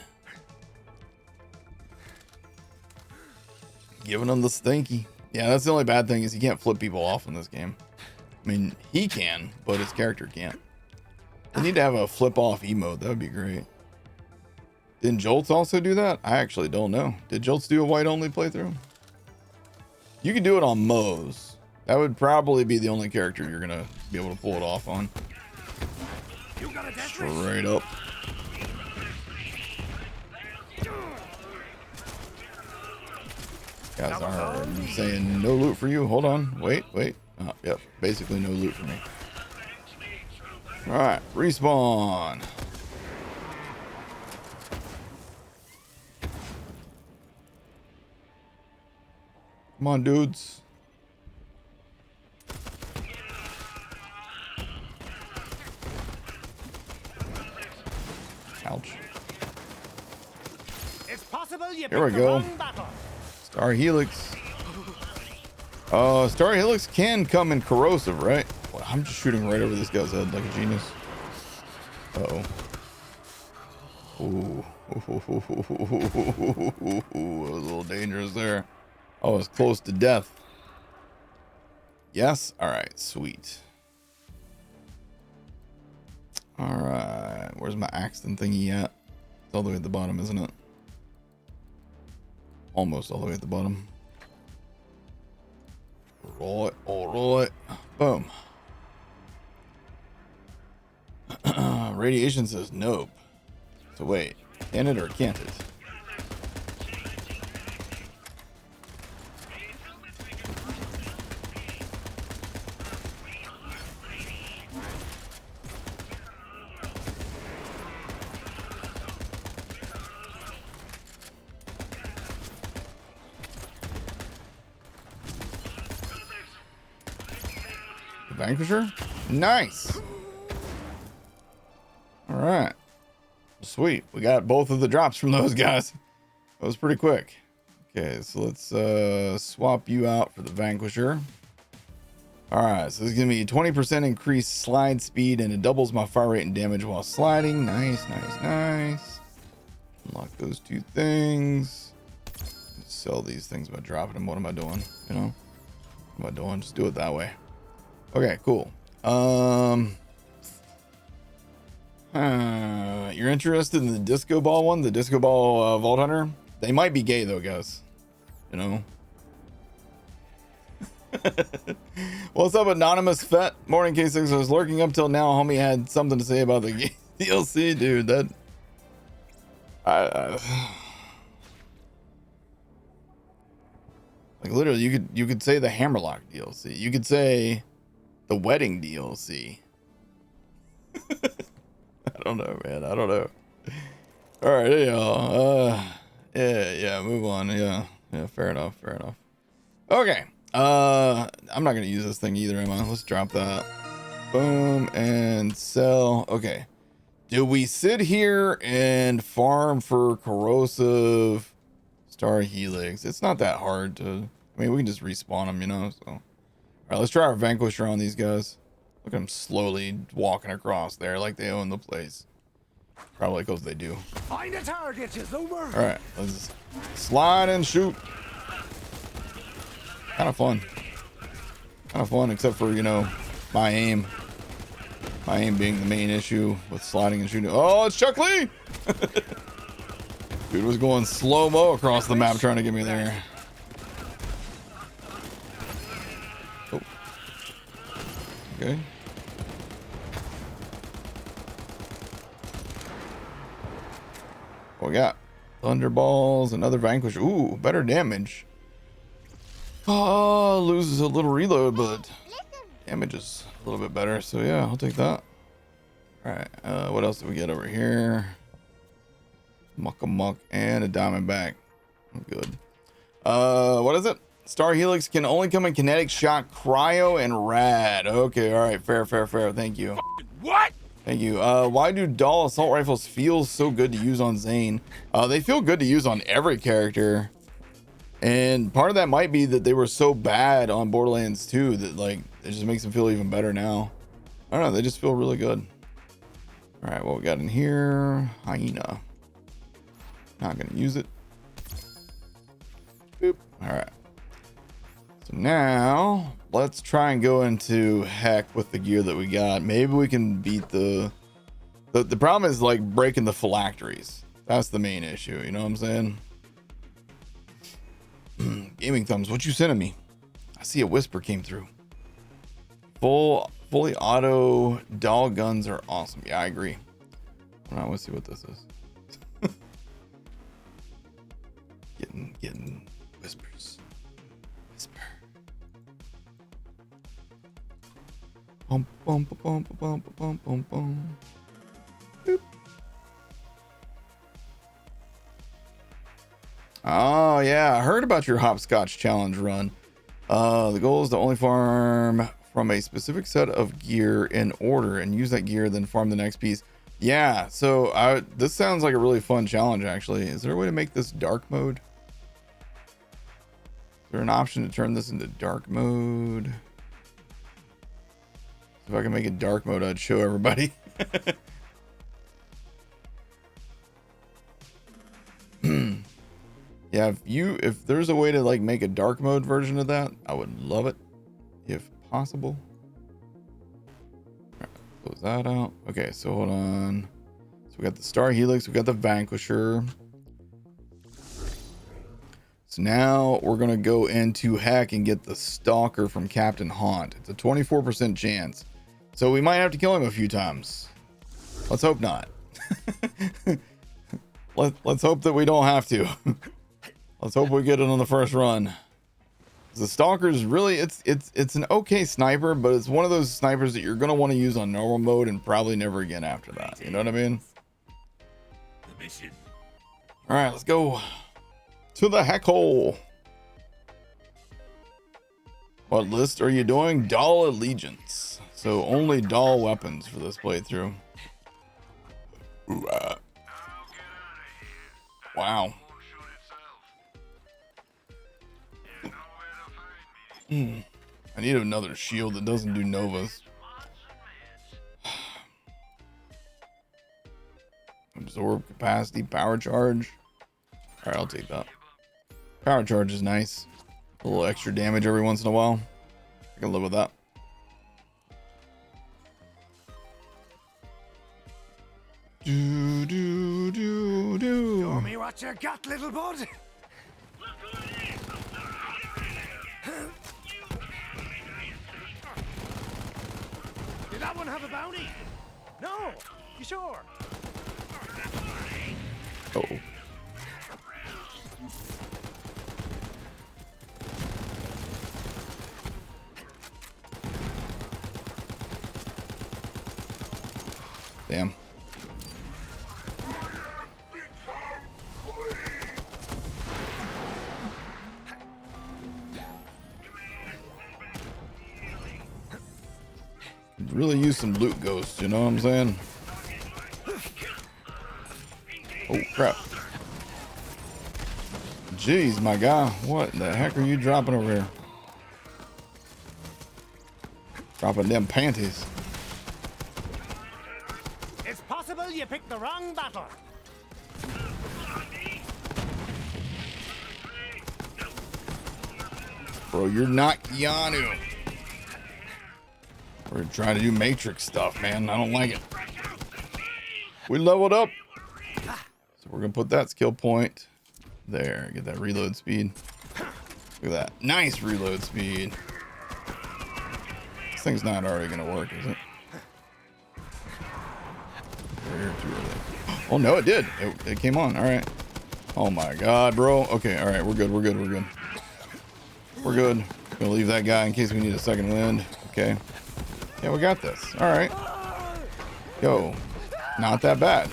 Giving them the stinky. Yeah, that's the only bad thing is you can't flip people off in this game. I mean, he can, but his character can't. They need to have a flip off emote. That would be great. Didn't Jolts also do that? I actually don't know. Did Jolts do a white only playthrough? You could do it on Moe's. That would probably be the only character you're gonna be able to pull it off on. Straight up. Guys are saying no loot for you. Hold on. Wait. Oh, yep. Basically no loot for me. All right. Respawn. Come on, dudes. Ouch. It's possible you Here we go. Star Helix. Star Helix can come in corrosive, right? Well, I'm just shooting right over this guy's head like a genius. Uh-oh. Ooh. It was a little dangerous there. I was close to death. Yes. All right. Sweet. All right. Where's my Axton thingy at? It's all the way at the bottom, isn't it? Almost all the way at the bottom. Roll it. All right. Boom. Radiation says nope. So wait, can it or can't it? The Vanquisher? Nice. All right. Sweet. We got both of the drops from those guys. That was pretty quick. Okay, so let's swap you out for the Vanquisher. All right, so this is going to be 20% increased slide speed, and it doubles my fire rate and damage while sliding. Nice, nice, nice. Unlock those two things. Sell these things by dropping them. What am I doing? You know? What am I doing? Just do it that way. Okay, cool. You're interested in the disco ball one, the disco ball vault hunter? They might be gay though, guys. You know. What's up, anonymous fet? Morning, K6. I was lurking up till now. Homie had something to say about the DLC, dude. That like literally, you could say the Hammerlock DLC. You could say the wedding DLC. I don't know, man. I don't know. All right, hey, y'all. Yeah, move on. Yeah, fair enough. Okay. I'm not gonna use this thing either, am I? Let's drop that. Boom and sell. Okay. Do we sit here and farm for corrosive star helix? It's not that hard to. I mean, we can just respawn them, you know. So, all right, let's try our Vanquisher on these guys. Look at them slowly walking across there like they own the place. Probably because they do. Find a target, you zoomer. All right, let's slide and shoot. Kind of fun. Except for, you know, my aim. My aim being the main issue with sliding and shooting. Oh, it's Chuck Lee! Dude was going slow-mo across the map trying to get me there. Oh. Okay. What we got? Thunderballs, another Vanquish. Ooh, better damage. Oh, loses a little reload, but damage is a little bit better. So yeah, I'll take that. All right, what else do we get over here? Muck and a Diamondback. Good. What is it? Star Helix can only come in kinetic, shock, cryo, and rad. Okay, all right, fair. Thank you. What? Thank you. Why do Dahl assault rifles feel so good to use on Zane? They feel good to use on every character. And part of that might be that they were so bad on Borderlands 2 that like it just makes them feel even better now. I don't know, they just feel really good. All right, what we got in here? Hyena. Not gonna use it. Boop. All right. So now let's try and go into heck with the gear that we got. Maybe we can beat the problem is like breaking the phylacteries. That's the main issue. You know what I'm saying? Gaming thumbs, what you sending me? I see a whisper came through. Fully auto Dahl guns are awesome. Yeah, I agree. All right, let's see what this is. getting whispers. Whisper. Bum bum bum bum bum bum bum. Boop. Oh yeah, I heard about your hopscotch challenge run. The goal is to only farm from a specific set of gear in order and use that gear, then farm the next piece. Yeah, so this sounds like a really fun challenge actually. Is there a way to make this dark mode? Is there an option to turn this into dark mode? If I can make it dark mode, I'd show everybody. Yeah, if there's a way to like make a dark mode version of that, I would love it if possible. All right, close that out. Okay, so hold on. So we got the Star Helix, we got the Vanquisher. So now we're gonna go into Heck and get the Stalker from Captain Haunt. It's a 24% chance. So we might have to kill him a few times. Let's hope not. Let's hope that we don't have to. Let's hope we get it on the first run. The Stalker is really, it's an okay sniper, but it's one of those snipers that you're gonna want to use on normal mode and probably never again after that. You know what I mean? All right, let's go to the Heck hole. What list are you doing? Dahl Allegiance. So only Dahl weapons for this playthrough. Ooh, wow. I need another shield that doesn't do Novas. Absorb capacity, power charge. All right, I'll take that. Power charge is nice. A little extra damage every once in a while. I can live with that. Show me what you got, little bud. Did that one have a bounty? No. You sure? Oh. Damn. Really use some loot ghosts, you know what I'm saying? Oh crap. Jeez, my guy, what the heck are you dropping over here? Dropping them panties. It's possible you picked the wrong battle. Bro, you're not Keanu. We're trying to do Matrix stuff, man. I don't like it. We leveled up. So we're going to put that skill point there. Get that reload speed. Look at that. Nice reload speed. This thing's not already going to work, is it? We're here too early. Oh, no, it did. It came on. All right. Oh, my God, bro. Okay, all right. We're good. We're good. We're good. We're good. Gonna leave that guy in case we need a second wind. Okay. Yeah, we got this. All right. Yo, not that bad.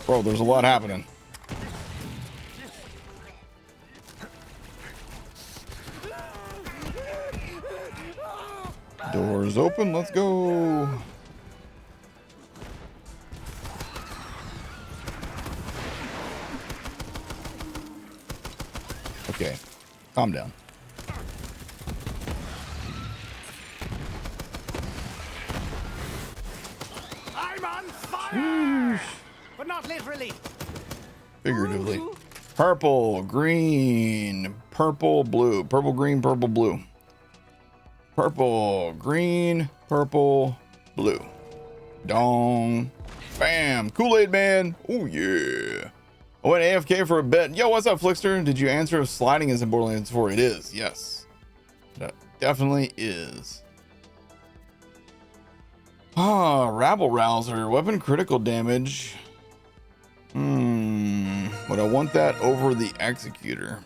Bro, there's a lot happening. Doors open. Let's go. Okay, calm down. I'm on fire! But not literally. Figuratively. Purple, green, purple, blue. Purple, green, purple, blue. Purple, green, purple, blue. Dong. Bam. Kool-Aid Man. Oh, yeah. I went AFK for a bit. Yo, what's up, Flickster? Did you answer if sliding is in Borderlands 4? It is, yes. That definitely is. Ah, Rabble Rouser. Weapon critical damage. Would I want that over the Executor?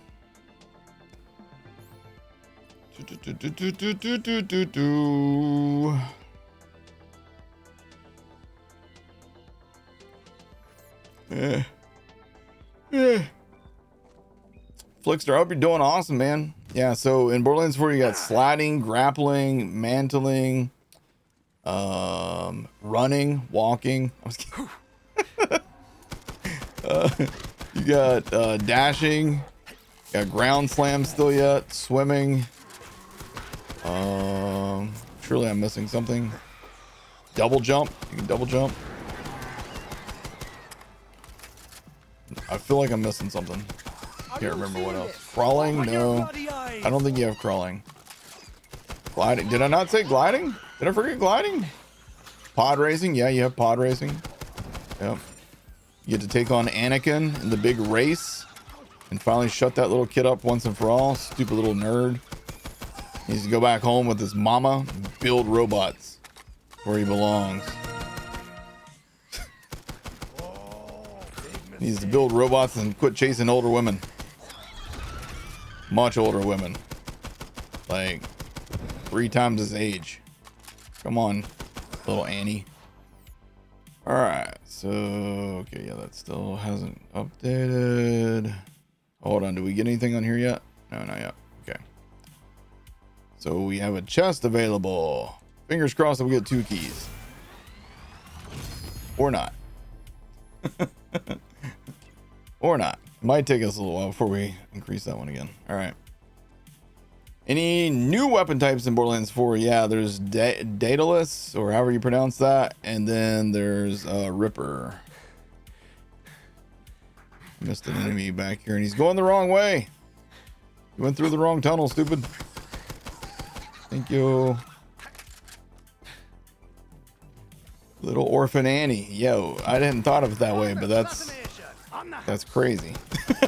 Flickster, I hope you're doing awesome, man. Yeah, so in Borderlands 4 you got sliding, grappling, mantling, running, walking. I was kidding. You got dashing, got ground slam still yet, swimming. Surely I'm missing something. double jump. You can double jump. I feel like I'm missing something. Can't remember what else. Crawling? No. I don't think you have crawling. Gliding. Did I not say gliding? Did I forget gliding? Pod racing? Yeah, you have pod racing. Yep. You get to take on Anakin in the big race and finally shut that little kid up once and for all. Stupid little nerd. He needs to go back home with his mama and build robots where he belongs. He needs to build robots and quit chasing older women. Much older women. Like 3 times his age. Come on, little Annie. Alright, so okay, yeah, that still hasn't updated. Hold on, do we get anything on here yet? No, not yet. Okay. So we have a chest available. Fingers crossed that we get 2 keys. Or not. Or not. Might take us a little while before we increase that one again. Alright. Any new weapon types in Borderlands 4? Yeah, there's Daedalus, or however you pronounce that, and then there's Ripper. Missed an enemy back here, and he's going the wrong way. You went through the wrong tunnel, stupid. Thank you. Little orphan Annie. Yo, I hadn't thought of it that way, but that's crazy.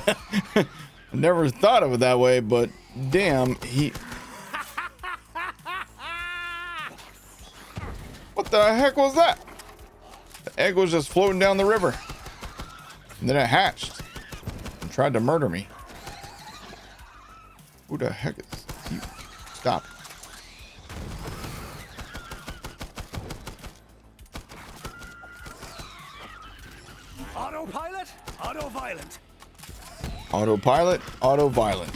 I never thought of it that way, but damn, what the heck was that? The egg was just floating down the river. And then it hatched and tried to murder me. Who the heck is you? Stop. Autopilot, auto-violent. Autopilot, auto-violent.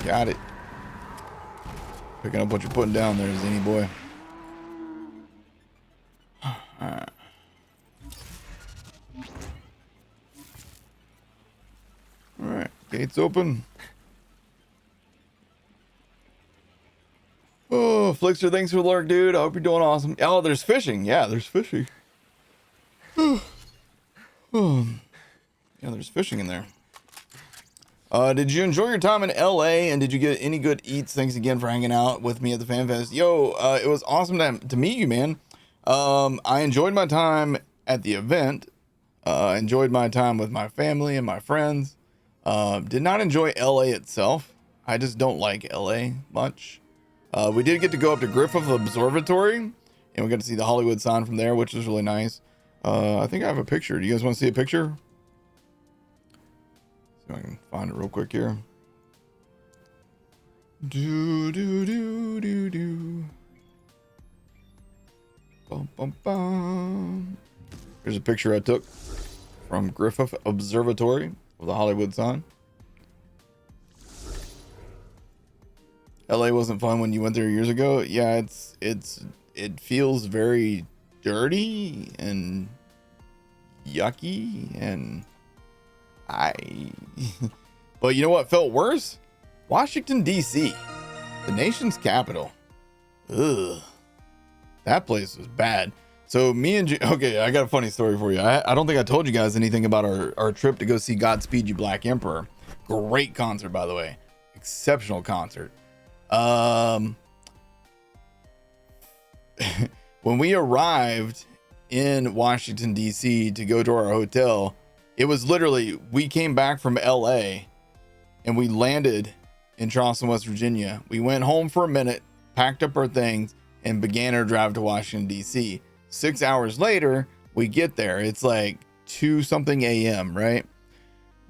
Got it. Picking up what you're putting down there, Zany boy. Alright. Alright, gates open. Oh, Flixer, thanks for the lurk, dude. I hope you're doing awesome. Oh, there's fishing. Yeah, there's fishing. Yeah, there's fishing in there. Did you enjoy your time in LA, and did you get any good eats? Thanks again for hanging out with me at the Fan Fest. Yo, it was awesome to meet you, man. I enjoyed my time at the event. Enjoyed my time with my family and my friends. Did not enjoy LA itself. I just don't like LA much. We did get to go up to Griffith Observatory, and we got to see the Hollywood sign from there, which was really nice. I think I have a picture. Do you guys want to see a picture? See if I can find it real quick here. Do do do do do. Bum bum bum. Here's a picture I took from Griffith Observatory with the Hollywood sign. LA wasn't fun when you went there years ago. Yeah, it feels very dirty and yucky, and but you know what felt worse? Washington DC, the nation's capital. Ugh, that place was bad. So me and okay, I got a funny story for you. I don't think I told you guys anything about our trip to go see Godspeed You Black Emperor. Great concert, by the way. Exceptional concert. When we arrived in Washington, D.C. to go to our hotel, it was literally, we came back from LA and we landed in Charleston, West Virginia. We went home for a minute, packed up our things, and began our drive to Washington, D.C. 6 hours later, we get there. It's like 2 something a.m., right?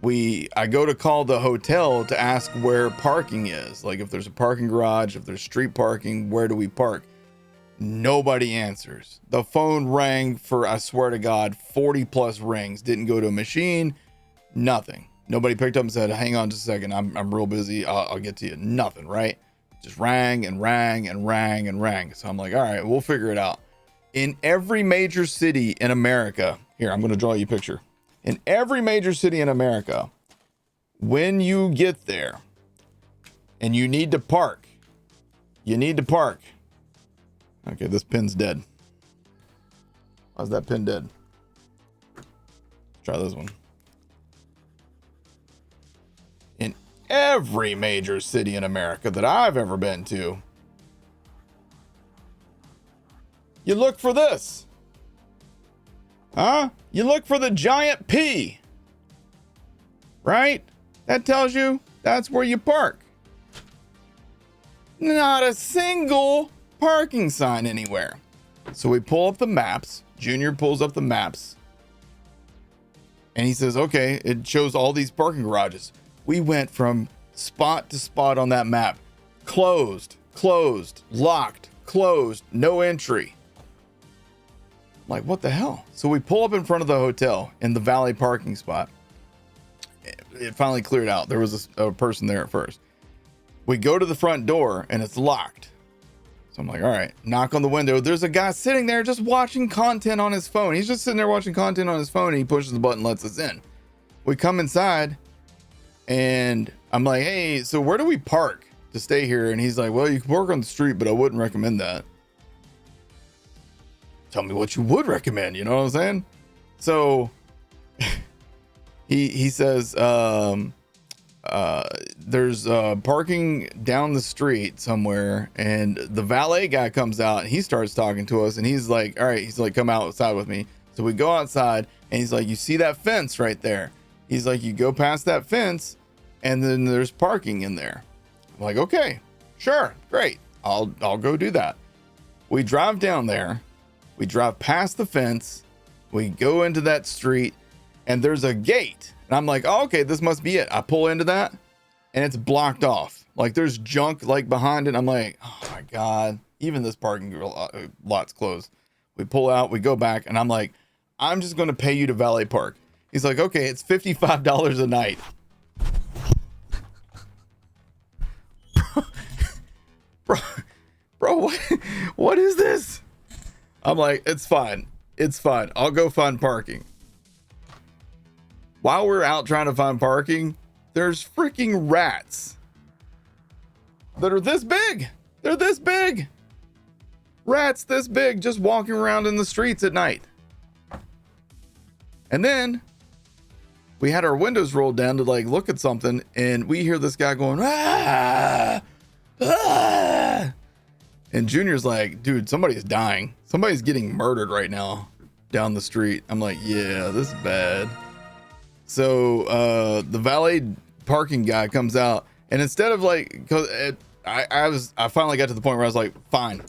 I go to call the hotel to ask where parking is. Like if there's a parking garage, if there's street parking, where do we park? Nobody answers. The phone rang for, I swear to God, 40 plus rings. Didn't go to a machine. Nothing. Nobody picked up and said, hang on just a second. I'm real busy. I'll get to you. Nothing, right? Just rang and rang and rang and rang. So I'm like, all right, we'll figure it out. In every major city in America, here, I'm going to draw you a picture. In every major city in America, when you get there and you need to park, Okay, this pin's dead. Why's that pin dead? Try this one. In every major city in America that I've ever been to, you look for this. Huh? You look for the giant P. Right? That tells you that's where you park. Not a single parking sign anywhere. So we pull up the maps. Junior pulls up the maps. And he says, okay, it shows all these parking garages. We went from spot to spot on that map. Closed, closed, locked, closed, no entry. I'm like, what the hell? So we pull up in front of the hotel in the valet parking spot. It finally cleared out. There was a person there at first. We go to the front door and it's locked. So I'm like, all right, knock on the window. There's a guy sitting there just watching content on his phone. He's just sitting there watching content on his phone and he pushes the button, lets us in. We come inside and I'm like, hey, so where do we park to stay here? And he's like, well, you can park on the street, but I wouldn't recommend that. Tell me what you would recommend. You know what I'm saying? So he says, there's parking down the street somewhere, and the valet guy comes out and he starts talking to us and he's like, all right, he's like, come outside with me. So we go outside and he's like, you see that fence right there? He's like, you go past that fence and then there's parking in there. I'm like, okay, sure, great, I'll go do that. We drive down there, we drive past the fence, we go into that street, and there's a gate. And I'm like, oh, okay, this must be it. I pull into that and it's blocked off. Like there's junk like behind it. I'm like, oh my God, even this parking lot's closed. We pull out, we go back, and I'm like, I'm just going to pay you to valet park. He's like, okay, it's $55 a night. bro, what is this? I'm like, it's fine. It's fine. I'll go find parking. While we're out trying to find parking, there's freaking rats that are this big. They're this big. Rats this big just walking around in the streets at night. And then we had our windows rolled down to like look at something, and we hear this guy going, ah, ah. And Junior's like, dude, somebody's dying. Somebody's getting murdered right now down the street. I'm like, yeah, this is bad. So the valet parking guy comes out, and instead of like, cause I finally got to the point where I was like, fine,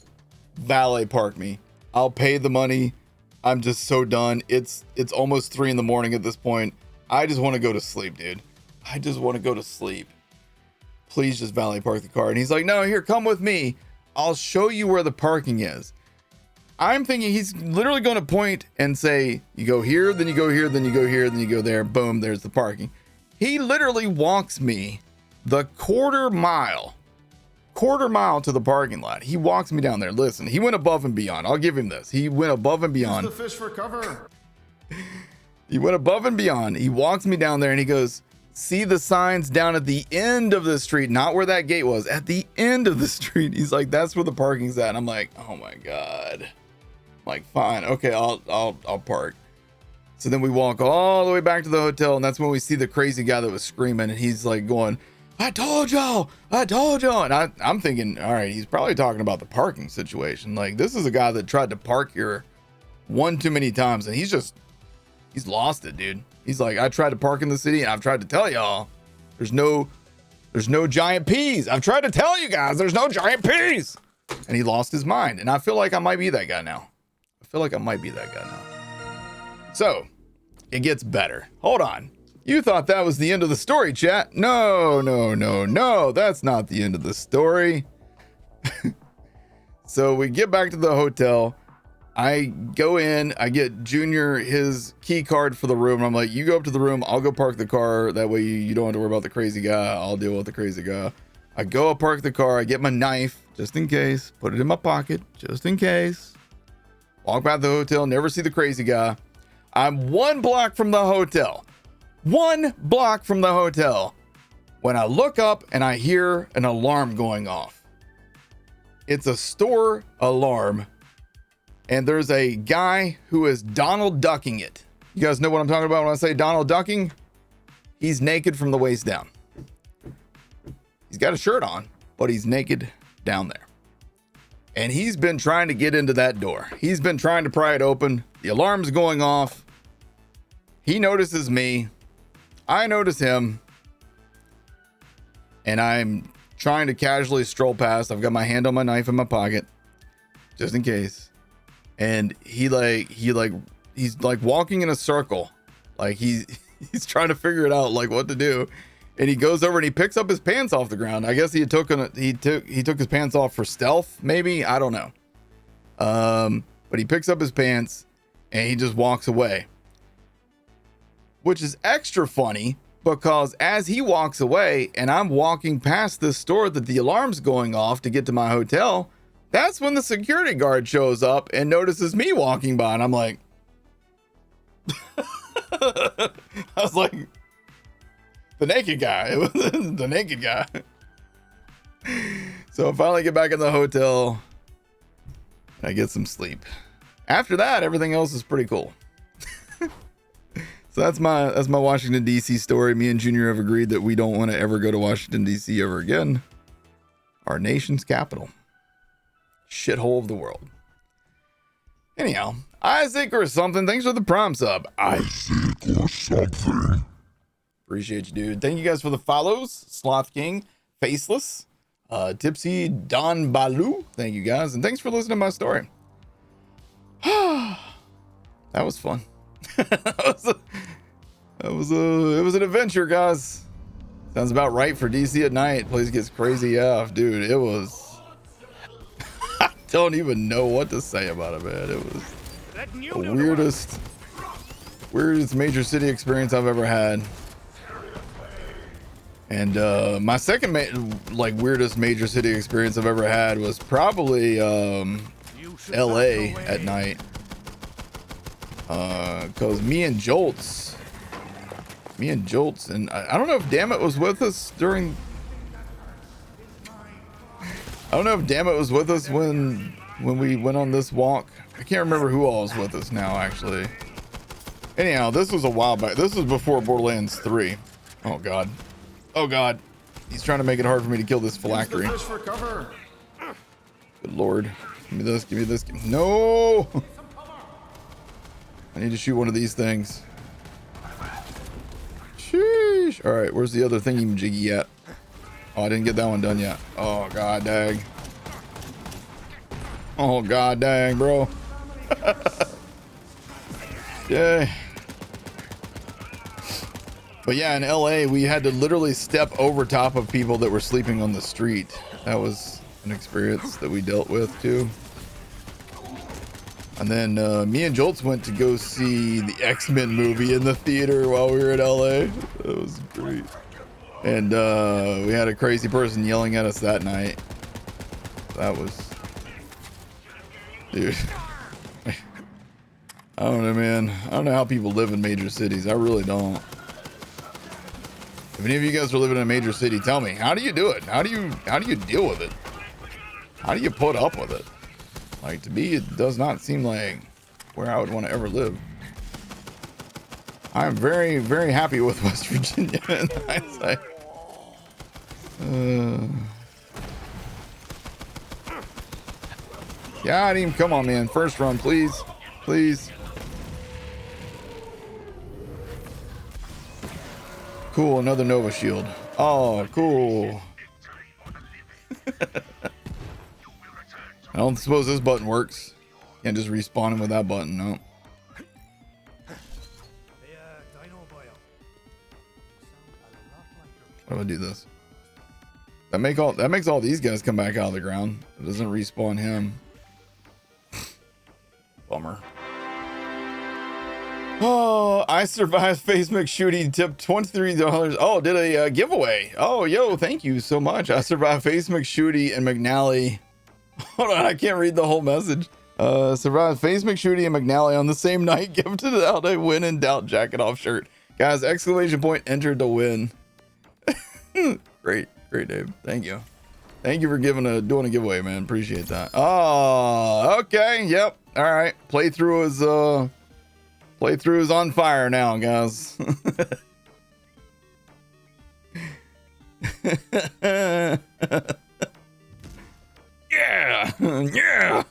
valet park me. I'll pay the money. I'm just so done. It's almost 3 a.m. at this point. I just want to go to sleep, dude. I just want to go to sleep. Please just valet park the car. And he's like, no, here, come with me. I'll show you where the parking is. I'm thinking he's literally going to point and say, you go here, then you go here, then you go here, then you go there. Boom, there's the parking. He literally walks me the quarter mile to the parking lot. He walks me down there. Listen, he went above and beyond. I'll give him this. He went above and beyond. Use the fish for cover. He went above and beyond. He walks me down there and he goes, see the signs down at the end of the street, not where that gate was, at the end of the street. He's like, that's where the parking's at. And I'm like, oh my God. Like, fine, okay, I'll park. So then we walk all the way back to the hotel, and that's when we see the crazy guy that was screaming, and he's like going, I told y'all. And I'm thinking, all right, he's probably talking about the parking situation. Like, this is a guy that tried to park here one too many times, and he's lost it, dude. He's like, I tried to park in the city, and I've tried to tell y'all, there's no giant P's. I've tried to tell you guys, there's no giant P's. And he lost his mind, and I feel like I might be that guy now. So it gets better. Hold on. You thought that was the end of the story, chat. No. That's not the end of the story. So we get back to the hotel. I go in, I get Junior his key card for the room. I'm like, you go up to the room, I'll go park the car. That way you don't have to worry about the crazy guy. I'll deal with the crazy guy. I go up, park the car. I get my knife just in case, put it in my pocket just in case. Walk by the hotel, never see the crazy guy. I'm 1 block from the hotel. 1 block from the hotel. When I look up and I hear an alarm going off. It's a store alarm and there's a guy who is Donald ducking it. You guys know what I'm talking about when I say Donald ducking? He's naked from the waist down. He's got a shirt on, but he's naked down there. And he's been trying to get into that door. He's been trying to pry it open. The alarm's going off. He notices me. I notice him. And I'm trying to casually stroll past. I've got my hand on my knife in my pocket, just in case. And he's like walking in a circle. Like he's trying to figure it out, like what to do. And he goes over and he picks up his pants off the ground. I guess he took his pants off for stealth, maybe. I don't know. But he picks up his pants and he just walks away. Which is extra funny because as he walks away and I'm walking past this store that the alarm's going off to get to my hotel, that's when the security guard shows up and notices me walking by. And I'm like, I was like, the naked guy. It was the naked guy. So I finally get back in the hotel and I get some sleep. After that, everything else is pretty cool. So that's my Washington DC story. Me and Junior have agreed that we don't want to ever go to Washington DC ever again. Our nation's capital. Shithole of the world. Anyhow, Isaac or something. Thanks for the prime sub. Isaac or something. Appreciate you, dude. Thank you guys for the follows. Sloth King, Faceless, Tipsy, Don Baloo. Thank you guys. And thanks for listening to my story. That was fun. It was an adventure, guys. Sounds about right for DC at night. Place gets crazy AF, dude. It was. I don't even know what to say about it, man. It was the weirdest major city experience I've ever had. And my second weirdest major city experience I've ever had was probably LA at night. Because me and Jolts, and I don't know if Dammit was with us during. I don't know if Dammit was with us when we went on this walk. I can't remember who all was with us now, actually. Anyhow, this was a while back. This was before Borderlands 3. Oh God. Oh God. He's trying to make it hard for me to kill this phylactery. Fish for cover. Good Lord. Give me this. Give me this. No. I need to shoot one of these things. Sheesh. All right, where's the other thingy jiggy at? Oh, I didn't get that one done yet. Oh God dang. Oh God dang, bro. Yay. But yeah, in LA, we had to literally step over top of people that were sleeping on the street. That was an experience that we dealt with too. And then me and Jolts went to go see the X-Men movie in the theater while we were in LA. That was great. And we had a crazy person yelling at us that night. That was... Dude. I don't know, man. I don't know how people live in major cities. I really don't. If any of you guys are living in a major city, tell me, how do you do it? How do you deal with it? How do you put up with it? Like, to me, it does not seem like where I would want to ever live. I'm very, very happy with West Virginia in hindsight. Got him. Come on, man. First run, please. Please. Cool. Another Nova Shield. Oh, cool. I don't suppose this button works. Can't just respawn him with that button, no. How do I do this? That makes all these guys come back out of the ground. It doesn't respawn him. Bummer. Oh, I survived face McShooty tipped $23. Oh, did a giveaway. Oh, yo, thank you so much. I survived face McShooty and McNally. Hold on, I can't read the whole message. Survived face McShooty and McNally on the same night. Gifted out a win in doubt jacket off shirt. Guys, exclamation point entered to win. Great Dave. Thank you. Thank you for doing a giveaway, man. Appreciate that. Oh, okay. Yep. All right. Playthrough is on fire now, guys. Yeah. Yeah.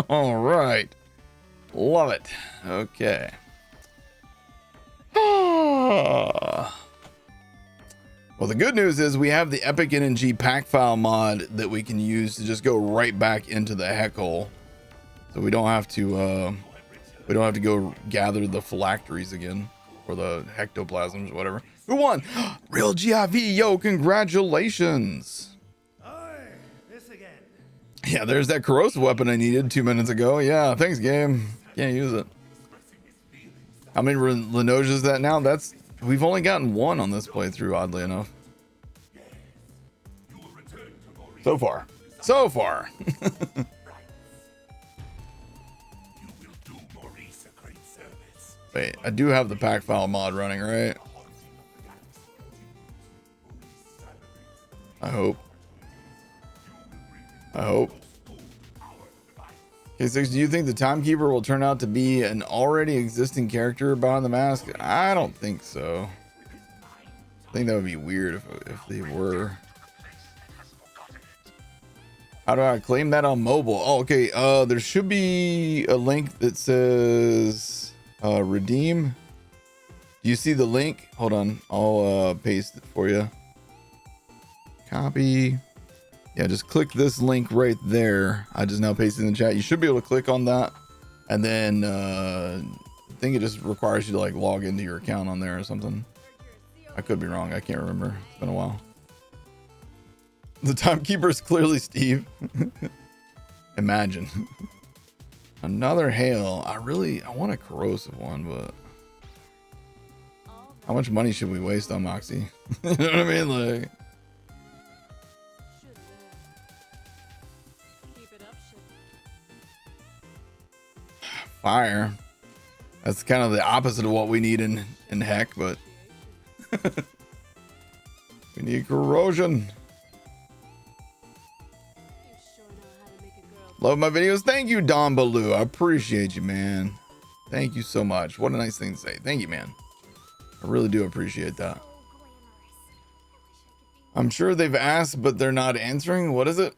All right. Love it. Okay. Well, the good news is we have the Epic NNG pack file mod that we can use to just go right back into the heck hole. So we don't have to go gather the phylacteries again, or the hectoplasms, whatever. Who won? Real GIV, yo, congratulations. This again. Yeah, there's that corrosive weapon I needed 2 minutes ago. Yeah, thanks, game. Can't use it. How many Lenoges is that now? We've only gotten one on this playthrough, oddly enough. So far. Wait, I do have the pack file mod running, right? I hope. Okay, 6, do you think the timekeeper will turn out to be an already existing character behind the mask? I don't think so. I think that would be weird if they were. How do I claim that on mobile? Oh, okay. There should be a link that says redeem. Do you see the link? Hold on. I'll paste it for you. Copy. Yeah, just click this link right there. I just now pasted in the chat. You should be able to click on that. And then I think it just requires you to like log into your account on there or something. I could be wrong. I can't remember. It's been a while. The timekeeper is clearly Steve. Imagine. Another hail. I want a corrosive one, but how much money should we waste on Moxie? You know what I mean? Like, fire. That's kind of the opposite of what we need in heck, but we need corrosion. Love my videos. Thank you, Don Baloo. I appreciate you, man. Thank you so much. What a nice thing to say. Thank you, man. I really do appreciate that. I'm sure they've asked, but they're not answering. What is it?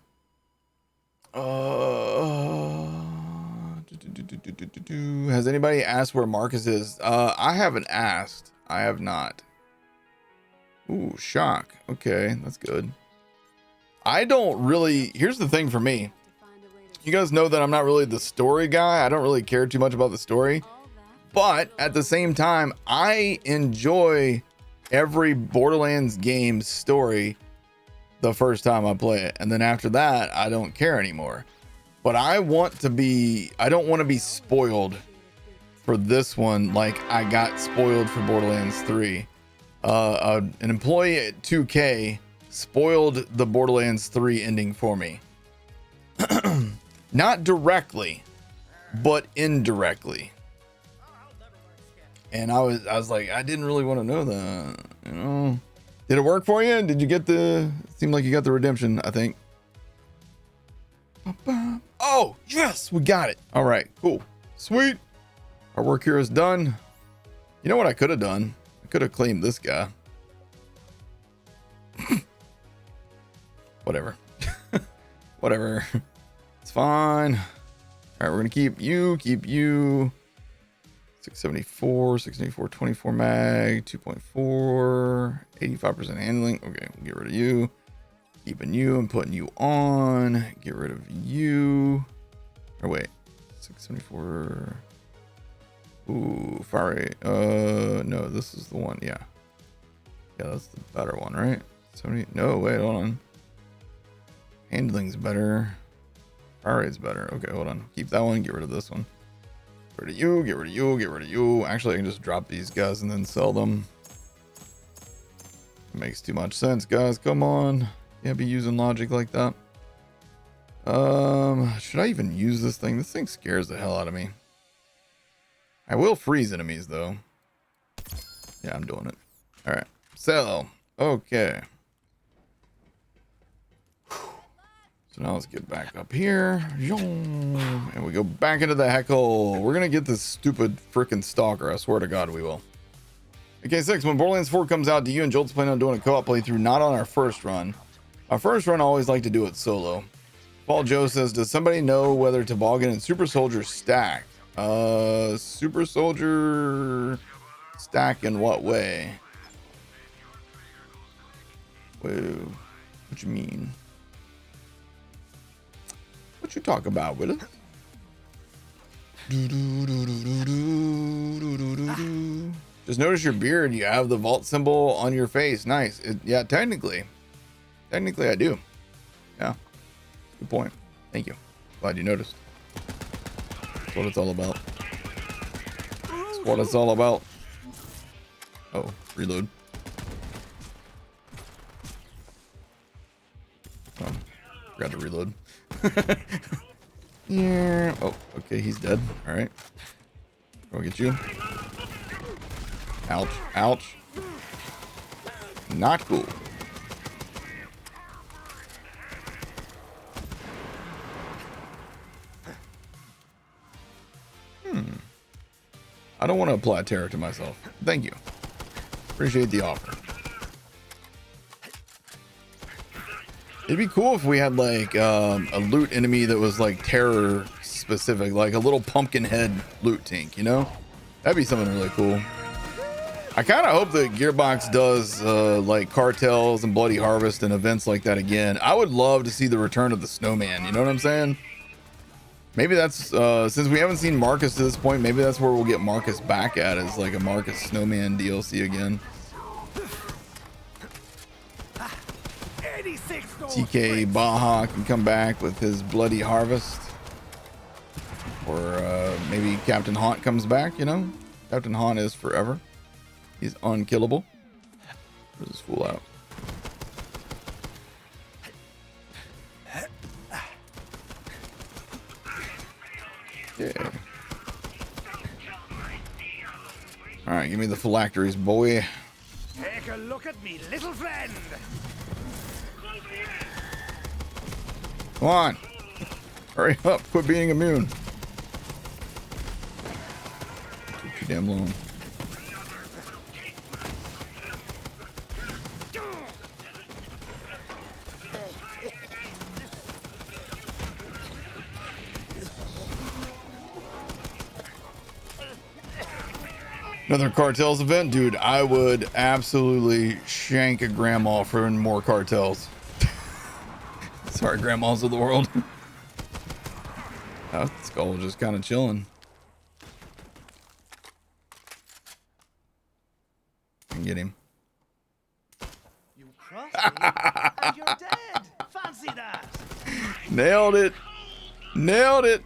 Has anybody asked where Marcus is? I haven't asked. I have not. Ooh, shock. Okay, that's good. I don't really... Here's the thing for me. You guys know that I'm not really the story guy. I don't really care too much about the story. But at the same time, I enjoy every Borderlands game's story the first time I play it. And then after that, I don't care anymore. But I don't want to be spoiled for this one like I got spoiled for Borderlands 3. An employee at 2K spoiled the Borderlands 3 ending for me. Not directly, but indirectly. And I was like, I didn't really want to know that, you know. Did it work for you? Did you get it seemed like you got the redemption, I think. Oh, yes, we got it. All right, cool. Sweet. Our work here is done. You know what I could have done? I could have claimed this guy. Whatever. Whatever. It's fine. All right, we're gonna keep you. 674, 24 mag, 2.4, 85% handling. Okay, we'll get rid of you. Keeping you and putting you on. Get rid of you. Or wait, 674. Ooh, fire rate. No, this is the one. Yeah, that's the better one, right? 70. No, wait, hold on. Handling's better. Fire rate's better. Okay, hold on. Keep that one. Get rid of this one. Get rid of you. Get rid of you. Get rid of you. Actually, I can just drop these guys and then sell them. Makes too much sense, guys. Come on. Can't be using logic like that. Should I even use this thing? This thing scares the hell out of me. I will freeze enemies though. Yeah, I'm doing it. All right. Sell. Okay. So now let's get back up here. And we go back into the heckle. We're going to get this stupid freaking stalker. I swear to God we will. Okay, 6. When Borderlands 4 comes out, do you and Jolts plan on doing a co-op playthrough? Not on our first run. Our first run, I always like to do it solo. Paul Joe says, does somebody know whether Toboggan and Super Soldier stack? Super Soldier stack in what way? Whoa. What you mean? What you talk about, Willis? Just notice your beard. You have the vault symbol on your face. Nice. Yeah, technically I do. Yeah, good point. Thank you. Glad you noticed. That's what it's all about. That's what it's all about. Oh, reload. Oh, forgot to reload. Yeah. Oh, okay, he's dead. All right. Go get you. Ouch. Ouch. Not cool. I don't want to apply terror to myself. Thank you. Appreciate the offer. It'd be cool if we had like a loot enemy that was like terror specific, like a little pumpkin head loot tank, you know? That'd be something really cool. I kind of hope that Gearbox does like cartels and Bloody Harvest and events like that again. I would love to see the return of the snowman, you know what I'm saying? Maybe that's since we haven't seen Marcus to this point, maybe that's where we'll get Marcus back at, as like a Marcus snowman DLC again. TK Baja can come back with his Bloody Harvest, or maybe Captain Haunt comes back, you know? Captain Haunt is forever. He's unkillable. Where's this fool out? Yeah. All right, give me the phylacteries, boy. Take a look at me, little friend. Come on. Hurry up. Quit being immune. Too damn long. Another cartels event, dude. I would absolutely shank a grandma for more cartels. Sorry, grandmas of the world. Oh, Skull just kind of chilling. Can get him. You crossed me and you're dead. Fancy that. Nailed it. Nailed it.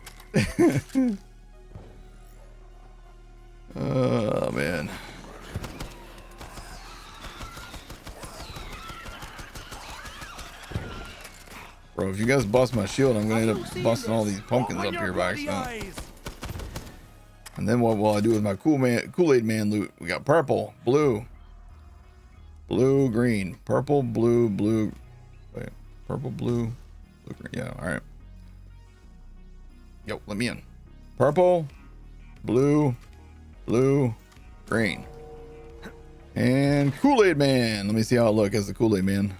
Oh, man. Bro, if you guys bust my shield, I'm gonna end up busting all these pumpkins up here by accident. And then what will I do with my Kool-Aid man loot? We got purple, blue, blue, green, purple, blue, blue. Wait, purple, blue, blue, green. Yeah, all right. Yo, let me in. Purple, blue, blue, green, and Kool-Aid man. Let me see how I look as the Kool-Aid man.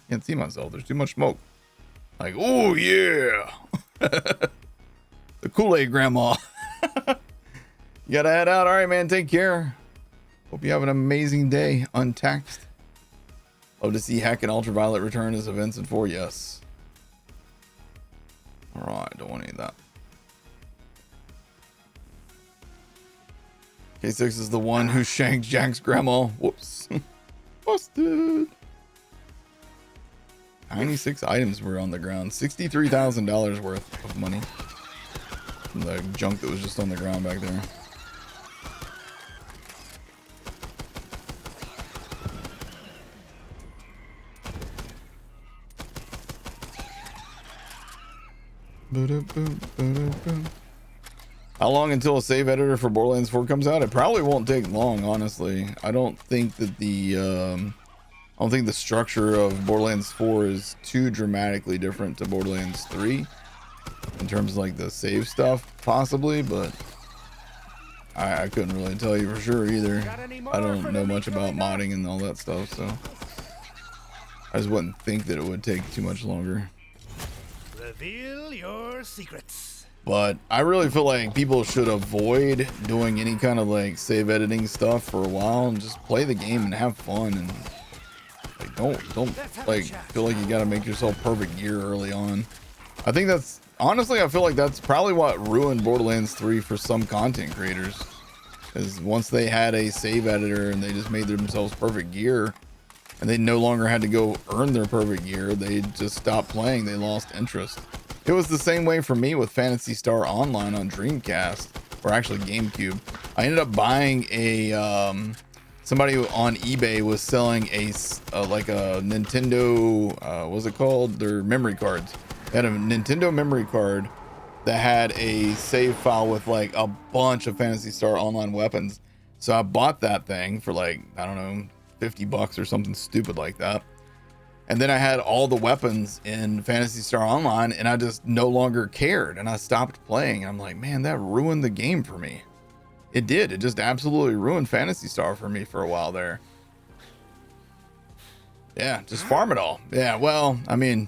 Can't see myself. There's too much smoke. Like, oh yeah. The Kool-Aid grandma. You gotta head out. All right, man. Take care. Hope you have an amazing day. Untaxed. Love to see Hack and Ultraviolet return as events in 4. Yes. All right. Don't want any of that. K6 is the one who shanked Jack's grandma. Whoops. Busted. 96 items were on the ground. $63,000 worth of money from the junk that was just on the ground back there. How long until a save editor for Borderlands 4 comes out? It probably won't take long, honestly. I don't think that the I don't think the structure of Borderlands 4 is too dramatically different to Borderlands 3 in terms of like the save stuff, possibly, but I couldn't really tell you for sure either. I don't know much about modding and all that stuff, so I just wouldn't think that it would take too much longer. Reveal your secrets. But I really feel like people should avoid doing any kind of like save editing stuff for a while and just play the game and have fun, and like don't like feel like you got to make yourself perfect gear early on. I think that's honestly, I feel like that's probably what ruined Borderlands 3 for some content creators, is once they had a save editor and they just made themselves perfect gear and they no longer had to go earn their perfect gear, they just stopped playing. They lost interest. It was the same way for me with Phantasy Star Online on Dreamcast, or actually GameCube. I ended up buying a somebody on eBay was selling a like a Nintendo what was it called, their memory cards. They had a Nintendo memory card that had a save file with like a bunch of Phantasy Star Online weapons. So I bought that thing for like, I don't know, $50 or something stupid like that. And then I had all the weapons in Phantasy Star Online, and I just no longer cared, and I stopped playing. I'm like, man, that ruined the game for me. It did. It just absolutely ruined Phantasy Star for me for a while there. Yeah, just farm it all. Yeah, well, I mean,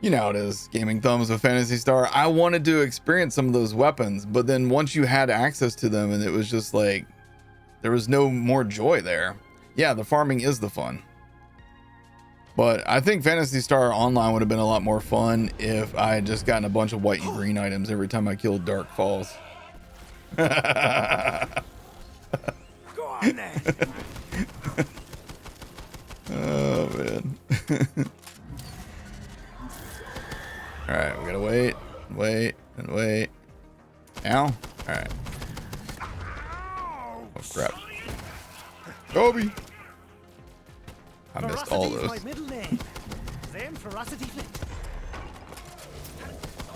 you know how it is, Gaming Thumbs with Phantasy Star. I wanted to experience some of those weapons, but then once you had access to them, and it was just like, there was no more joy there. Yeah, the farming is the fun. But I think Phantasy Star Online would have been a lot more fun if I had just gotten a bunch of white and green items every time I killed Dark Falls. Go on then. Oh, man. Alright, we gotta wait, and wait. Now? Alright. Oh, crap. Kobe! I missed all those.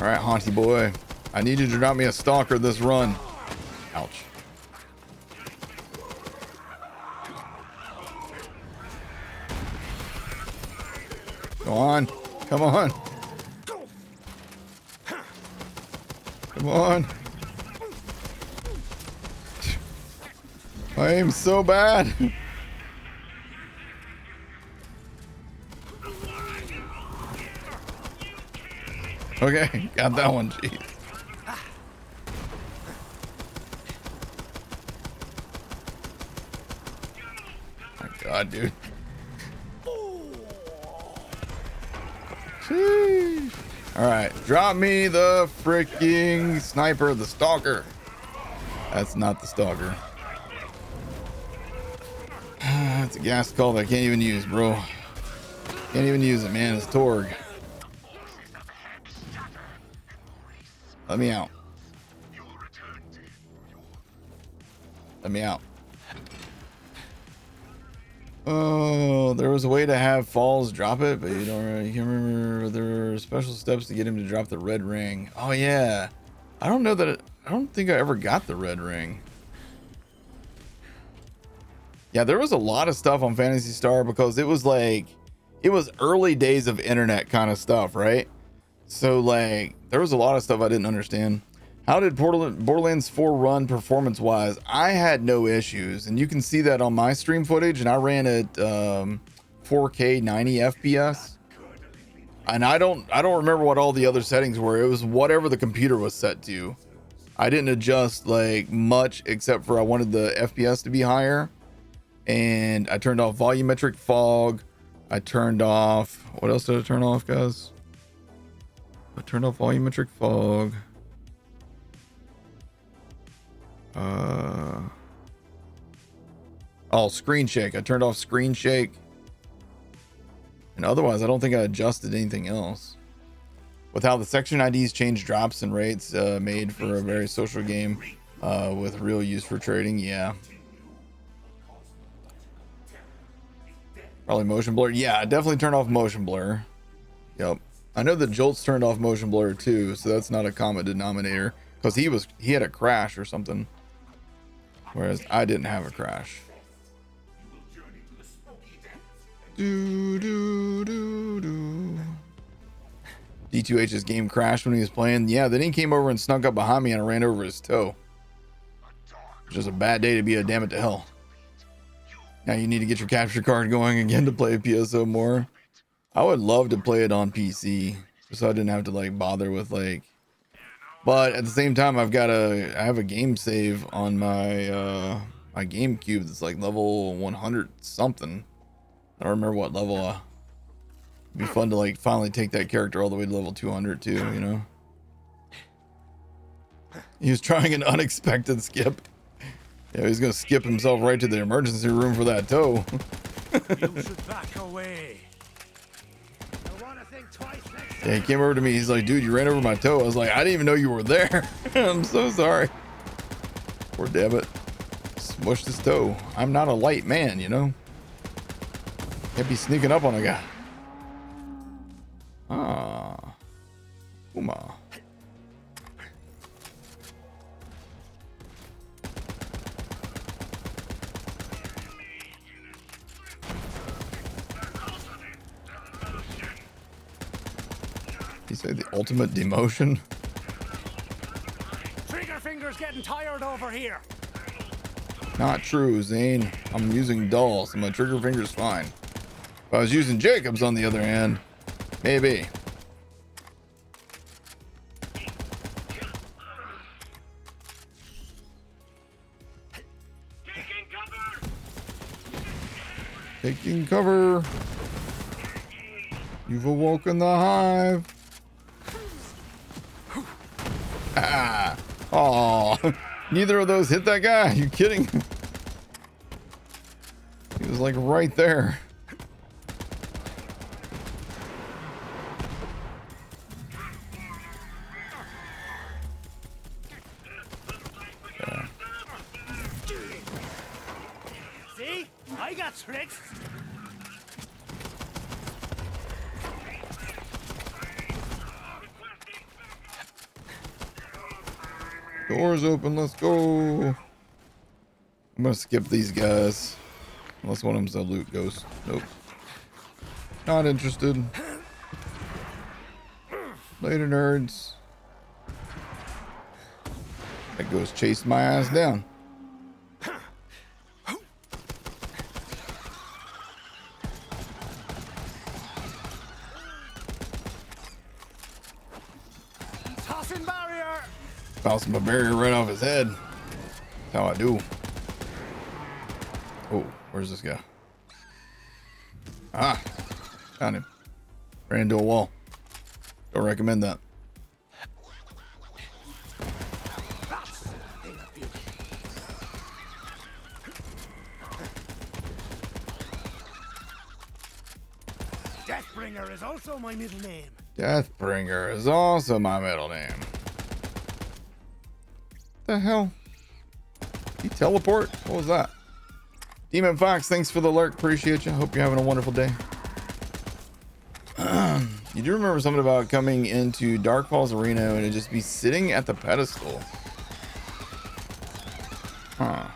Alright, Haunty boy. I need you to drop me a stalker this run. Ouch. Go on. Come on. Come on. My aim's so bad. Okay, got that one, jeez. My God, dude. Sheesh. All right, drop me the freaking sniper, the stalker. That's not the stalker. That's a gas call that I can't even use, bro. Can't even use it, man. It's Torg. Let me out. Let me out. Oh, there was a way to have Falls drop it, but you can't remember. There are special steps to get him to drop the red ring. Oh yeah, I don't know that. I don't think I ever got the red ring. Yeah, there was a lot of stuff on Phantasy Star because it was like, it was early days of internet kind of stuff, right? So like, there was a lot of stuff I didn't understand. How did Borderlands 4 run performance-wise? I had no issues, and you can see that on my stream footage, and I ran at 4K 90 FPS. And I don't remember what all the other settings were. It was whatever the computer was set to. I didn't adjust like much, except for I wanted the FPS to be higher. And I turned off volumetric fog. I turned off, what else did I turn off, guys? I turned off volumetric fog. Oh, screen shake. I turned off screen shake. And otherwise, I don't think I adjusted anything else. With how the section IDs change drops and rates, made for a very social game with real use for trading, yeah. Probably motion blur. Yeah, I definitely turned off motion blur. Yep. I know that Jolt's turned off motion blur too, so that's not a common denominator because he had a crash or something, whereas I didn't have a crash. D2H's game crashed when he was playing. Yeah, then he came over and snuck up behind me and I ran over his toe. It's just a bad day to be a damn it to hell. Now you need to get your capture card going again to play PSO more. I would love to play it on PC so I didn't have to like bother with like, but at the same time I have a game save on my my GameCube that's like level 100 something. I don't remember what level. It'd be fun to like finally take that character all the way to level 200 too, you know. He was trying an unexpected skip. Yeah, he's gonna skip himself right to the emergency room for that toe. You should back away. I wanna think twice next time. Yeah, he came over to me. He's like, dude, you ran over my toe. I was like, I didn't even know you were there. I'm so sorry. Poor Dabbit. Smushed his toe. I'm not a light man, you know. Can't be sneaking up on a guy. Ah. Uma. You say the ultimate demotion? Trigger finger's getting tired over here. Not true, Zane. I'm using Dahl, so my trigger finger's fine. If I was using Jacob's on the other hand, maybe. Taking cover. You've awoken the hive. Ah. Oh, neither of those hit that guy. Are you kidding? He was like right there. Yeah. See? I got tricks. Doors open, let's go. I'm gonna skip these guys. Unless one of them's a loot ghost. Nope. Not interested. Later, nerds. That ghost chased my ass down. Tossing barrier. Bouncing my barrier right off his head. That's how I do. Oh, where's this guy? Ah, found him. Ran into a wall. Don't recommend that. Deathbringer is also my middle name. Deathbringer is also my middle name. The hell? He teleport? What was that? Demon Fox, thanks for the lurk. Appreciate you. Hope you're having a wonderful day. You do remember something about coming into Dark Falls Arena and it just be sitting at the pedestal. Huh.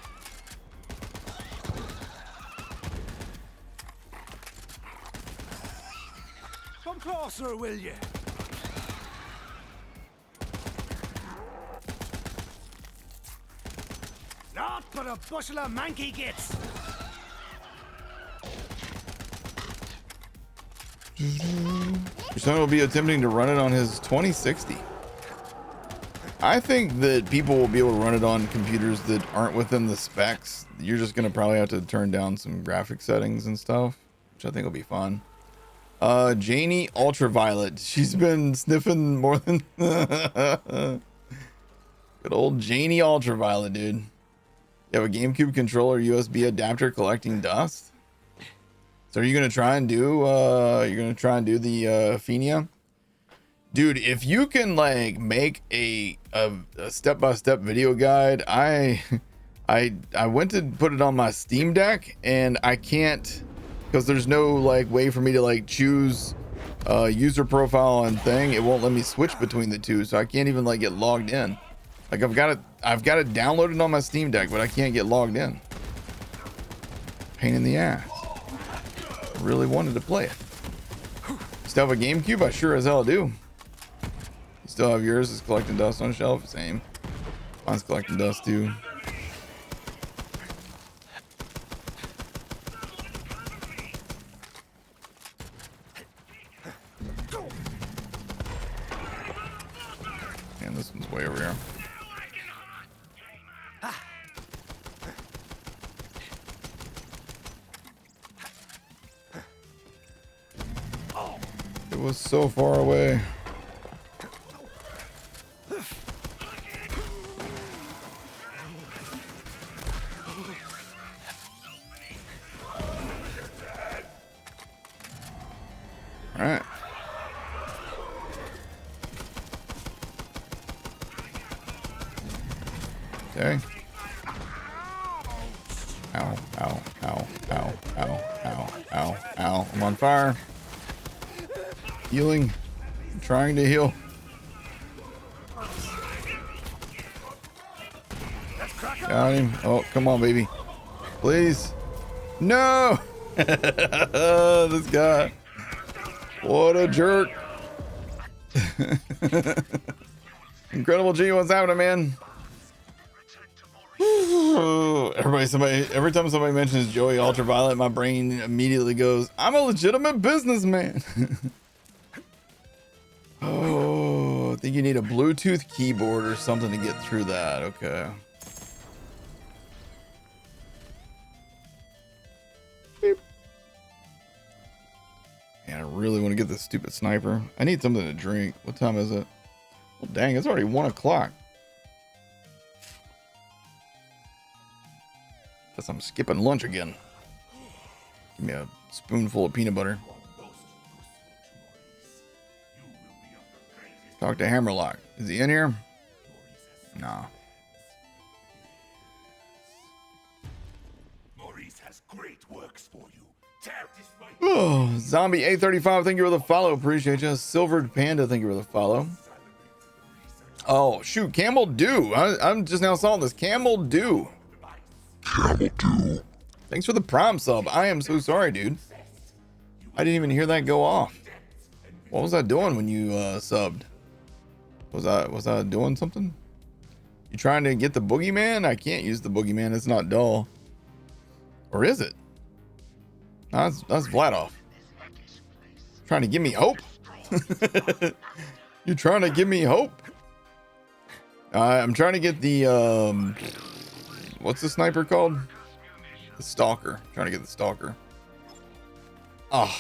Come closer, will you? Not but a bushel of manky gits. Your son will be attempting to run it on his 2060. I think that people will be able to run it on computers that aren't within the specs. You're just going to probably have to turn down some graphic settings and stuff, which I think will be fun. Janie Ultraviolet. She's been sniffing more than... Good old Janie Ultraviolet, dude. You have a GameCube controller USB adapter collecting dust? So are you gonna try and do the Fenia? Dude, if you can like make a step-by-step video guide, I went to put it on my Steam Deck and I can't, because there's no like way for me to like choose user profile and thing. It won't let me switch between the two, so I can't even like get logged in. Like I've got it downloaded on my Steam Deck, but I can't get logged in. Pain in the ass. really wanted to play it. Still have a GameCube? I sure as hell do. You still have yours? Is collecting dust on a shelf? Same. Mine's collecting dust too. And this one's way over here. It was so far away. All right. Okay. Ow, ow, ow, ow, ow, ow, ow, ow. I'm on fire. Healing. I'm trying to heal. Got him. Oh, come on, baby. Please. No! This guy. What a jerk. Incredible G, what's happening, man? Every time somebody mentions Joey Ultraviolet, my brain immediately goes, I'm a legitimate businessman. Oh, I think you need a Bluetooth keyboard or something to get through that. Okay. Beep. Man, I really want to get this stupid sniper. I need something to drink. What time is it? Well, dang, it's already 1 o'clock. Guess I'm skipping lunch again. Give me a spoonful of peanut butter. Talk to Hammerlock. Is he in here? Nah. Maurice has great works for you. Oh, Zombie 835, thank you for the follow. Appreciate you. Silvered Panda, thank you for the follow. Oh, shoot. Camel Dew. I'm just now saw this. Camel Dew. Camel Dew. Thanks for the prime sub. I am so sorry, dude. I didn't even hear that go off. What was I doing when you subbed? Was I doing something? You trying to get the boogeyman? I can't use the boogeyman. It's not Dahl. Or is it? No, that's Vladoff. Trying to give me hope? You trying to give me hope? I'm trying to get the what's the sniper called? The Stalker. Trying to get the Stalker. Oh.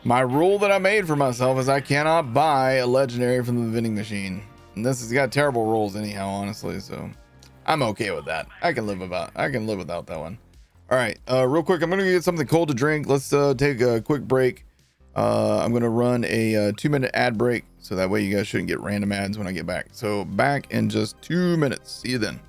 My rule that I made for myself is I cannot buy a legendary from the vending machine. And this has got terrible rules anyhow, honestly, so I'm okay with that. I can live without that one. All right, real quick, I'm gonna get something cold to drink. Let's take a quick break. I'm gonna run a 2-minute ad break, so that way you guys shouldn't get random ads when I get back. So back in just 2 minutes. See you then.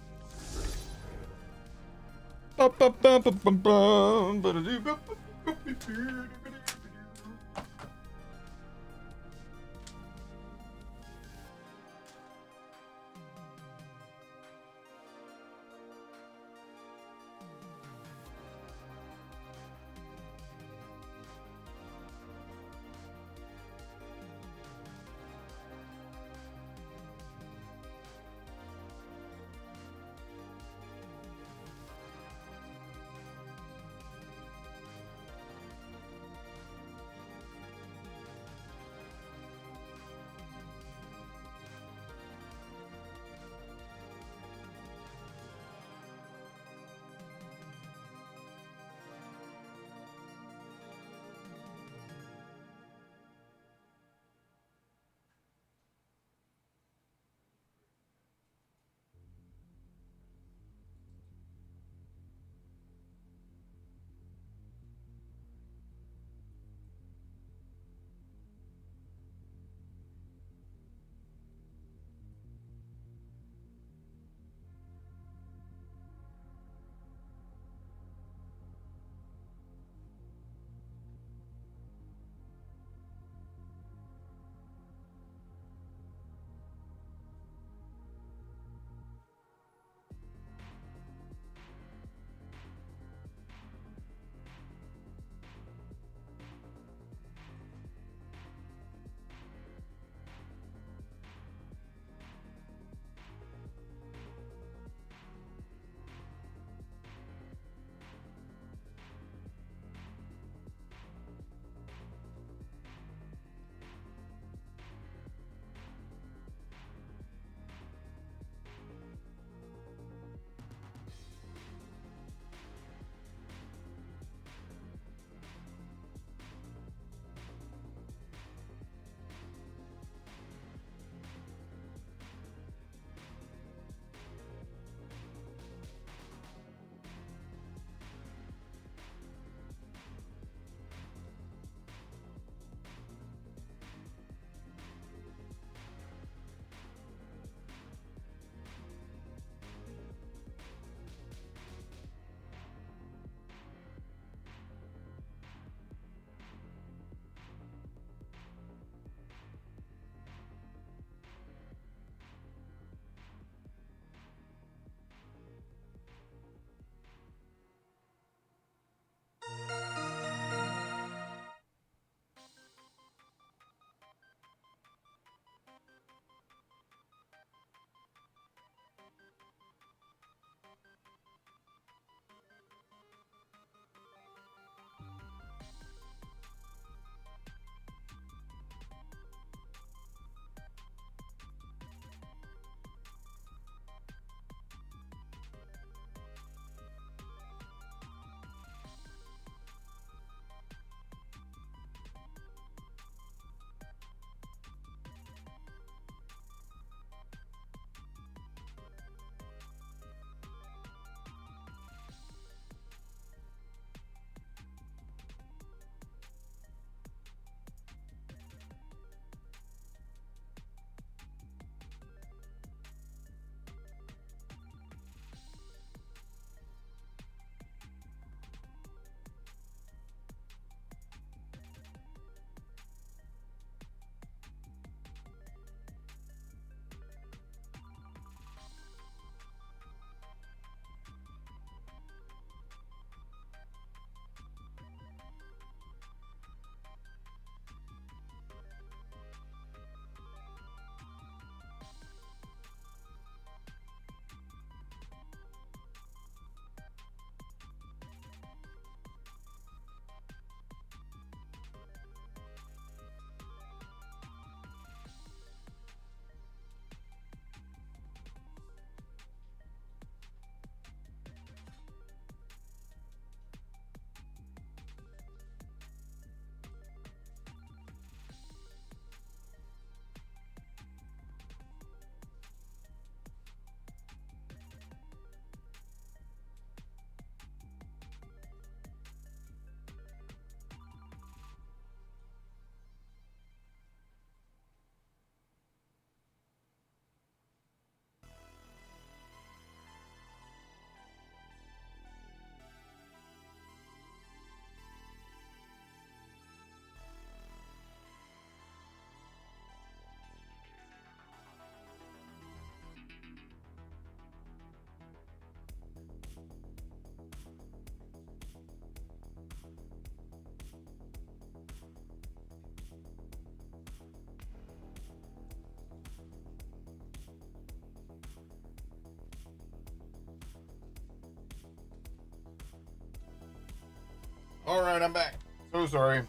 All right, I'm back. So sorry.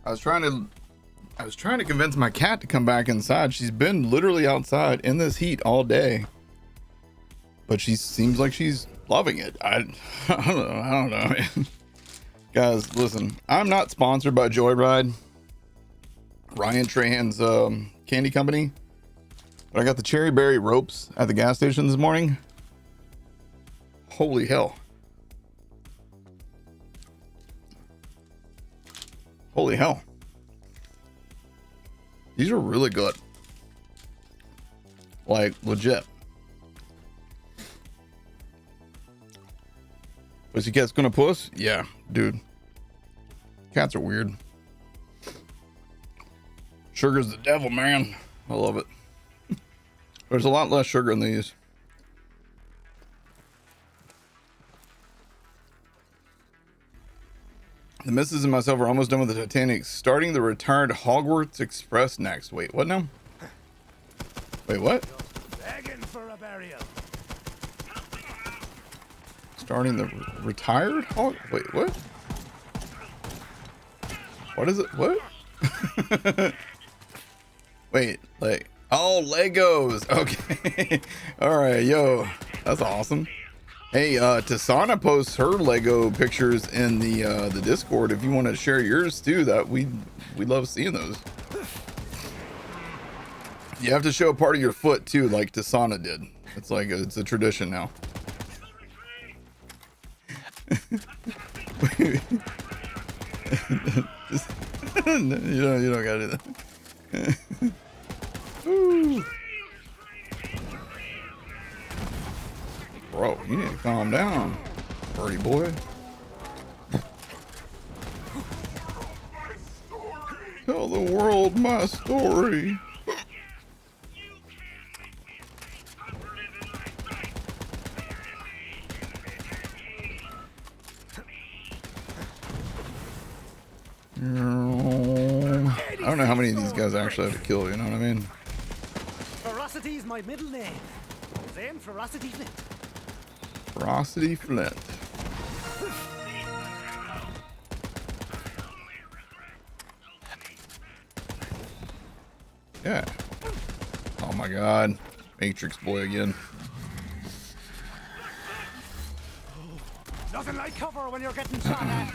I was trying to convince my cat to come back inside. She's been literally outside in this heat all day, but she seems like she's loving it. I don't know, man. Guys, listen, I'm not sponsored by Joyride, Ryan Trahan's candy company, but I got the cherry berry ropes at the gas station this morning. Holy hell. Holy hell. These are really good. Like, legit. Pussycat's gonna puss? Yeah, dude. Cats are weird. Sugar's the devil, man. I love it. There's a lot less sugar in these. The missus and myself are almost done with the Titanic, starting the retired Hogwarts Express next. Wait, what now? Wait, what? Begging for a burial. Starting the retired Hog? Wait, what? What is it? What? Wait, like, oh, Legos. Okay. All right, yo, that's awesome. Hey, Tasana posts her Lego pictures in the Discord. If you want to share yours too, that we love seeing those. You have to show a part of your foot too, like Tasana did. It's like it's a tradition now. you don't gotta do that. Ooh. Bro, you need to calm down, birdie boy. Tell the world my story. I don't know how many of these guys I actually have to kill, you know what I mean? Ferocity's my middle name. Zane Ferocity Flint. Ferocity Flint. Yeah. Oh my god. Matrix boy again. Nothing like cover when you're getting shot at.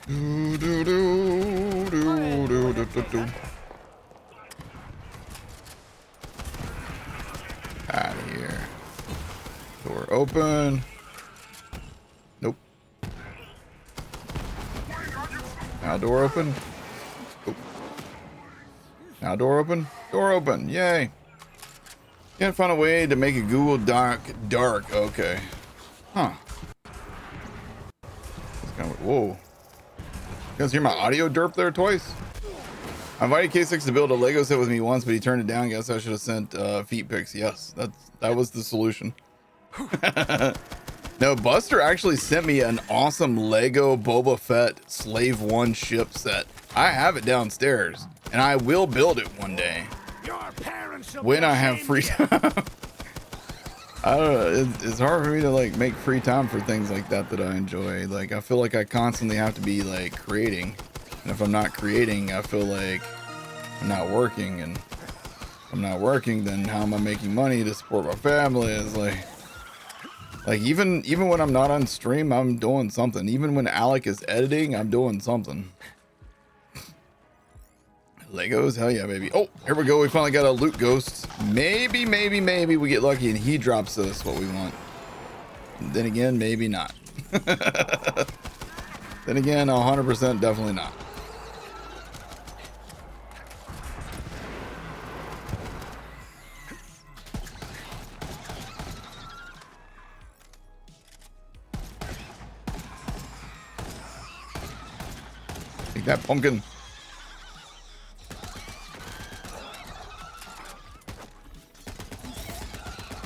Do, do, do, do, do, do, do, do. Out of here. Door open. Nope. Now door open. Nope. Now door open. Door open. Yay. Can't find a way to make a Google Doc dark. Okay. Huh. It's kind of, whoa. You guys hear my audio derp there twice? I invited K6 to build a Lego set with me once, but he turned it down. Guess I should have sent feet pics. Yes, that was the solution. No, Buster actually sent me an awesome Lego Boba Fett Slave 1 ship set. I have it downstairs, and I will build it one day when I have free time. I don't know. It's hard for me to like make free time for things like that I enjoy. Like I feel like I constantly have to be like creating, and if I'm not creating, I feel like I'm not working, and if I'm not working, then how am I making money to support my family? It's like even when I'm not on stream, I'm doing something. Even when Alec is editing, I'm doing something. Legos, hell yeah, baby. Oh, here we go. We finally got a loot ghost. Maybe we get lucky and he drops us what we want. Then again, maybe not. Then again, 100% definitely not. Take that pumpkin.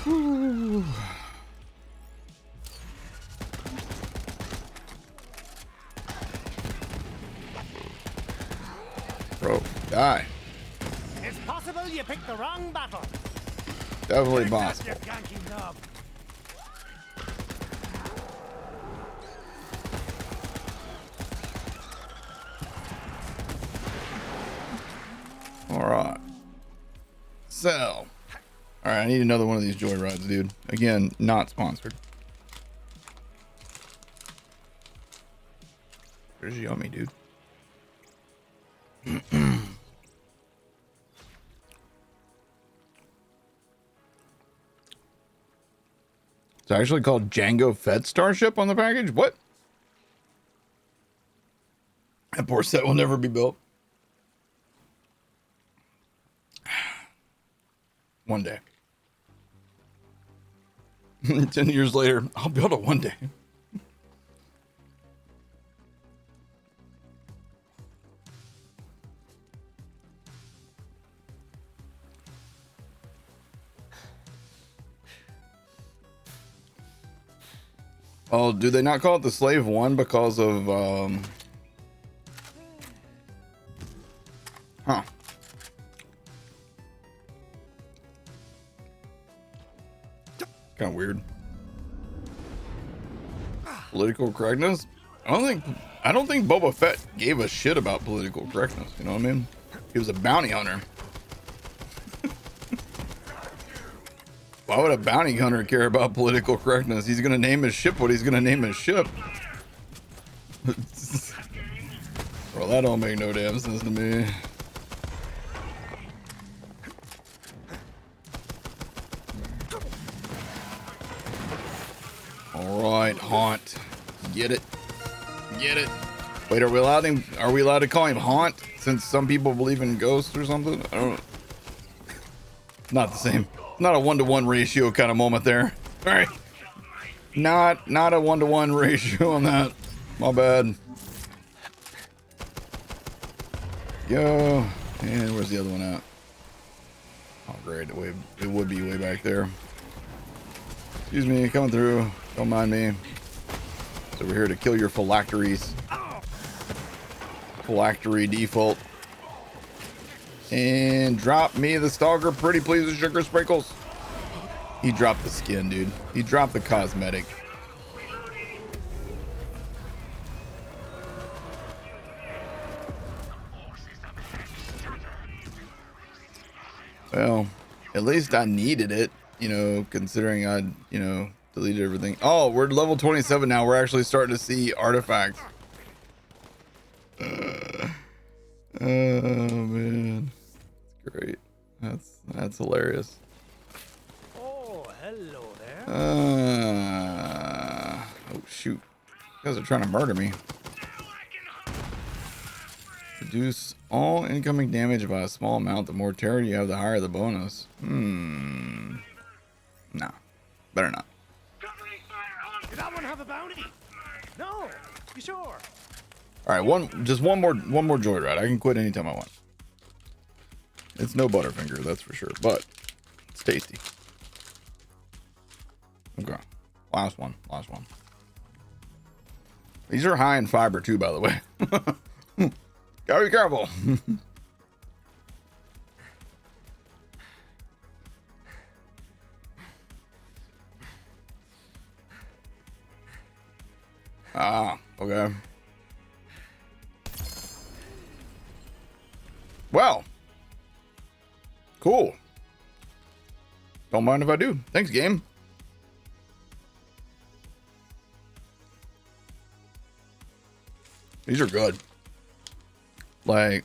Ooh. Bro, die. It's possible you picked the wrong battle. Definitely possible. Sell. All right, I need another one of these joyrides, dude. Again, not sponsored. There's yummy, dude. It's actually called Django Fett Starship on the package. What? That poor set will never be built. One day. 10 years later, I'll build it one day. Oh, do they not call it the Slave One because of, huh. Kind of weird. Political correctness? I don't think Boba Fett gave a shit about political correctness, you know what I mean? He was a bounty hunter. Why would a bounty hunter care about political correctness? He's gonna name his ship what he's gonna name his ship. Well, that don't make no damn sense to me. All right, Haunt. Get it. Get it. Wait, are we allowed to call him Haunt since some people believe in ghosts or something? I don't. Not the same. Not a 1-to-1 ratio kind of moment there. All right. Not a 1-to-1 ratio on that. My bad. Yo. And where's the other one at? Oh, great. It would be way back there. Excuse me, coming through. Don't mind me. So we're here to kill your phylacteries. Phylactery default. And drop me the stalker, pretty please, with sugar sprinkles. He dropped the skin, dude. He dropped the cosmetic. Well, at least I needed it, you know, considering I, you know, deleted everything. Oh, we're level 27 now. We're actually starting to see artifacts. Oh man. Great. That's hilarious. Oh, hello there. Oh shoot. You guys are trying to murder me. Reduce all incoming damage by a small amount. The more terror you have, the higher the bonus. Nah. Better not. Did that one have a bounty? No. You sure? Alright, just one more joyride. I can quit anytime I want. It's no Butterfinger, that's for sure, but it's tasty. Okay. Last one. These are high in fiber too, by the way. Gotta be careful. Okay. Well. Cool. Don't mind if I do. Thanks, game. These are good. Like,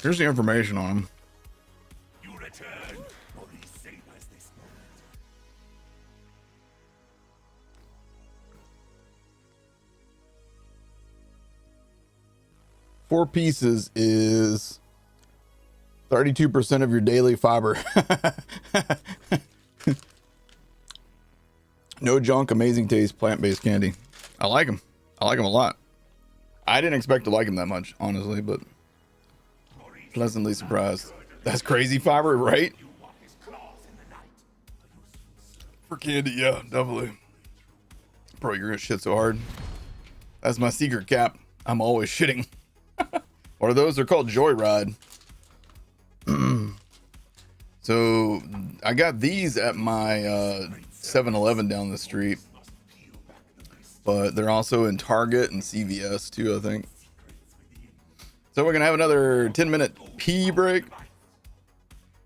here's the information on them. You return for these same as this moment. 4 pieces is 32% of your daily fiber. No junk, amazing taste, plant-based candy. I like them. I like them a lot. I didn't expect to like them that much, honestly, but pleasantly surprised. That's crazy fiber, right? For candy, yeah, definitely. Bro, you're gonna shit so hard. That's my secret cap. I'm always shitting. Or those, they're called Joyride. So I got these at my 7-Eleven down the street, but they're also in Target and CVS too, I think. So we're gonna have another 10-minute pee break.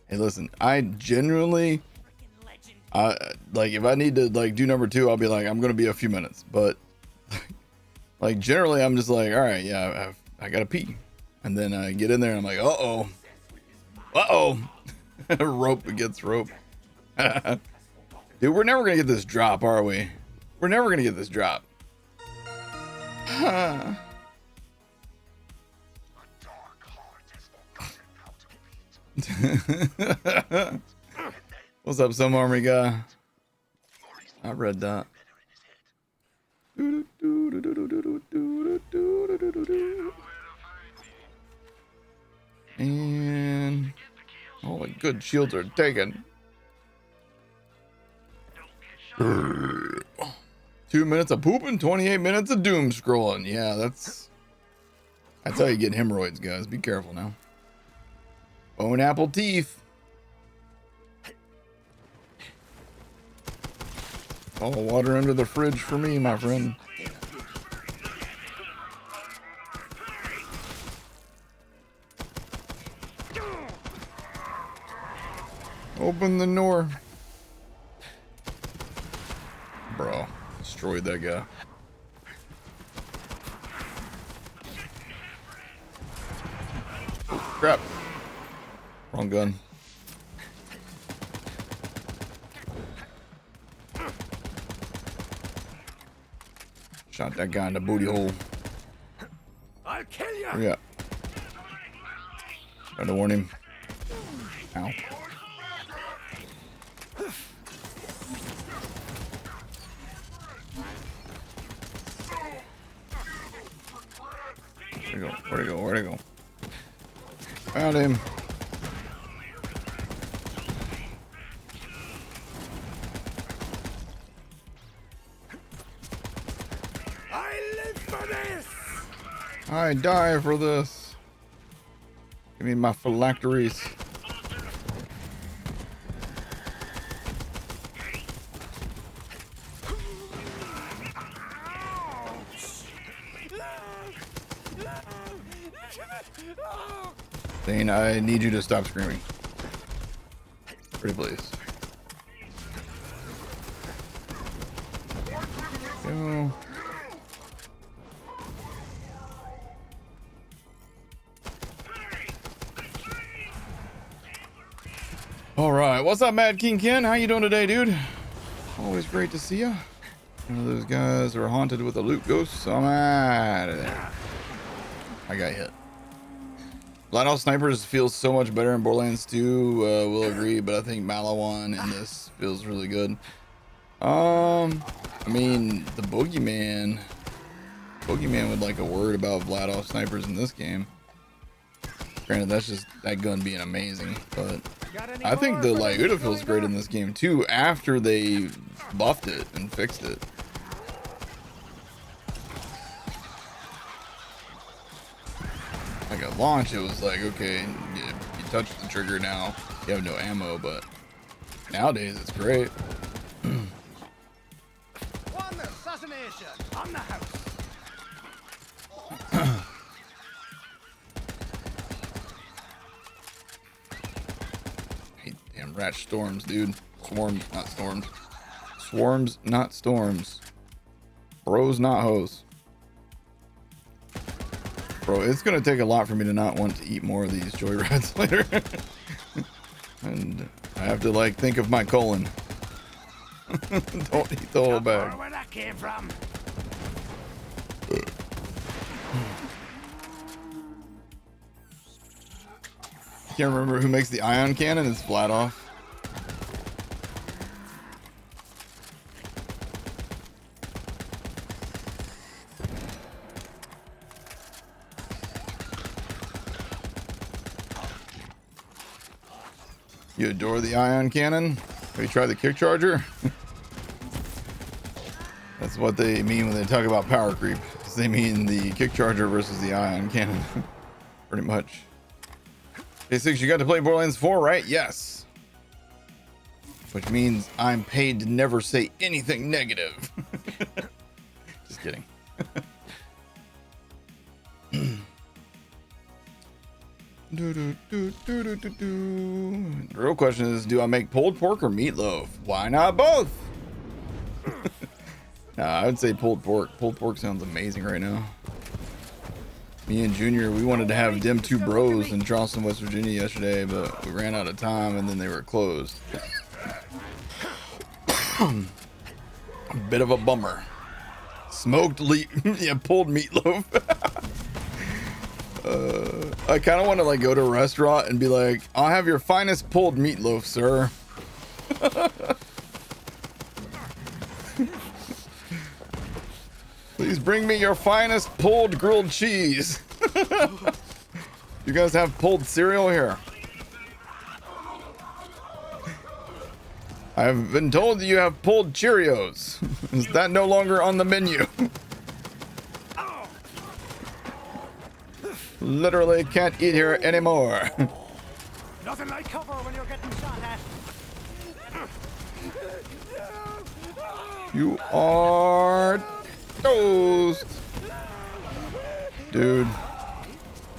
Hey, listen, I genuinely, like if I need to like do number 2, I'll be like, I'm gonna be a few minutes. But like generally, I'm just like, all right, yeah, I gotta pee, and then I get in there and I'm like, rope against rope. Dude, we're never gonna get this drop, are we? We're never gonna get this drop. What's up, some army guy? I read that. And all the good shields are taken. 2 minutes of pooping, 28 minutes of doom scrolling. Yeah, that's how you get hemorrhoids, guys. Be careful now. Bone apple teeth. All water under the fridge for me, my friend. Open the door. Bro, destroyed that guy. Oh, crap. Wrong gun. Shot that guy in the booty hole. I'll kill you. Yeah. Trying to warn him. Ow. Where'd he go? Found him. I live for this. I die for this. Give me my phylacteries. Zane, I need you to stop screaming. Pretty please. Go. All right, what's up, Mad King Ken? How you doing today, dude? Always great to see you. One of those guys are haunted with a loot ghost, so I'm out of there. I got hit. Lighthouse snipers feels so much better in Borderlands 2. Will agree, but I think Malawan in this feels really good. I mean, the Boogeyman would like a word about Vladoff snipers in this game. Granted, that's just that gun being amazing, but I think the Lyuda feels great in this game too after they buffed it and fixed it. Like at launch, it was like, okay, you touch the trigger now, you have no ammo, but nowadays it's great. One assassination on the house. Hate damn rat storms, dude. Swarms, not storms. Swarms, not storms. Bros, not hoes. Bro, it's gonna take a lot for me to not want to eat more of these joy rats later. And I have to like think of my colon. Don't eat the whole bag. Where that came from? Can't remember who makes the ion cannon. It's Vladoff. You adore the ion cannon? Have you tried the kick charger? That's what they mean when they talk about power creep. They mean the kick charger versus the ion cannon. Pretty much. Day 6, you got to play Borderlands 4, right? Yes. Which means I'm paid to never say anything negative. Just kidding. The real question is, do I make pulled pork or meatloaf? Why not both? Nah, I would say pulled pork. Pulled pork sounds amazing right now. Me and Junior, we wanted to have Dem 2 Bros in Charleston, West Virginia yesterday, but we ran out of time and then they were closed. A bit of a bummer. Smoked yeah, pulled meatloaf. I kind of want to like go to a restaurant and be like, I'll have your finest pulled meatloaf, sir. Please bring me your finest pulled grilled cheese. You guys have pulled cereal here? I've been told that you have pulled Cheerios. Is that no longer on the menu? Literally can't eat here anymore. Nothing like cover when you're getting shot at. You are toast. Dude.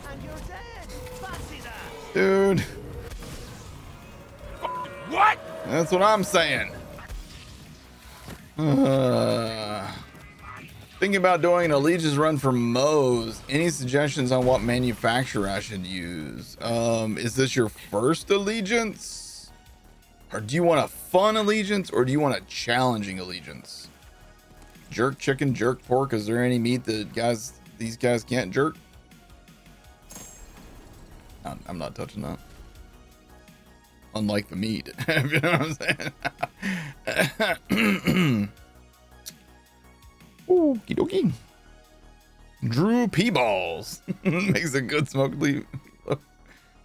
And you're dead. Fancy that. Dude. What? That's what I'm saying. Thinking about doing an allegiance run for Moe's. Any suggestions on what manufacturer I should use? Is this your first allegiance? Or do you want a fun allegiance, or do you want a challenging allegiance? Jerk chicken, jerk pork. Is there any meat that these guys can't jerk? I'm not touching that. Unlike the meat. You know what I'm saying? Okie dokie. Drew P Balls. Makes a good smoked leaf.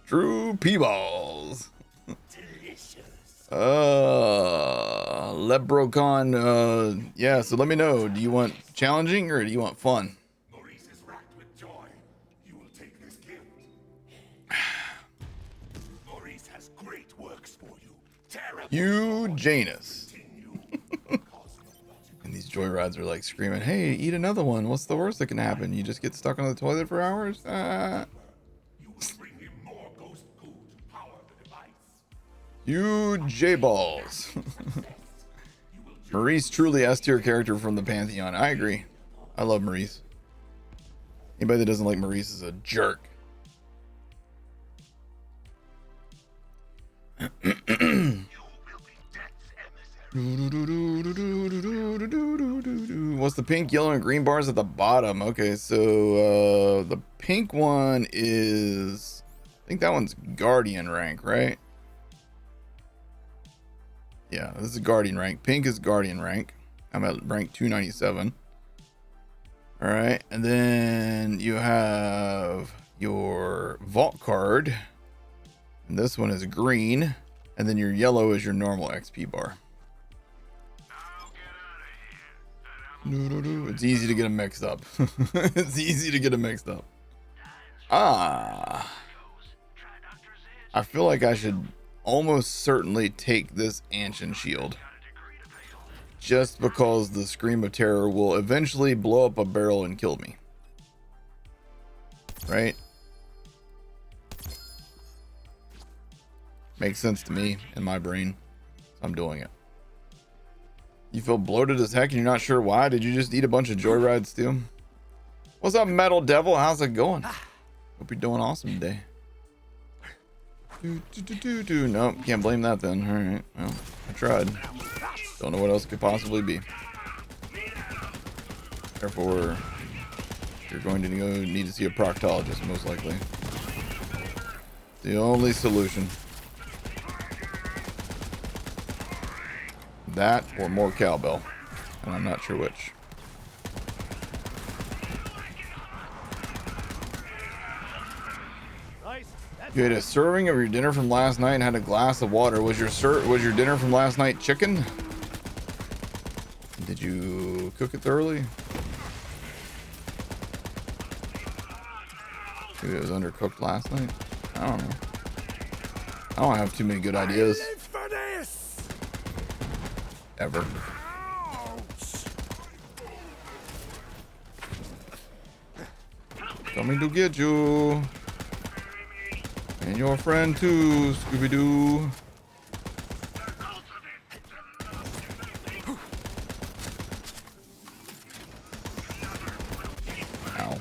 Drew P Balls. Lebrocon, yeah, so let me know. Do you want challenging or do you want fun? Maurice is racked with joy. You will take this gift. Maurice has great works for you. Terrible. You Janus. And these joyrides are like screaming, hey, eat another one. What's the worst that can happen? You just get stuck on the toilet for hours? You will bring him more ghost goo to power the device. You J-Balls. Maurice, truly S-tier character from the Pantheon. I agree. I love Maurice. Anybody that doesn't like Maurice is a jerk. What's the pink, yellow, and green bars at the bottom? Okay, so the pink one is, I think that one's Guardian rank, right? Yeah, this is Guardian rank. Pink is Guardian rank. I'm at rank 297. All right, and then you have your vault card, and this one is green, and then your yellow is your normal XP bar. It's easy to get them mixed up. It's easy to get them mixed up. I feel like I should almost certainly take this Ancient Shield, just because the Scream of Terror will eventually blow up a barrel and kill me. Right? Makes sense to me in my brain. I'm doing it. You feel bloated as heck and you're not sure why? Did you just eat a bunch of joyrides too? What's up, Metal Devil? How's it going? Hope you're doing awesome today. Nope, can't blame that then. Alright, well, I tried. Don't know what else could possibly be. Therefore, you're going to need to see a proctologist, most likely. The only solution. That or more cowbell, and I'm not sure which. You ate a serving of your dinner from last night and had a glass of water. Was your dinner from last night chicken? Did you cook it thoroughly? Maybe it was undercooked last night. I don't know. I don't have too many good ideas. Ever. Coming to get you. And your friend too, Scooby-Doo. Ow.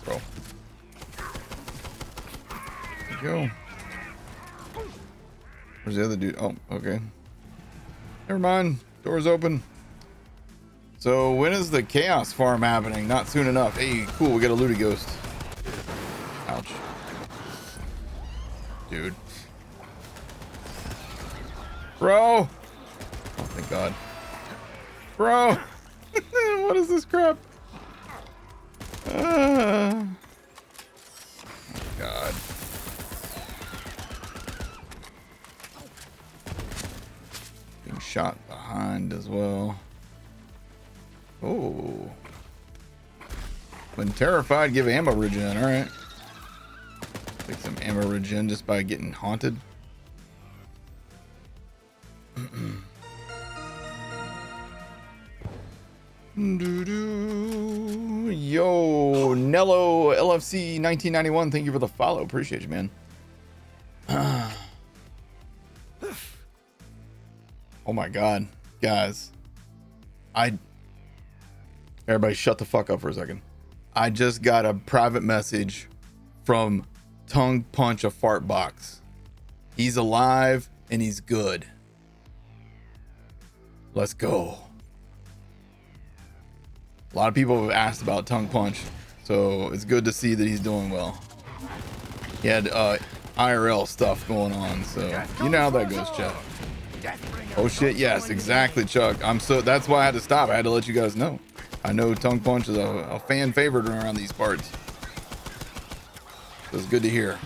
Bro. There you go. Where's the other dude? Oh, okay. Never mind. Door's open. So when is the chaos farm happening? Not soon enough. Hey, cool. We got a looty ghost. Ouch. Dude. Bro. Oh, thank God. Bro. What is this crap? Oh, God. Being shot behind as well. Oh. When terrified, give ammo regen. All right. Take some ammo regen just by getting haunted. Yo, Nello LFC 1991. Thank you for the follow. Appreciate you, man. Oh my God, guys. Everybody shut the fuck up for a second. I just got a private message from Tongue Punch a Fart Box. He's alive and he's good. Let's go. A lot of people have asked about Tongue Punch, so it's good to see that he's doing well. He had IRL stuff going on, so you know how that goes, Chuck. Oh shit, yes, exactly, Chuck. That's why I had to stop. I had to let you guys know. I know Tongue Punch is a fan favorite around these parts. So it's good to hear.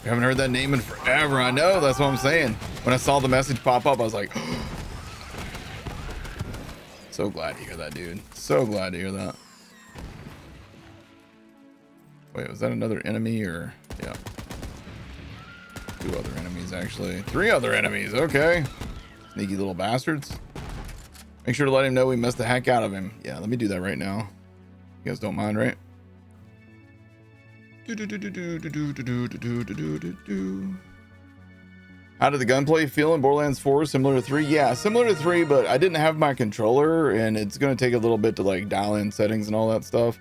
We haven't heard that name in forever. I know, that's what I'm saying. When I saw the message pop up, I was like, so glad to hear that, dude. So glad to hear that. Wait, was that another enemy or? Yeah. 2 other enemies, actually. 3 other enemies, okay. Sneaky little bastards. Make sure to let him know we messed the heck out of him. Yeah, let me do that right now. You guys don't mind, right? How did the gunplay feel in Borderlands 4? Similar to 3? Yeah, similar to 3, but I didn't have my controller, and it's going to take a little bit to like dial in settings and all that stuff.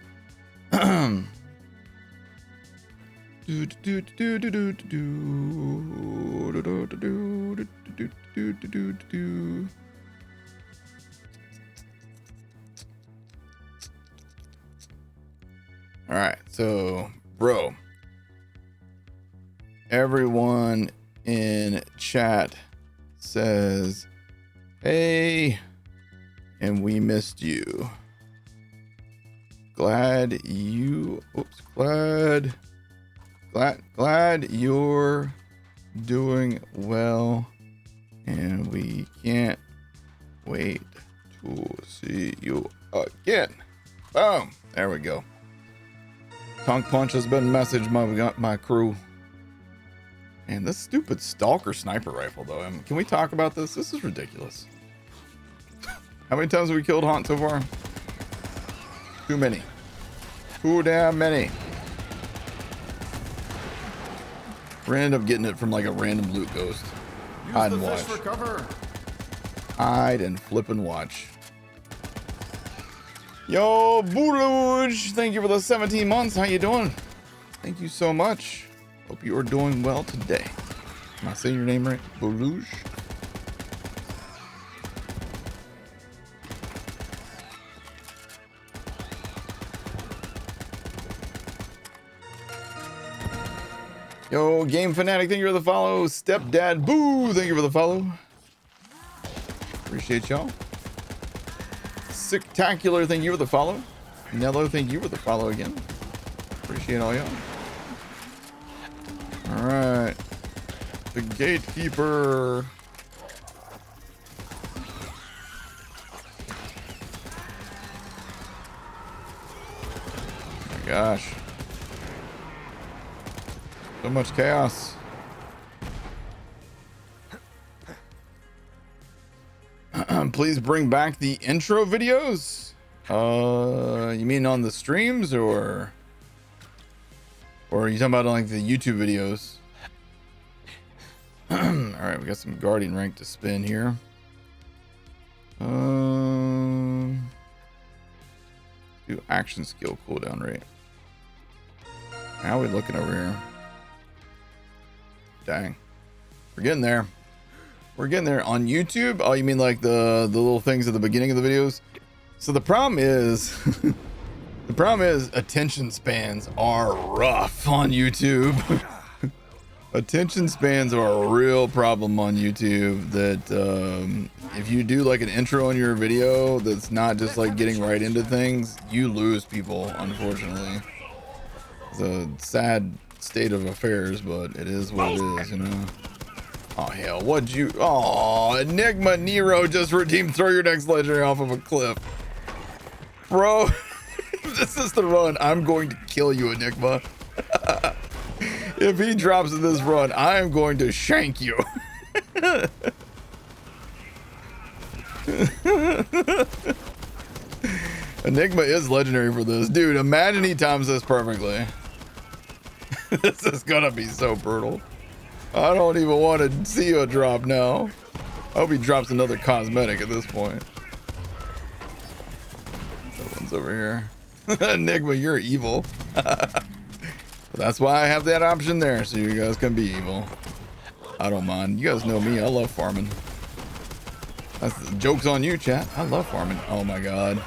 All right, so bro, everyone in chat says, hey, and we missed you. Glad you're doing well, and we can't wait to see you again. Boom, there we go. Tongue Punch has been messaged my crew. And this stupid stalker sniper rifle, though. Can we talk about this? This is ridiculous. How many times have we killed Haunt so far? Too many. Too damn many. We're gonna end up getting it from like a random loot ghost. Hide and watch. Hide and flip and watch. Yo, Bouluge, thank you for the 17 months. How you doing? Thank you so much. Hope you are doing well today. Am I saying your name right? Bouluge? Yo, Game Fanatic, thank you for the follow. Stepdad Boo, thank you for the follow. Appreciate y'all. Sicktacular, thank you for the follow. Nello, thank you for the follow again. Appreciate all y'all. All right, the gatekeeper. gosh. So much chaos. Please bring back the intro videos. You mean on the streams or are you talking about like the YouTube videos? All right, we got some Guardian rank to spin here. Do action skill cooldown rate. How are we looking over here? Dang, we're getting there. We're getting there on YouTube. Oh, you mean like the little things at the beginning of the videos? So the problem is, attention spans are rough on YouTube. Attention spans are a real problem on YouTube. That if you do like an intro in your video that's not just like getting right into things, you lose people, unfortunately. It's a sad state of affairs, but it is what it is, you know. Oh hell, what'd you? Oh, Enigma Nero just redeemed. Throw your next legendary off of a cliff, bro. This is the run. I'm going to kill you, Enigma. If he drops in this run, I am going to shank you. Enigma is legendary for this, dude. Imagine he times this perfectly. This is gonna be so brutal. I don't even want to see a drop now. I hope he drops another cosmetic at this point. That one's over here. Enigma, you're evil. That's why I have that option there, so you guys can be evil. I don't mind. You guys know me. I love farming. That's the joke's on you, chat. I love farming. Oh my god.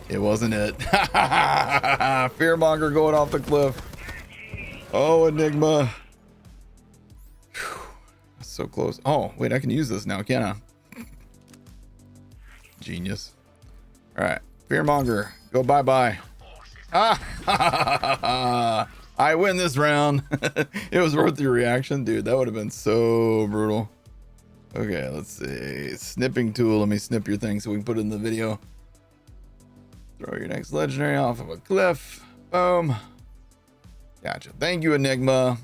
It wasn't it. Fearmonger going off the cliff. Oh, Enigma. So close. Oh, wait, I can use this now, can I? Genius. All right, Fearmonger, go bye-bye. Ah, I win this round. It was worth your reaction, dude. That would have been so brutal. Okay, let's see. Snipping tool. Let me snip your thing so we can put it in the video. Throw your next legendary off of a cliff. Boom. Gotcha. Thank you, Enigma.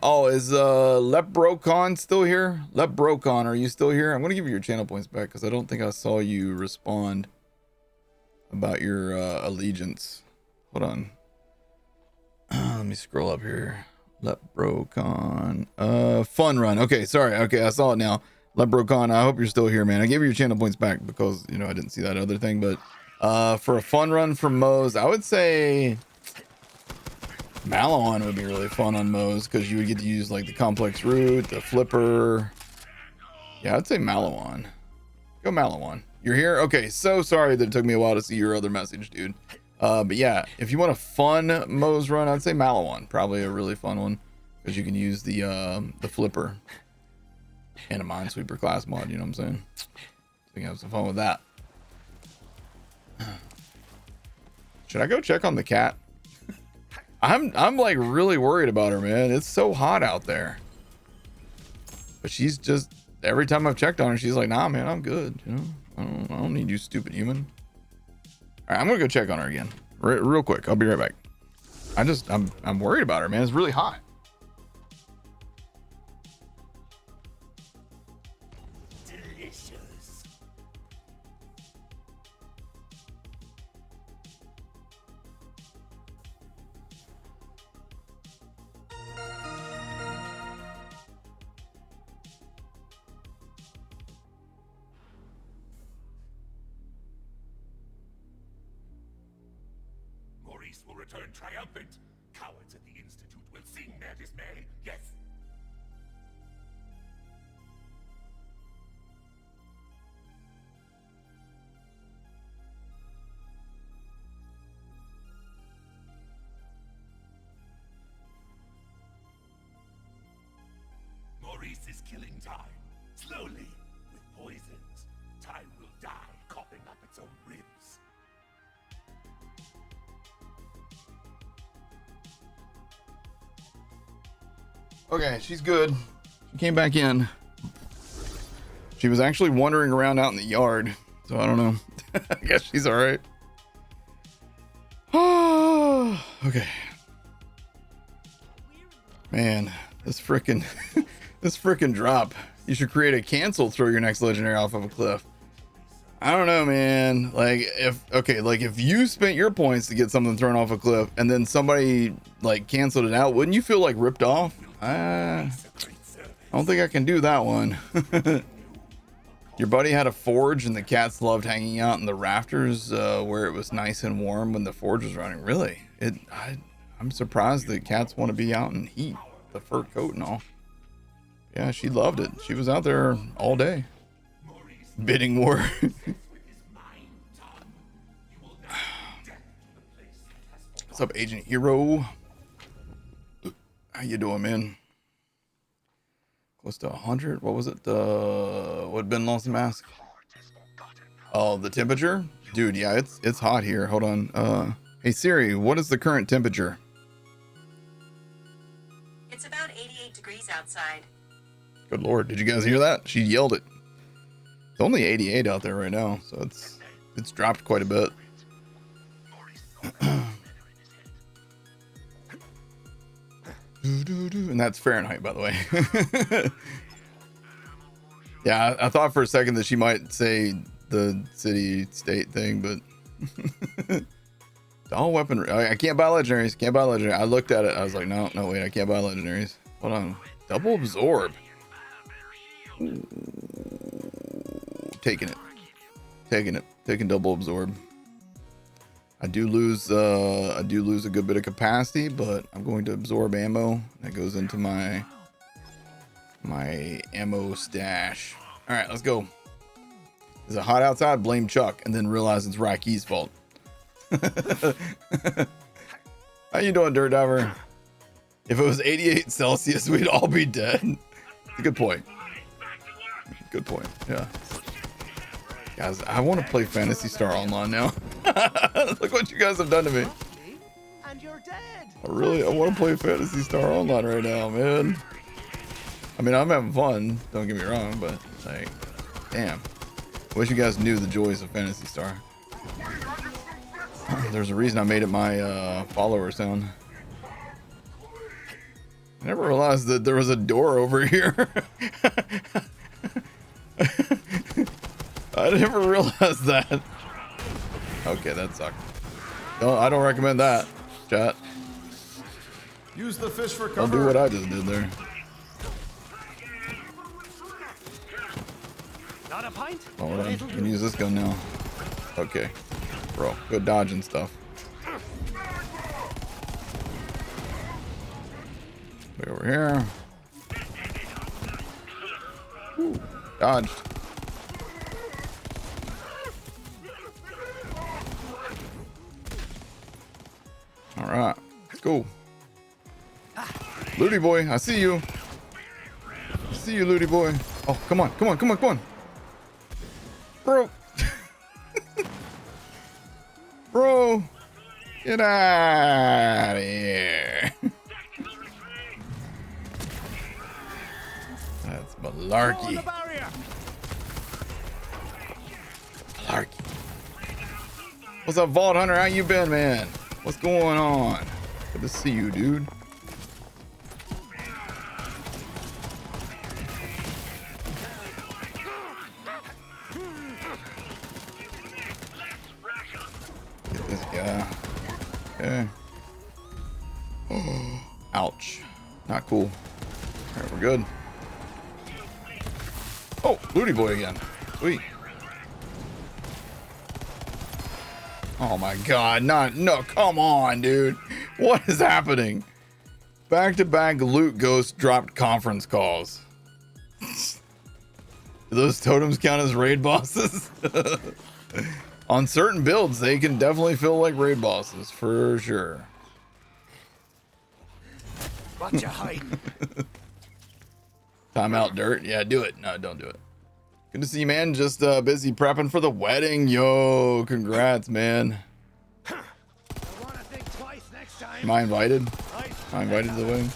Oh, is Leprocon still here? Leprocon, are you still here? I'm gonna give you your channel points back because I don't think I saw you respond about your allegiance. Hold on. Let me scroll up here. Leprocon. Fun run. Okay, sorry. Okay, I saw it now. Leprocon, I hope you're still here, man. I gave you your channel points back because, you know, I didn't see that other thing, but for a fun run from Moe's, I would say Malawan would be really fun on Moe's because you would get to use like the complex route, the flipper. Yeah, I'd say Malawan. Go Malawan. You're here? Okay, so sorry that it took me a while to see your other message, dude. But yeah, if you want a fun Moe's run, I'd say Malawan. Probably a really fun one because you can use the flipper and a minesweeper class mod, you know what I'm saying? So you can have some fun with that. Should I go check on the cat? I'm like really worried about her, man. It's so hot out there. But she's just, every time I've checked on her, she's like, nah, man, I'm good. You know, I don't need you, stupid human. All right, I'm gonna go check on her again, real quick. I'll be right back. I'm worried about her, man. It's really hot. Will return triumphant. Cowards at the Institute will sing their dismay. Yes. Maurice is killing time. Slowly, with poisons. Time will die, coughing up its own ribs. Okay, she's good. She came back in. She was actually wandering around out in the yard, so I don't know. I guess she's all right. Okay. Man, this freaking this freaking drop. You should create a cancel, throw your next legendary off of a cliff. I don't know, man. Like if you spent your points to get something thrown off a cliff and then somebody like canceled it out, wouldn't you feel like ripped off? I don't think I can do that one. Your buddy had a forge and the cats loved hanging out in the rafters where it was nice and warm when the forge was running. Really? I'm surprised that cats want to be out in heat, the fur coat and all. Yeah, she loved it. She was out there all day. Bidding war. What's up, Agent Hero? How you doing, man? Close to 100. What was it? What Ben lost the mask? Oh, the temperature, dude. Yeah, it's hot here. Hold on. Hey Siri, what is the current temperature? It's about 88 degrees outside. Good Lord, did you guys hear that? She yelled it. It's only 88 out there right now, so it's dropped quite a bit. And that's Fahrenheit, by the way. Yeah, I thought for a second that she might say the city-state thing, but all weapon. I can't buy legendaries. Can't buy legendary. I looked at it. I was like, no, wait, I can't buy legendaries. Hold on. Double absorb. Ooh. Taking it. Taking double absorb. I do lose a good bit of capacity, but I'm going to absorb ammo. That goes into my ammo stash. All right, let's go. Is it hot outside? Blame Chuck, and then realize it's Rocky's fault. How you doing, Dirt Diver? If it was 88 Celsius, we'd all be dead. It's a good point. Good point. Yeah. Guys, I want to play Phantasy Star Online now. Look what you guys have done to me. And you're dead. I want to play Phantasy Star Online right now, man. I mean, I'm having fun. Don't get me wrong, but like, damn. Wish you guys knew the joys of Phantasy Star. There's a reason I made it my follower sound. I never realized that there was a door over here. I never realized that. Okay, that sucked. No, I don't recommend that, chat. Use the fish for cover. Don't do what I just did there. Not a pint? Hold on. I can use this gun now. Okay. Bro, good dodging stuff. Way over here. Ooh, dodged. All right, let's go. Looty boy, I see you. I see you, Looty boy. Oh, come on, come on, come on, come on. Bro. Bro. Get out of here. That's malarkey. Malarkey. What's up, Vault Hunter? How you been, man? What's going on? Good to see you, dude. Get this guy. Okay. Oh, ouch. Not cool. All right, we're good. Oh, Looty boy again. Sweet. Oh my god, no, come on, dude. What is happening? Back-to-back loot ghost dropped conference calls. Do those totems count as raid bosses? On certain builds, they can definitely feel like raid bosses, for sure. What you hiding? Time out, Dirt. Yeah, do it. No, don't do it. Good to see you, man. Just busy prepping for the wedding. Yo, congrats, man. Am I invited? Am I invited to the wedding?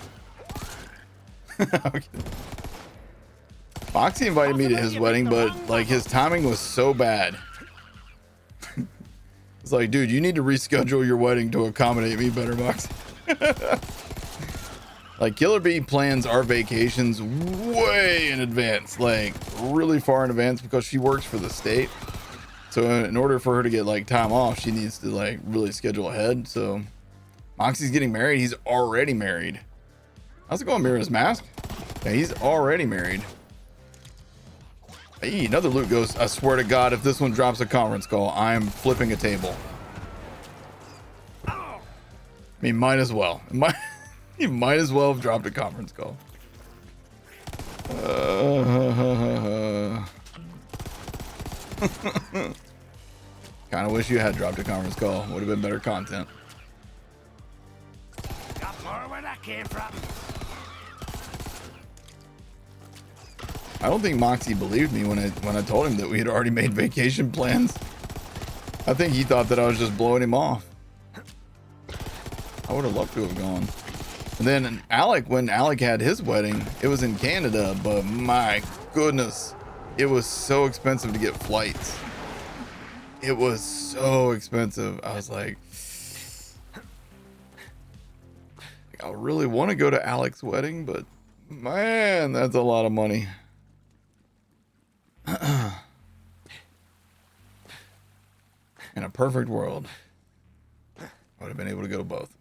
Okay. Foxy invited me to his wedding, but like his timing was so bad. It's It's like, dude, you need to reschedule your wedding to accommodate me better, Box. Like, Killer Bee plans our vacations way in advance, like really far in advance, because she works for the state. So in order for her to get like time off, she needs to like really schedule ahead. So Moxie's getting married. He's already married. How's it going, Mira's Mask? Yeah, he's already married. Hey, another loot ghost. I swear to God, if this one drops a conference call, I am flipping a table. I mean, might as well. You might as well have dropped a conference call. Kind of wish you had dropped a conference call. Would have been better content. Got more where that came from. I don't think Moxie believed me when I told him that we had already made vacation plans. I think he thought that I was just blowing him off. I would have loved to have gone. And then Alec, when Alec had his wedding, it was in Canada, but my goodness, it was so expensive to get flights. It was so expensive. I was like, I really want to go to Alec's wedding, but man, that's a lot of money. In a perfect world, I would have been able to go to both.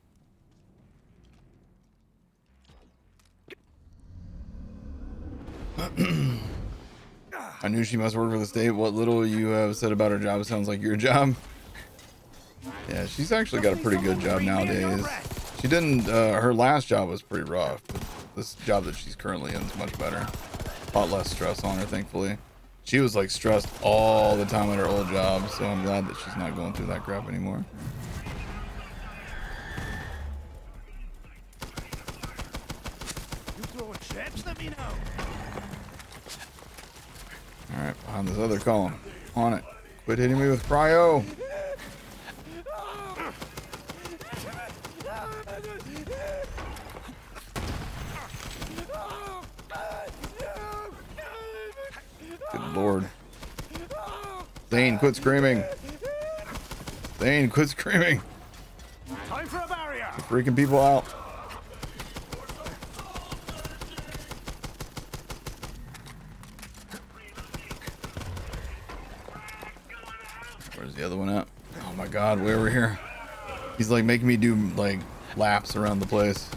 I knew she must work for the state. What little you have said about her job sounds like your job. Yeah, she's actually got a pretty good job nowadays. She didn't, her last job was pretty rough, but this job that she's currently in is much better. A lot less stress on her, thankfully. She was like stressed all the time at her old job, so I'm glad that she's not going through that crap anymore. You throwing chips? Let me know. All right, behind this other column. On it. Quit hitting me with cryo. Good Lord. Zane, quit screaming. Zane, quit screaming. Time for a barrier. You're freaking people out. Where's the other one at? Oh my God, way over here. He's like making me do like laps around the place.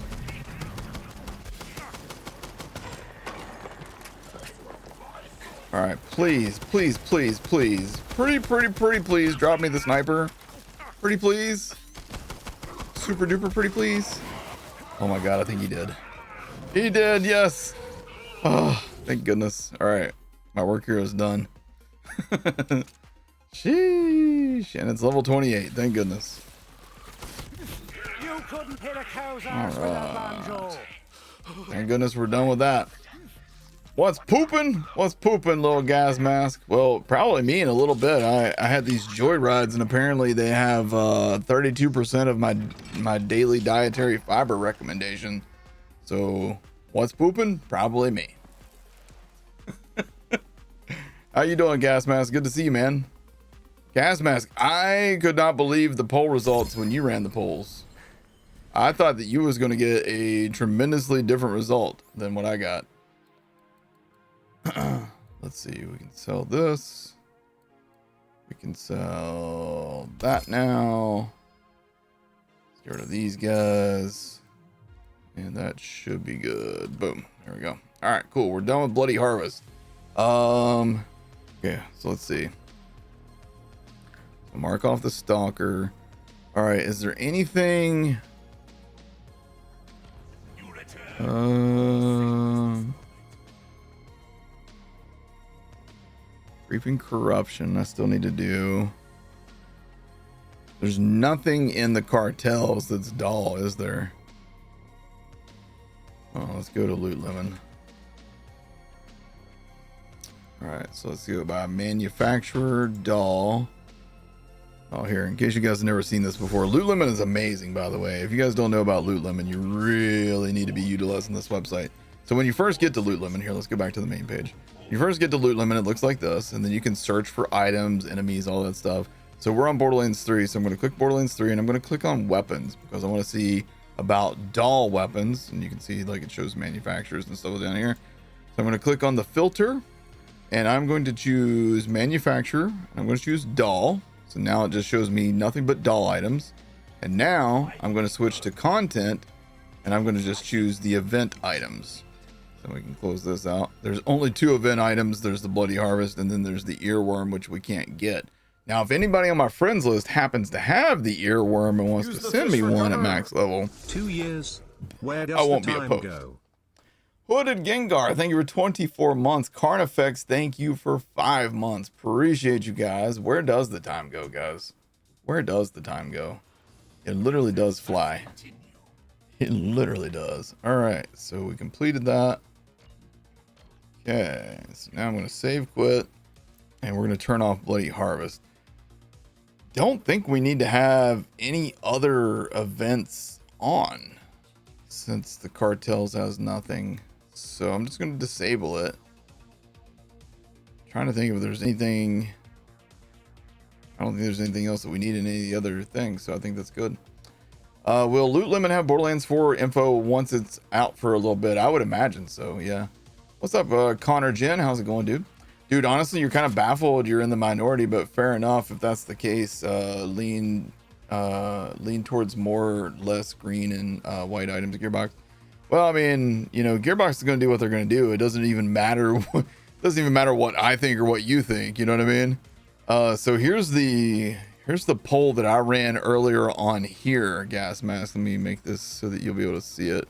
All right, please, please, please, please. Pretty please drop me the sniper. Pretty please. Super duper pretty please. Oh my God, I think he did. He did, yes. Oh, thank goodness. All right, my work here is done. Sheesh, and it's level 28, thank goodness. You couldn't hit a cow's ass with a banjo. Thank goodness we're done with that. What's pooping? What's pooping, little gas mask? Well, probably me in a little bit. I had these joy rides, and apparently they have 32% of my daily dietary fiber recommendation. So what's pooping? Probably me. How you doing, gas mask? Good to see you, man. Gas mask, I could not believe the poll results when you ran the polls. I thought that you was going to get a tremendously different result than what I got. Let's see, we can sell this. We can sell that now. Let's get rid of these guys. And that should be good. Boom. There we go. All right, cool. We're done with Bloody Harvest. Okay, so let's see. I'll mark off the stalker. All right, is there anything? Creeping corruption, I still need to do. There's nothing in the cartels that's Dahl, is there? Oh, let's go to Loot Lemon. All right, so let's go by manufacturer, Dahl. Oh, here, in case you guys have never seen this before, Loot Lemon is amazing, by the way. If you guys don't know about Loot Lemon, you really need to be utilizing this website. So when you first get to Loot Lemon, here, let's go back to the main page. You first get to Loot Lemon, it looks like this, and then you can search for items, enemies, all that stuff. So we're on Borderlands 3. So I'm going to click Borderlands 3 and I'm going to click on weapons because I want to see about Dahl weapons. And you can see like it shows manufacturers and stuff down here. So I'm going to click on the filter and I'm going to choose manufacturer. I'm going to choose Dahl. So now it just shows me nothing but Dahl items. And now I'm going to switch to content and I'm going to just choose the event items. So we can close this out. There's only 2 event items. There's the Bloody Harvest and then there's the earworm, which we can't get. Now, if anybody on my friends list happens to have the earworm and wants to send me one at max level, 2 years. Where does I won't the be time opposed. go? Hooded Gengar, thank you for 24 months. Carnifex, thank you for 5 months. Appreciate you guys. Where does the time go, guys? Where does the time go? It literally does fly. It literally does. All right, so we completed that. Okay, so now I'm going to save quit and we're going to turn off Bloody Harvest. Don't think we need to have any other events on since the cartels has nothing. So I'm just going to disable it. Trying to think if there's anything. I don't think there's anything else that we need in any of the other things. So I think that's good. Will Loot Limit have Borderlands 4 info once it's out for a little bit? I would imagine so. Yeah. What's up, Connor Jen? How's it going, dude? Dude, honestly, you're kind of baffled. You're in the minority, but fair enough. If that's the case, lean towards more or less green and white items. Gearbox. Well, I mean, you know, Gearbox is going to do what they're going to do. It doesn't even matter. Doesn't even matter what I think or what you think. You know what I mean? So here's the poll that I ran earlier on here. Gas mask. Let me make this so that you'll be able to see it.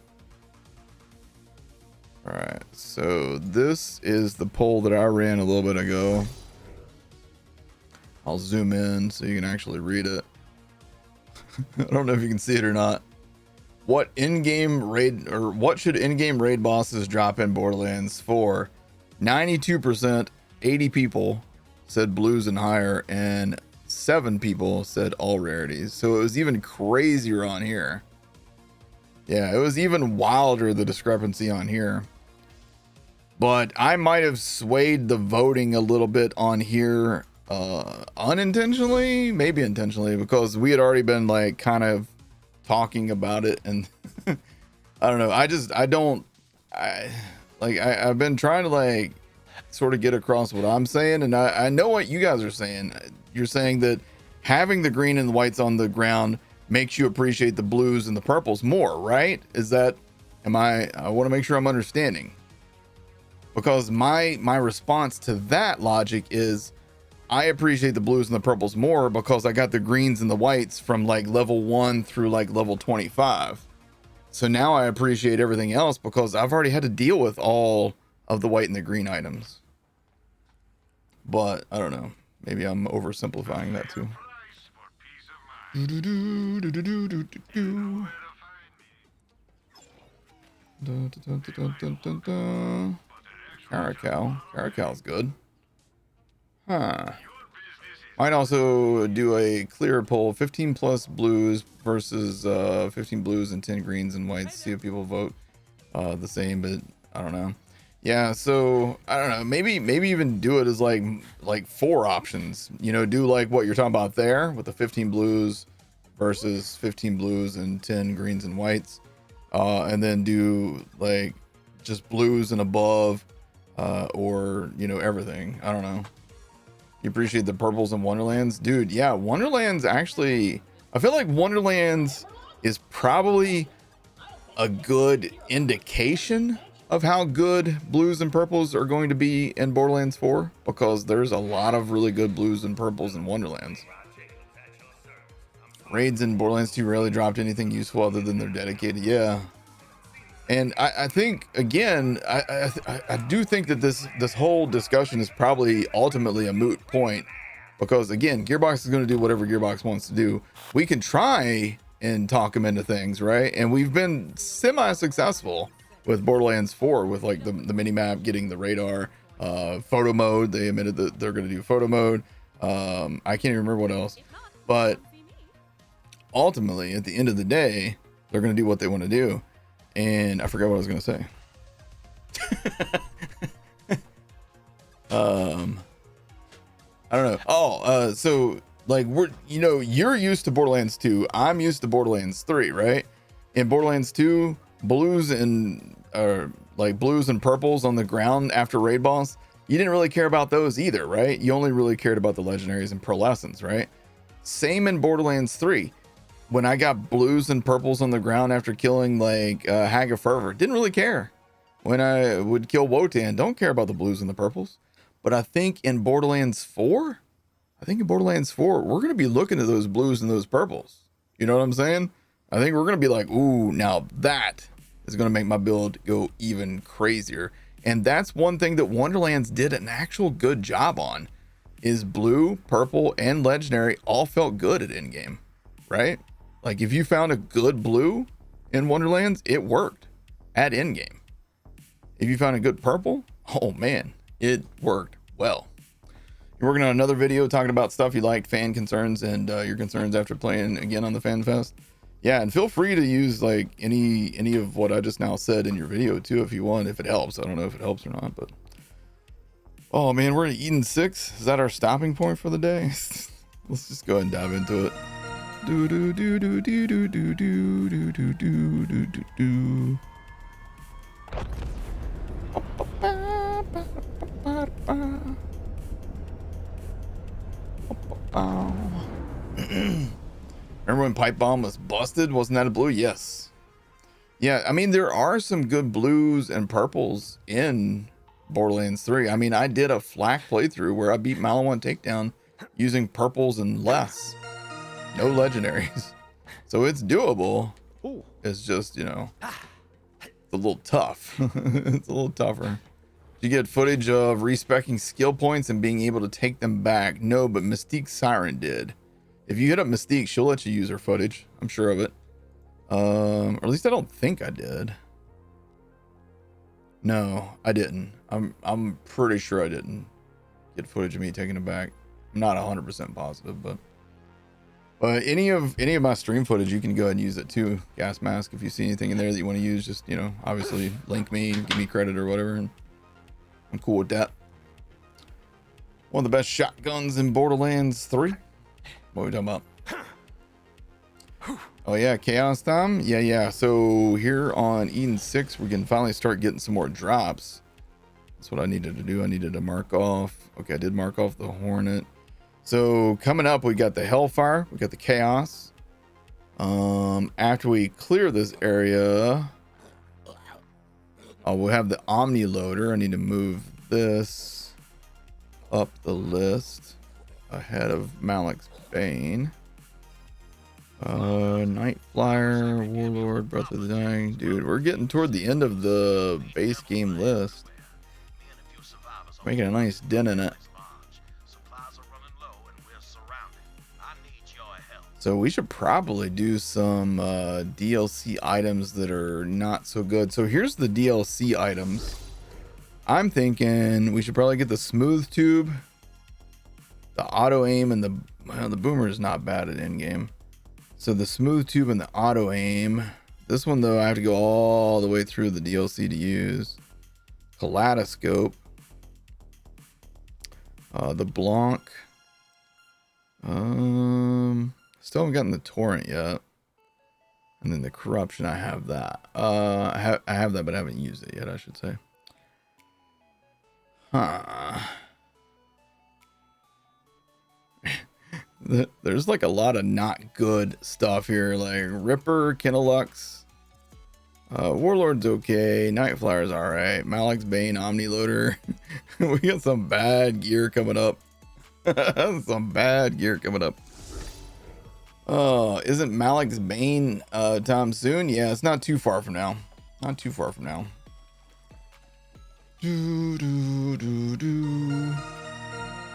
All right, so this is the poll that I ran a little bit ago. I'll zoom in so you can actually read it. I don't know if you can see it or not. What in-game raid or what should in-game raid bosses drop in Borderlands 4? 92%, 80 people said blues and higher, and 7 people said all rarities. So it was even crazier on here. Yeah, it was even wilder, the discrepancy on here. But I might have swayed the voting a little bit on here unintentionally, maybe intentionally, because we had already been like kind of talking about it, and I don't know. I've been trying to like sort of get across what I'm saying, and I know what you guys are saying. You're saying that having the green and the whites on the ground makes you appreciate the blues and the purples more, right? Is that, I want to make sure I'm understanding. Because my response to that logic is I appreciate the blues and the purples more because I got the greens and the whites from like level 1 through like level 25. So now I appreciate everything else because I've already had to deal with all of the white and the green items. But I don't know. Maybe I'm oversimplifying that too. Caracal's good. Huh. Might also do a clear poll. 15 plus blues versus 15 blues and 10 greens and whites. See if people vote the same, but I don't know. Yeah, so I don't know. Maybe even do it as like 4 options. You know, do like what you're talking about there with the 15 blues versus 15 blues and 10 greens and whites. And then do like just blues and above. Or you know, everything. I don't know. You appreciate the purples in Wonderlands, dude? Yeah, Wonderlands actually, I feel like Wonderlands is probably a good indication of how good blues and purples are going to be in Borderlands 4, because there's a lot of really good blues and purples in Wonderlands. Raids in Borderlands 2 rarely dropped anything useful other than they're dedicated. Yeah. And I think, again, I do think that this whole discussion is probably ultimately a moot point, because again, Gearbox is going to do whatever Gearbox wants to do. We can try and talk them into things, right? And we've been semi-successful with Borderlands 4 with like the mini map, getting the radar, photo mode. They admitted that they're going to do photo mode. I can't even remember what else, but ultimately at the end of the day, they're going to do what they want to do. And I forgot what I was going to say. I don't know. So like you're used to Borderlands 2. I'm used to Borderlands 3, right? In Borderlands 2, blues and purples on the ground after raid boss, you didn't really care about those either, right? You only really cared about the legendaries and pearlescents, right? Same in Borderlands 3. When I got blues and purples on the ground after killing like Hag of Fervor, didn't really care. When I would kill Wotan, don't care about the blues and the purples. But I think in Borderlands 4, we're going to be looking at those blues and those purples. You know what I'm saying? I think we're going to be like, ooh, now that is going to make my build go even crazier. And that's one thing that Wonderlands did an actual good job on, is blue, purple, and legendary all felt good at endgame, right? Like if you found a good blue in Wonderlands, it worked at endgame. If you found a good purple, oh man, it worked well. You're working on another video talking about stuff you liked, fan concerns, and your concerns after playing again on the Fan Fest. Yeah, and feel free to use like any of what I just now said in your video too, if you want, if it helps. I don't know if it helps or not, but oh man, we're at Eden 6. Is that our stopping point for the day? Let's just go ahead and dive into it. Do do do do do do do do do do do do do. Remember when Pipe Bomb was busted? Wasn't that a blue? Yes. Yeah, I mean, there are some good blues and purples in Borderlands 3. I mean, I did a flak playthrough where I beat Malawan Takedown using purples and less. No legendaries. So it's doable. It's just, it's a little tough. It's a little tougher. Did you get footage of respecing skill points and being able to take them back? No, but Mystique Siren did. If you hit up Mystique, she'll let you use her footage. I'm sure of it. Or at least I don't think I did. No, I didn't. I'm pretty sure I didn't get footage of me taking it back. I'm not 100% positive, but any of my stream footage, you can go ahead and use it too. Gas Mask, if you see anything in there that you want to use, just obviously link me, give me credit or whatever, and I'm cool with that. One of the best shotguns in Borderlands 3. What are we talking about? Oh yeah, Chaos Time. Yeah. So here on Eden 6, we can finally start getting some more drops. That's what I needed to do. I needed to mark off. Okay, I did mark off the Hornet. So coming up, we got the Hellfire, we got the Chaos. After we clear this area, we'll have the Omni Loader. I need to move this up the list ahead of Malik's Bane. Night Flyer, Warlord, Breath of the Dying. Dude, we're getting toward the end of the base game list. Making a nice dent in it. So we should probably do some DLC items that are not so good. So here's the DLC items. I'm thinking we should probably get the Smooth Tube, the Auto Aim, and the Boomer is not bad at endgame. So the Smooth Tube and the Auto Aim. This one though, I have to go all the way through the DLC to use. Kaleidoscope. The Blanc. Still haven't gotten the Torrent yet. And then the Corruption, I have that. I have that, but I haven't used it yet, I should say. There's like a lot of not good stuff here, like Ripper, Kinelux, Warlord's okay, Nightflyer's alright, Malik's Bane, Omni Loader. We got some bad gear coming up. Some bad gear coming up. Oh, isn't Malik's Bane time soon? Yeah, it's not too far from now. Not too far from now.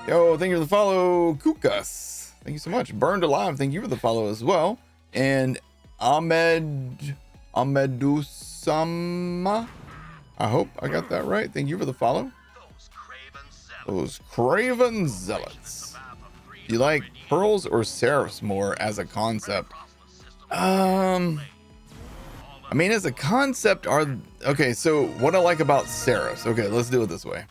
Yo, thank you for the follow, Kukas. Thank you so much. Burned Alive, thank you for the follow as well. And Ahmedusama, I hope I got that right. Thank you for the follow. Those Craven Zealots. Do you like pearls or seraphs more as a concept? I mean, as a concept, okay, so what I like about seraphs, okay, let's do it this way.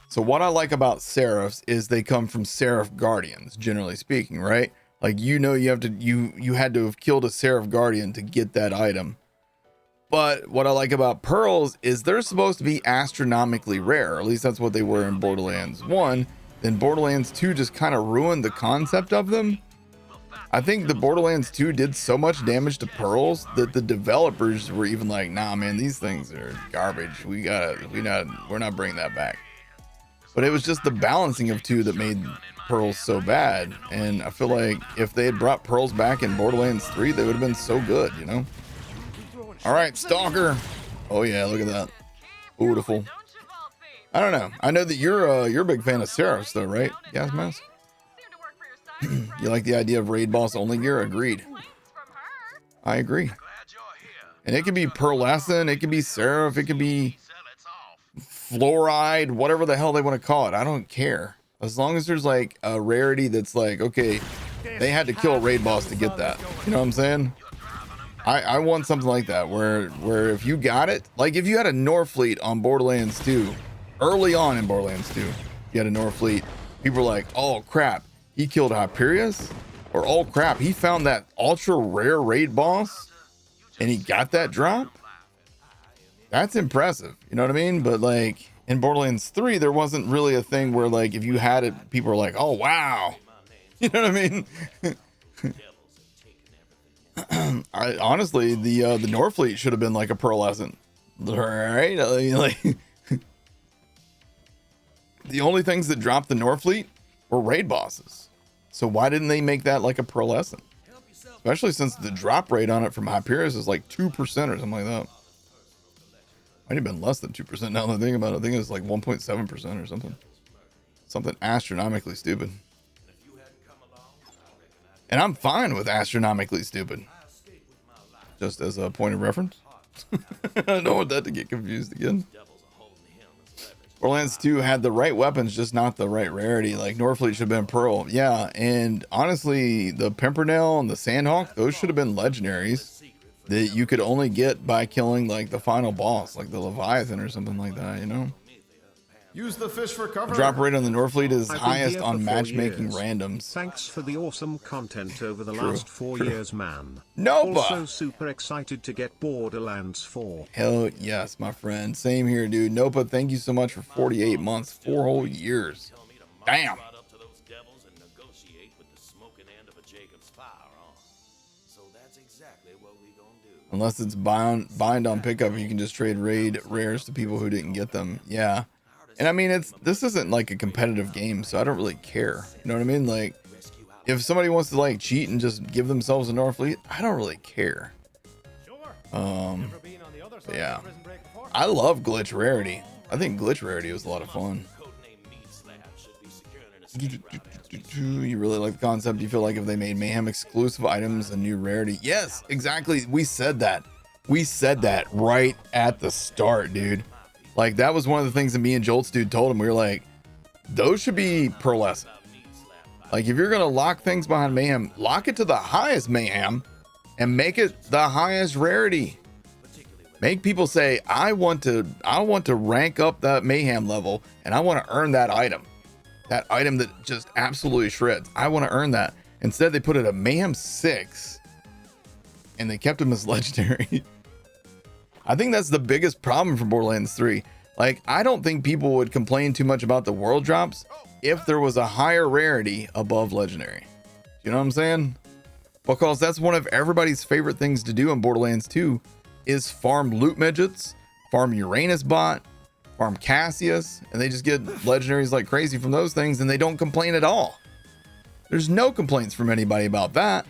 So what I like about Seraphs is they come from Seraph Guardians, generally speaking, right? Like, you know, you had to have killed a Seraph Guardian to get that item. But what I like about pearls is they're supposed to be astronomically rare, or at least that's what they were in Borderlands 1. Then Borderlands 2 just kind of ruined the concept of them. I think the Borderlands 2 did so much damage to pearls that the developers were even like, nah, man, these things are garbage. We're not bringing that back. But it was just the balancing of 2 that made pearls so bad. And I feel like if they had brought pearls back in Borderlands 3, they would have been so good, you know? All right, Stalker. Oh yeah, look at that. Beautiful. I don't know. I know that you're a big fan of Seraphs though, right? Gas Mask? You like the idea of raid boss only gear? Agreed. I agree. And it could be pearlescent, it could be Seraph, it could be fluoride, whatever the hell they want to call it. I don't care. As long as there's like a rarity that's like, okay, they had to kill a raid boss to get that. You know what I'm saying? I want something like that where if you got it, like if you had a Norfleet on Borderlands 2, early on in Borderlands 2, you had a Norfleet, people were like, oh crap, he killed Hyperius, or oh crap, he found that ultra rare raid boss and he got that drop. That's impressive, you know what I mean? But like in Borderlands 3, there wasn't really a thing where like if you had it, people were like, oh wow, you know what I mean? Honestly, the Norfleet should have been like a pearlescent, right? I mean, like the only things that dropped the Norfleet were raid bosses. So why didn't they make that like a pearlescent? Especially since the drop rate on it from Hyperius is like 2% or something like that. Might have been less than 2% now that I think about it. I think it's like 1.7% or something. Something astronomically stupid. And I'm fine with astronomically stupid. Just as a point of reference. I don't want that to get confused again. Borderlands 2 had the right weapons, just not the right rarity. Like Norfleet should have been Pearl. Yeah, and honestly, the Pimpernel and the Sandhawk, those should have been legendaries that you could only get by killing like the final boss, like the Leviathan or something like that, you know? Use the fish for cover. Drop rate on the Norfleet is highest on matchmaking randoms. Thanks for the awesome content over the last 4 years, man. Nopa. Also super excited to get Borderlands 4. Hell yes, my friend. Same here, dude. Nopa, thank you so much for 48 months, 4 whole years. Damn. Unless it's bind on pickup, you can just trade raid rares to people who didn't get them. Yeah. And I mean, this isn't like a competitive game, so I don't really care. You know what I mean? Like, if somebody wants to like cheat and just give themselves a Norfleet, I don't really care. Yeah. I love glitch rarity. I think glitch rarity was a lot of fun. You really like the concept? You feel like if they made Mayhem exclusive items a new rarity? Yes, exactly. We said that. We said that right at the start, dude. Like, that was one of the things that me and Jolt's dude told him. We were like, those should be pearlescent. Like, if you're going to lock things behind Mayhem, lock it to the highest Mayhem and make it the highest rarity. Make people say, I want to rank up that Mayhem level and I want to earn that item. That item that just absolutely shreds. I want to earn that. Instead, they put it at Mayhem 6 and they kept him as legendary. I think that's the biggest problem for Borderlands 3. Like, I don't think people would complain too much about the world drops if there was a higher rarity above legendary. You know what I'm saying? Because that's one of everybody's favorite things to do in Borderlands 2 is farm loot midgets, farm Uranus bot, farm Cassius, and they just get legendaries like crazy from those things and they don't complain at all. There's no complaints from anybody about that.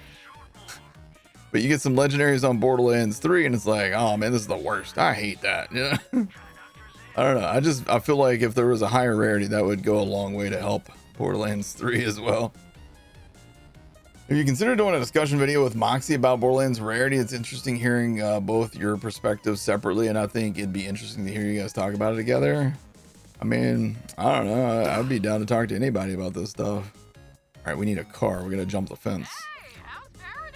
But you get some legendaries on Borderlands 3 and it's like, oh man, this is the worst. I hate that. Yeah. I don't know. I feel like if there was a higher rarity, that would go a long way to help Borderlands 3 as well. If you consider doing a discussion video with Moxie about Borderlands rarity, it's interesting hearing both your perspectives separately, and I think it'd be interesting to hear you guys talk about it together. I mean, I don't know. I'd be down to talk to anybody about this stuff. All right, we need a car. We're gonna jump the fence.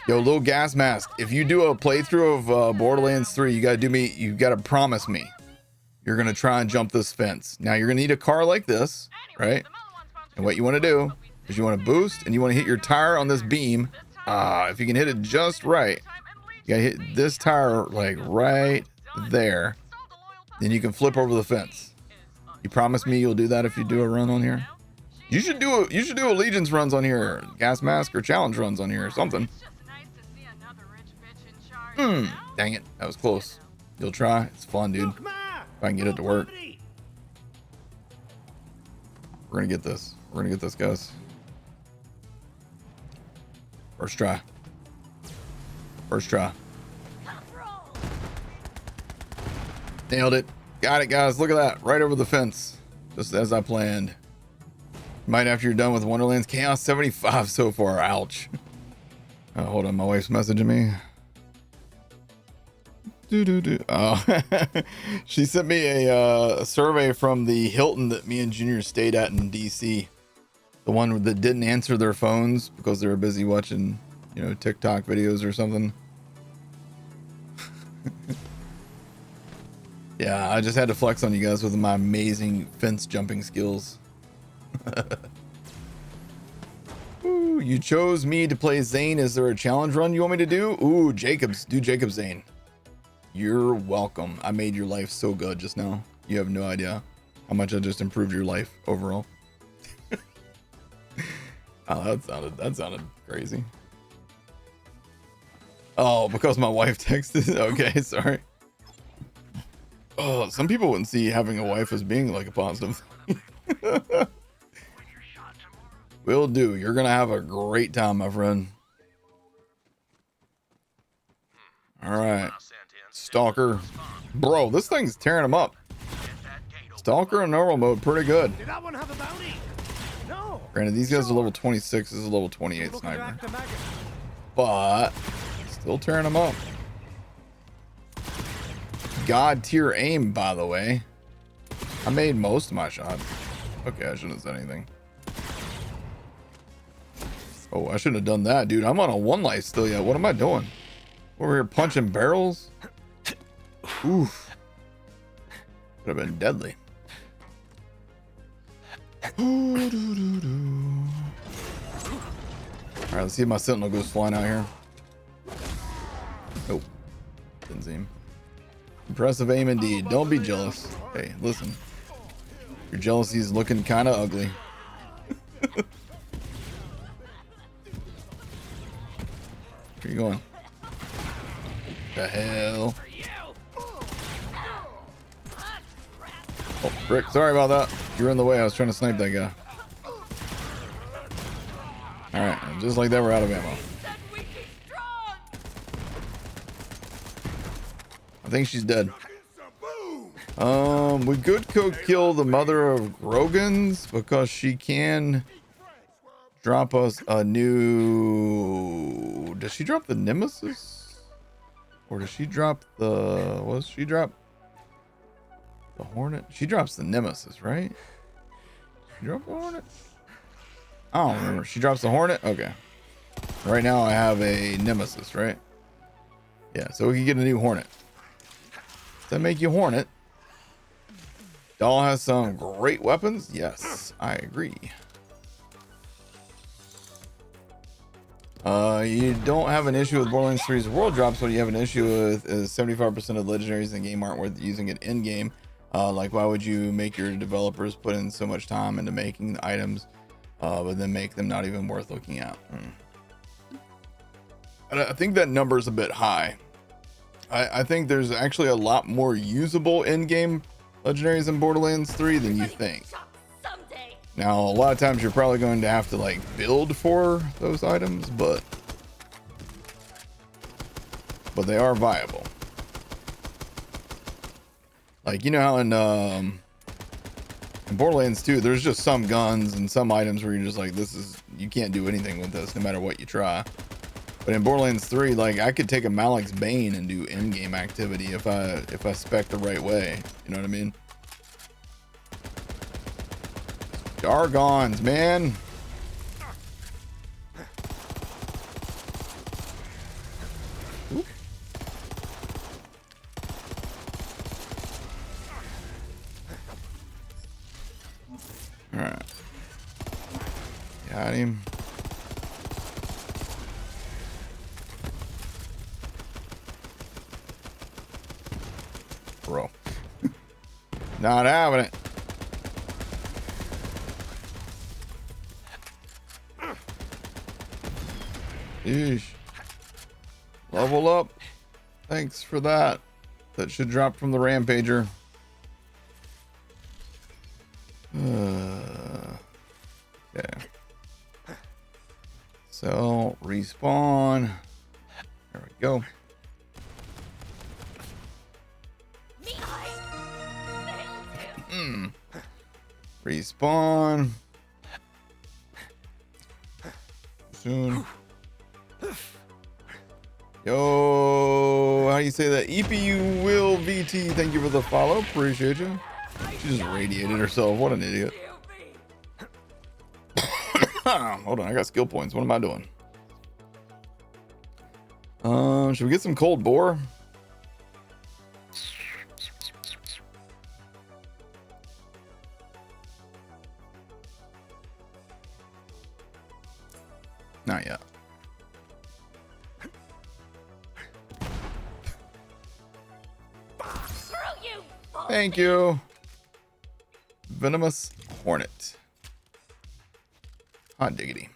Yo, little gas mask. If you do a playthrough of Borderlands 3, you gotta promise me you're going to try and jump this fence. Now you're going to need a car like this, right? And what you want to do is you want to boost and you want to hit your tire on this beam. If you can hit it just right, you got to hit this tire like right there. Then you can flip over the fence. You promise me you'll do that if you do a run on here? You should do allegiance runs on here, gas mask or challenge runs on here or something. Dang it, that was close. You'll try. It's fun, dude. If I can get it to work. We're gonna get this. We're gonna get this, guys. First try. First try. Nailed it. Got it, guys. Look at that. Right over the fence. Just as I planned. Might after you're done with Wonderlands. Chaos 75 so far. Ouch. Hold on. My wife's messaging me. Oh, she sent me a survey from the Hilton that me and Junior stayed at in DC. The one that didn't answer their phones because they were busy watching, you know, TikTok videos or something. Yeah, I just had to flex on you guys with my amazing fence jumping skills. Ooh, you chose me to play Zane. Is there a challenge run you want me to do? Ooh, Jacobs. Do Jacobs Zane. You're welcome. I made your life so good just now. You have no idea how much I just improved your life overall. Oh, that sounded crazy. Oh, because my wife texted. Okay, sorry. Oh, some people wouldn't see having a wife as being like a positive thing. Will do. You're gonna have a great time, my friend. All right. Stalker. Bro, this thing's tearing him up. Stalker in normal mode, pretty good. Did that one have a bounty? No. Granted, these guys are level 26. This is a level 28 sniper. But still tearing him up. God tier aim, by the way. I made most of my shots. Okay, I shouldn't have said anything. Oh, I shouldn't have done that, dude. I'm on a 1 life still yet. What am I doing? Over here punching barrels? Oof. Could have been deadly. Alright, let's see if my sentinel goes flying out here. Nope. Didn't see him. Impressive aim indeed. Don't be jealous. Hey, listen. Your jealousy is looking kind of ugly. Where you going? The hell? Oh, Rick, sorry about that. You were in the way. I was trying to snipe that guy. Alright, just like that, we're out of ammo. I think she's dead. We could go kill the mother of Grogans because she can drop us a new... Does she drop the Nemesis? Or does she drop the... What does she drop? The Hornet? She drops the Nemesis, right? She drop the Hornet? I don't remember. She drops the Hornet? Okay. Right now I have a Nemesis, right? Yeah, so we can get a new Hornet. Does that make you Hornet? Dahl has some great weapons. Yes, I agree. You don't have an issue with Borderlands 3's world drops. What you have an issue with is 75% of the legendaries in the game aren't worth using it in game. Like, why would you make your developers put in so much time into making the items, but then make them not even worth looking at? I think that number is a bit high. I think there's actually a lot more usable in-game legendaries in Borderlands 3 than you think. Now, a lot of times you're probably going to have to like build for those items, but they are viable. Like, you know how in Borderlands 2, there's just some guns and some items where you're just like, you can't do anything with this no matter what you try. But in Borderlands 3, like, I could take a Malik's Bane and do in-game activity if I spec the right way. You know what I mean? Dargons, man. Oop. flame. Bro. Not having it. Yeesh. Level up. Thanks for that. That should drop from the Rampager. Okay. So, respawn. There we go. Respawn. Soon. Yo, how do you say that? EPU will VT. Thank you for the follow. Appreciate you. She just radiated herself. What an idiot. Hold on, I got skill points. What am I doing? Should we get some cold bore? Not yet. Thank you. Venomous Hornet. Hot diggity.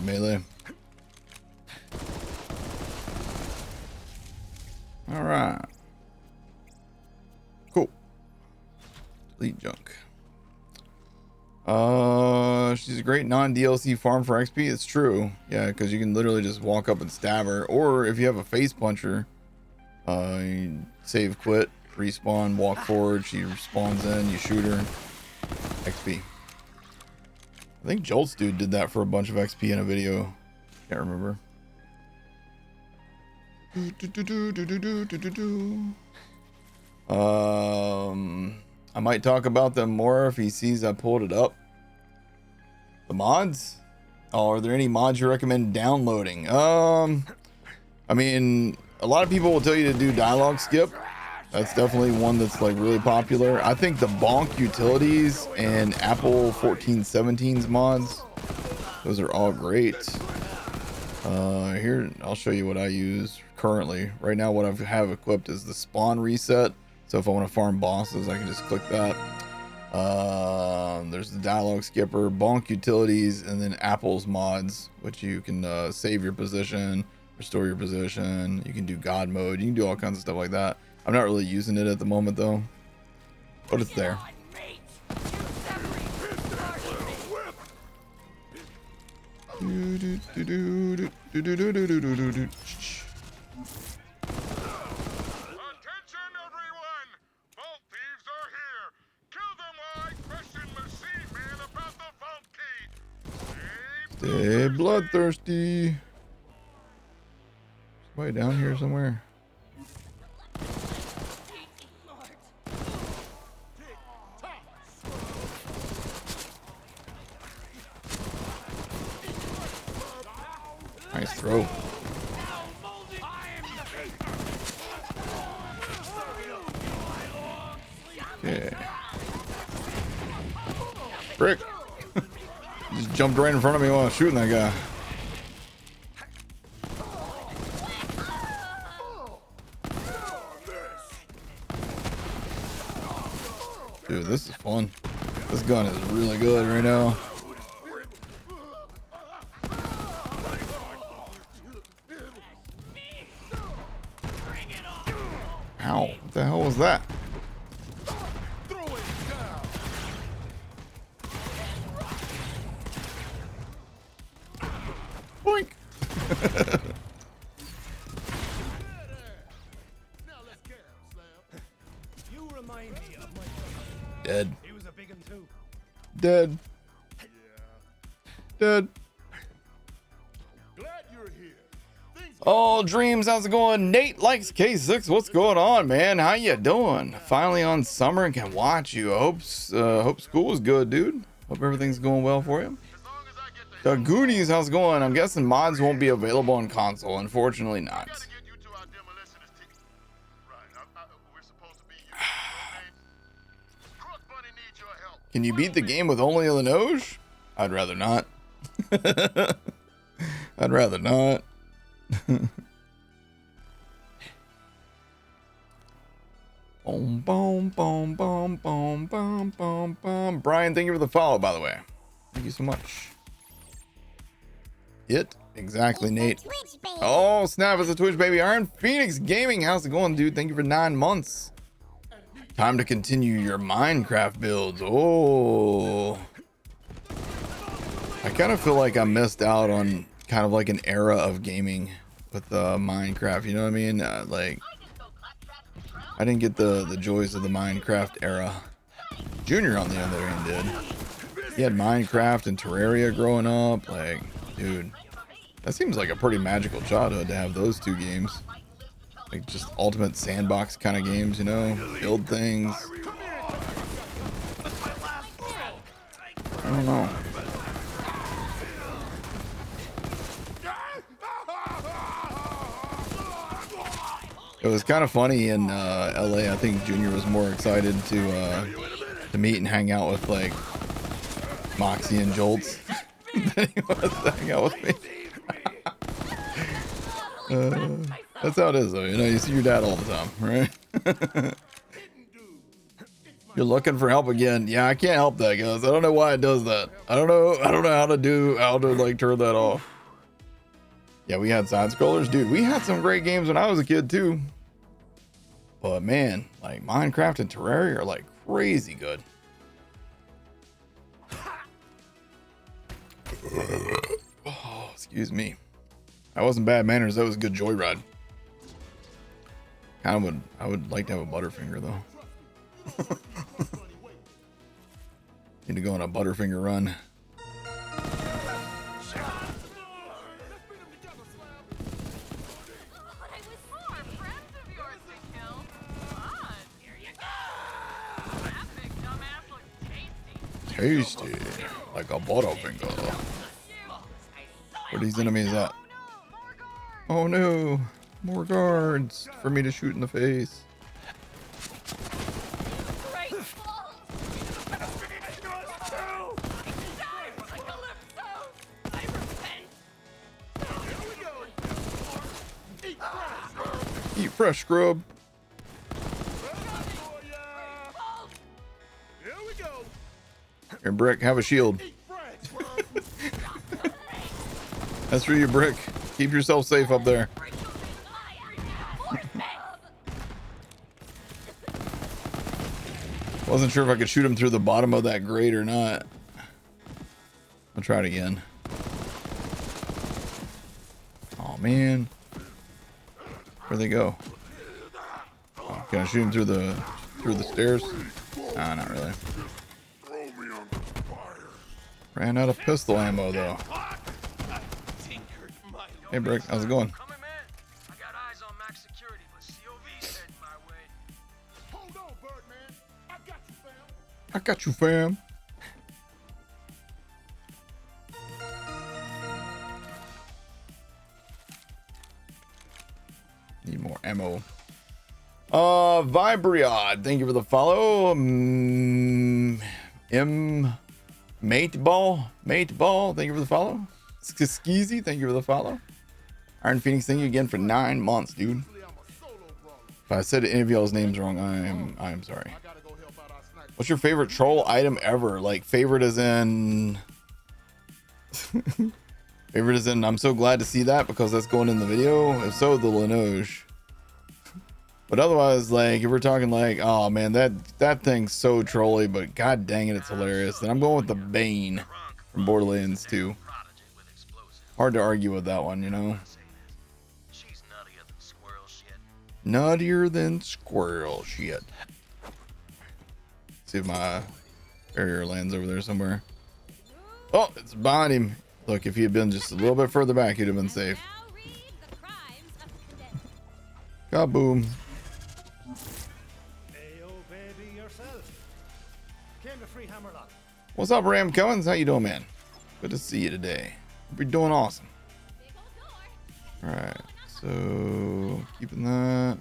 Melee. All right. Cool. Delete junk. She's a great non-DLC farm for XP. It's true. Yeah, because you can literally just walk up and stab her. Or if you have a face puncher, you save, quit, respawn, walk forward. She spawns in, you shoot her. XP. I think Jolt's dude did that for a bunch of XP in a video. Can't remember. I might talk about them more if he sees I pulled it up. The mods? Oh, are there any mods you recommend downloading? I mean, a lot of people will tell you to do dialogue skip. That's definitely one that's like really popular. I think the Bonk utilities and Apple 1417's mods, those are all great. Here, I'll show you what I use currently. Right now, what I have equipped is the spawn reset. So if I want to farm bosses, I can just click that. There's the dialogue skipper, Bonk utilities, and then Apple's mods, which you can save your position, restore your position. You can do God mode. You can do all kinds of stuff like that. I'm not really using it at the moment though, but it's there. Stay bloodthirsty. Somebody down here somewhere. Nice throw. Okay. Frick. Just jumped right in front of me while I was shooting that guy. Dude, this is fun. This gun is really good right now. Ow, what the hell was that? Boink. You remind me of my Dead. He was a big one too. Dead. Dead. Oh, Dreams, how's it going? Nate likes K6. What's going on, man? How you doing? Finally on summer and can watch you. Hope school is good, dude. Hope everything's going well for you. The Goonies, how's it going? I'm guessing mods won't be available on console. Unfortunately not. Can you beat the game with only a Linoge? I'd rather not. I'd rather not. Boom, boom, boom, boom, boom, boom, boom, boom. Brian, thank you for the follow, by the way. Thank you so much. Exactly, Nate. Oh, snap, it's a Twitch baby. Iron Phoenix Gaming, how's it going, dude? Thank you for 9 months. Time to continue your Minecraft builds. Oh. I kind of feel like I missed out on kind of like an era of gaming with Minecraft, you know what I mean? Like, I didn't get the joys of the Minecraft era. Junior, on the other hand, did. He had Minecraft and Terraria growing up. Like, dude, that seems like a pretty magical childhood to have those 2 games. Like, just ultimate sandbox kind of games, you know? Build things. I don't know. It was kind of funny in LA. I think Junior was more excited to meet and hang out with like Moxie and Jolts than he was to hang out with me. That's how it is, though. You know, you see your dad all the time, right? You're looking for help again. Yeah, I can't help that, guys. I don't know why it does that. I don't know how to like turn that off. Yeah, we had side scrollers, dude. We had some great games when I was a kid too. But man, like Minecraft and Terraria are like crazy good. Oh, excuse me. That wasn't bad manners. That was a good joyride. I would like to have a Butterfinger though. Need to go on a Butterfinger run. Tasty, like a Butterfinger. Where these enemies at? Oh no, more guards for me to shoot in the face. Eat fresh, scrub. Here, Brick, have a shield. That's for you, Brick. Keep yourself safe up there. Wasn't sure if I could shoot him through the bottom of that grate or not. I'll try it again. Oh man. Where'd they go? Oh, can I shoot him through the stairs? Nah, not really. Ran out of pistol ammo though. Hey Brick, how's it going? I got you, fam. Need more ammo. Vibriod, thank you for the follow. Mateball, thank you for the follow. Skeezy, thank you for the follow. Iron Phoenix, thank you again for 9 months, dude. If I said any of y'all's names wrong, I am sorry. What's your favorite troll item ever? Like favorite as in favorite as in I'm so glad to see that because that's going in the video. If so, the Linoge. But otherwise, like if we're talking like, oh man, that thing's so trolly, but god dang it, it's hilarious. Then I'm going with the Bane from Borderlands 2. Hard to argue with that one, you know. Nuttier than squirrel shit. See if my barrier lands over there somewhere. Oh, it's behind him. Look, if he had been just a little bit further back, he'd have been safe. Kaboom. Hey, oh baby, yourself. Came to free Hammerlock. What's up, Ram Cummins? How you doing, man? Good to see you today. We're doing awesome. All right, so keeping that.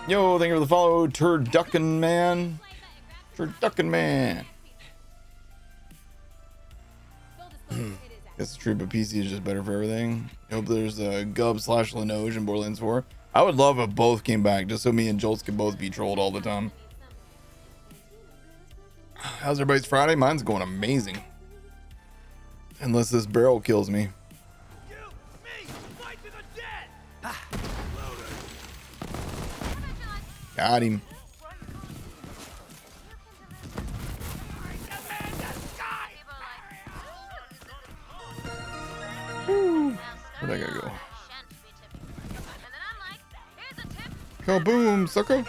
Yo, thank you for the follow, Turducken Man. Turducken Man. Guess the true, but PC is just better for everything. I hope there's a Gub/Linoge in Borderlands 4. I would love if both came back, just so me and Jolts could both be trolled all the time. How's everybody's Friday? Mine's going amazing. Unless this barrel kills me. You, me, fight to the death. Got him. Where'd I gotta go? Kaboom, sucker.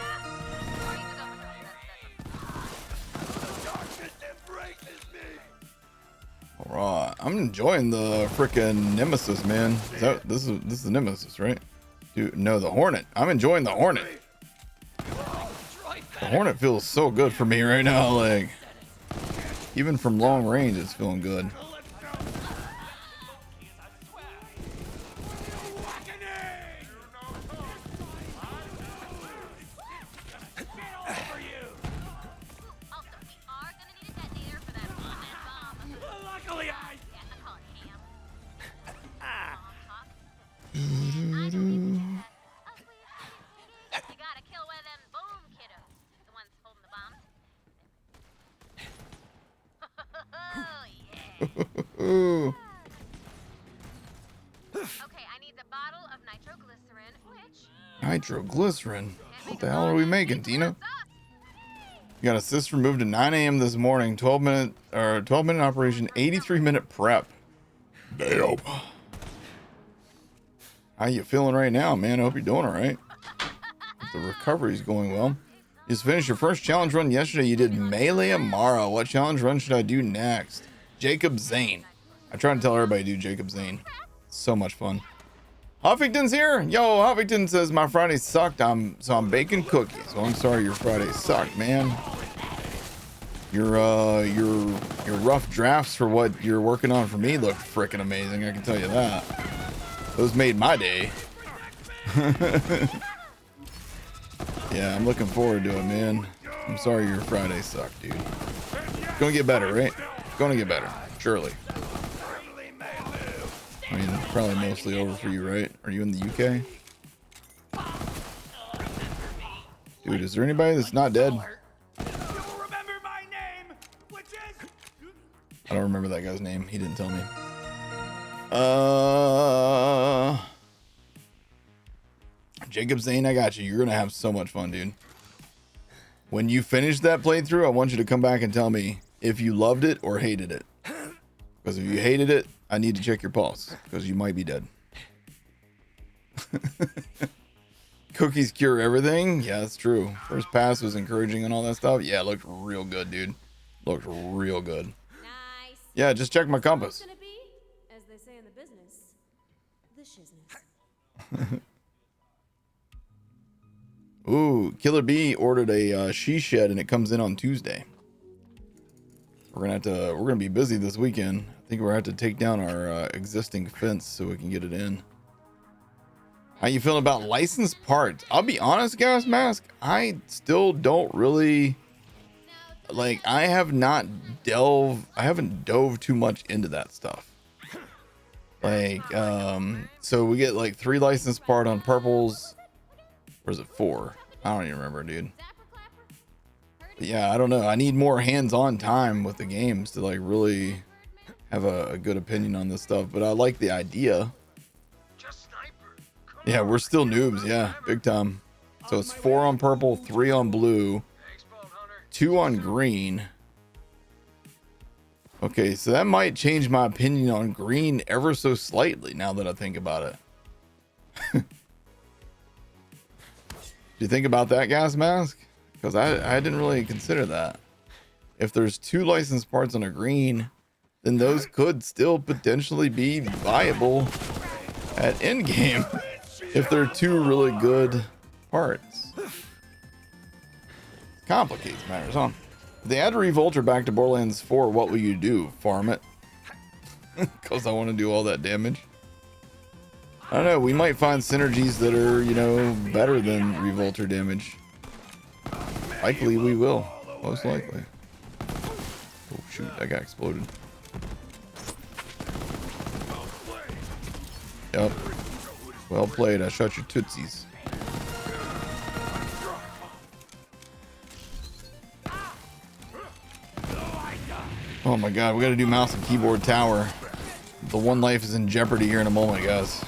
Alright, I'm enjoying the frickin' Nemesis, man. This is the Nemesis, right? Dude, no, the Hornet. I'm enjoying the Hornet. The Hornet feels so good for me right now, like even from long range it's feeling good. Nitroglycerin? What the hell are we making, Tina? You got assist removed at 9 a.m. this morning. 12-minute operation, 83-minute prep. Damn. How you feeling right now, man? I hope you're doing all right. The recovery's going well. You just finished your first challenge run yesterday. You did Melee Amara. What challenge run should I do next? Jacob Zane. I try to tell everybody to do Jacob Zane. So much fun. Huffington's here. Yo, Huffington says my Friday sucked. I'm baking cookies. Well, I'm sorry your Friday sucked, man. Your rough drafts for what you're working on for me look freaking amazing. I can tell you that. Those made my day. Yeah, I'm looking forward to it, man. I'm sorry your Friday sucked, dude. It's gonna get better, right? It's gonna get better, surely. I mean, it's probably mostly over for you, right? Are you in the UK? Dude, is there anybody that's not dead? I don't remember that guy's name. He didn't tell me. Jacob Zane, I got you. You're gonna have so much fun, dude. When you finish that playthrough, I want you to come back and tell me if you loved it or hated it. Because if you hated it, I need to check your pulse, because you might be dead. Cookies cure everything? Yeah, that's true. First pass was encouraging and all that stuff. Yeah, it looked real good, dude. Looked real good. Nice. Yeah, just check my compass. Gonna be, as they say in the business, the shizness. Ooh, Killer B ordered a she shed and it comes in on Tuesday. We're gonna be busy this weekend. I think we're gonna have to take down our existing fence so we can get it in. How you feeling about licensed parts? I'll be honest, Gas Mask. I still don't really like. I haven't dove too much into that stuff. Like, so we get like 3 licensed part on purples. Or is it 4? I don't even remember, dude. But yeah, I don't know. I need more hands-on time with the games to like really have a good opinion on this stuff. But I like the idea. Yeah, we're still noobs. Yeah, big time. So it's 4 on purple, 3 on blue, 2 on green. Okay, so that might change my opinion on green ever so slightly now that I think about it. Do you think about that, Gas Mask? because I didn't really consider that. If there's 2 licensed parts on a green, then those could still potentially be viable at end game if they're 2 really good parts. Complicates matters, huh? If they add Revolter back to Borderlands 4, what will you do? Farm it? Because I want to do all that damage. I don't know, we might find synergies that are, you know, better than Revolter damage. Likely we will. Most likely. Oh shoot, that guy exploded. Yep. Well played, I shot your tootsies. Oh my god, we gotta do mouse and keyboard tower. The one life is in jeopardy here in a moment, guys.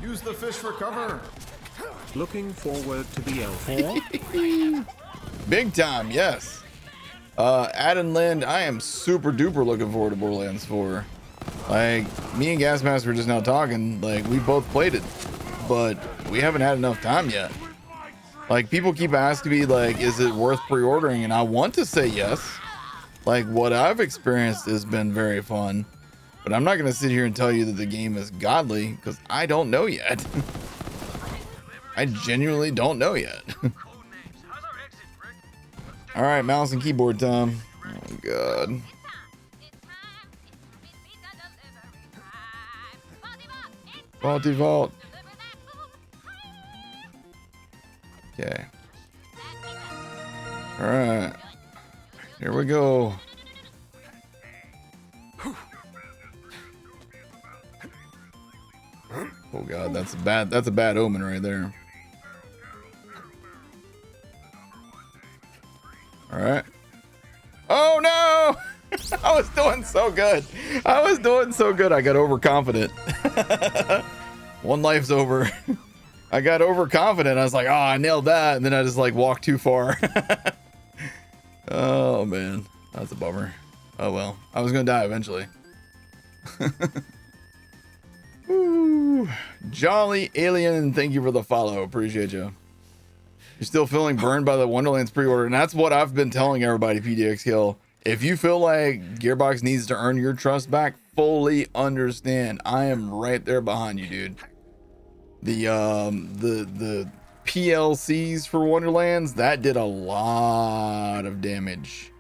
Use the fish for cover. Looking forward to BL4. Big time, yes. Adam Lind, I am super duper looking forward to Borderlands 4. Like, me and Gasmaster were just now talking, like, we both played it, but we haven't had enough time yet. Like, people keep asking me, like, is it worth pre-ordering? And I want to say yes. Like, what I've experienced has been very fun, but I'm not going to sit here and tell you that the game is godly, because I don't know yet. I genuinely don't know yet. All right, mouse and keyboard time. Oh, God. Vaulty vault. Okay. All right. Here we go. Oh God, that's a bad omen right there. All right. Oh no! I was doing so good. I got overconfident. One life's over. I got overconfident. I was like, oh, I nailed that. And then I just like walked too far. Oh man, that's a bummer. Oh well, I was gonna die eventually. Ooh. Jolly Alien, thank you for the follow. Appreciate you. You're still feeling burned by the Wonderlands pre-order, and that's what I've been telling everybody, PDXKill. If you feel like Gearbox needs to earn your trust back, fully understand. I am right there behind you, dude. The PLCs for Wonderlands, that did a lot of damage.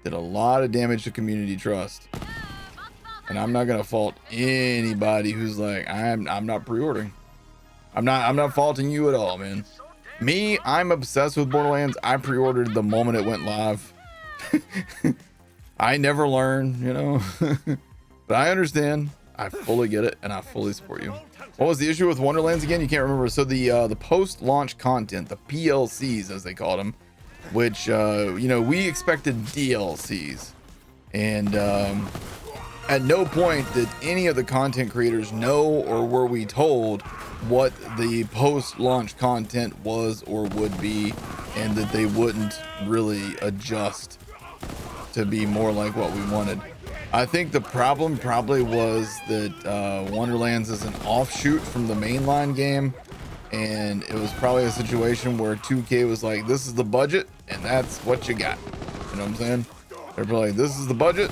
Did a lot of damage to community trust. And I'm not gonna fault anybody who's like, I'm not pre-ordering. I'm not faulting you at all, man. Me, I'm obsessed with Borderlands. I pre-ordered the moment it went live. I never learn, you know. But I understand. I fully get it, and I fully support you. What was the issue with Wonderlands again? You can't remember. So the post-launch content, the PLCs as they called them, which you know, we expected DLCs, and at no point did any of the content creators know, or were we told what the post-launch content was or would be, and that they wouldn't really adjust to be more like what we wanted. I think the problem probably was that Wonderlands is an offshoot from the mainline game, and it was probably a situation where 2K was like, this is the budget and that's what you got. You know what I'm saying? They're probably like, this is the budget,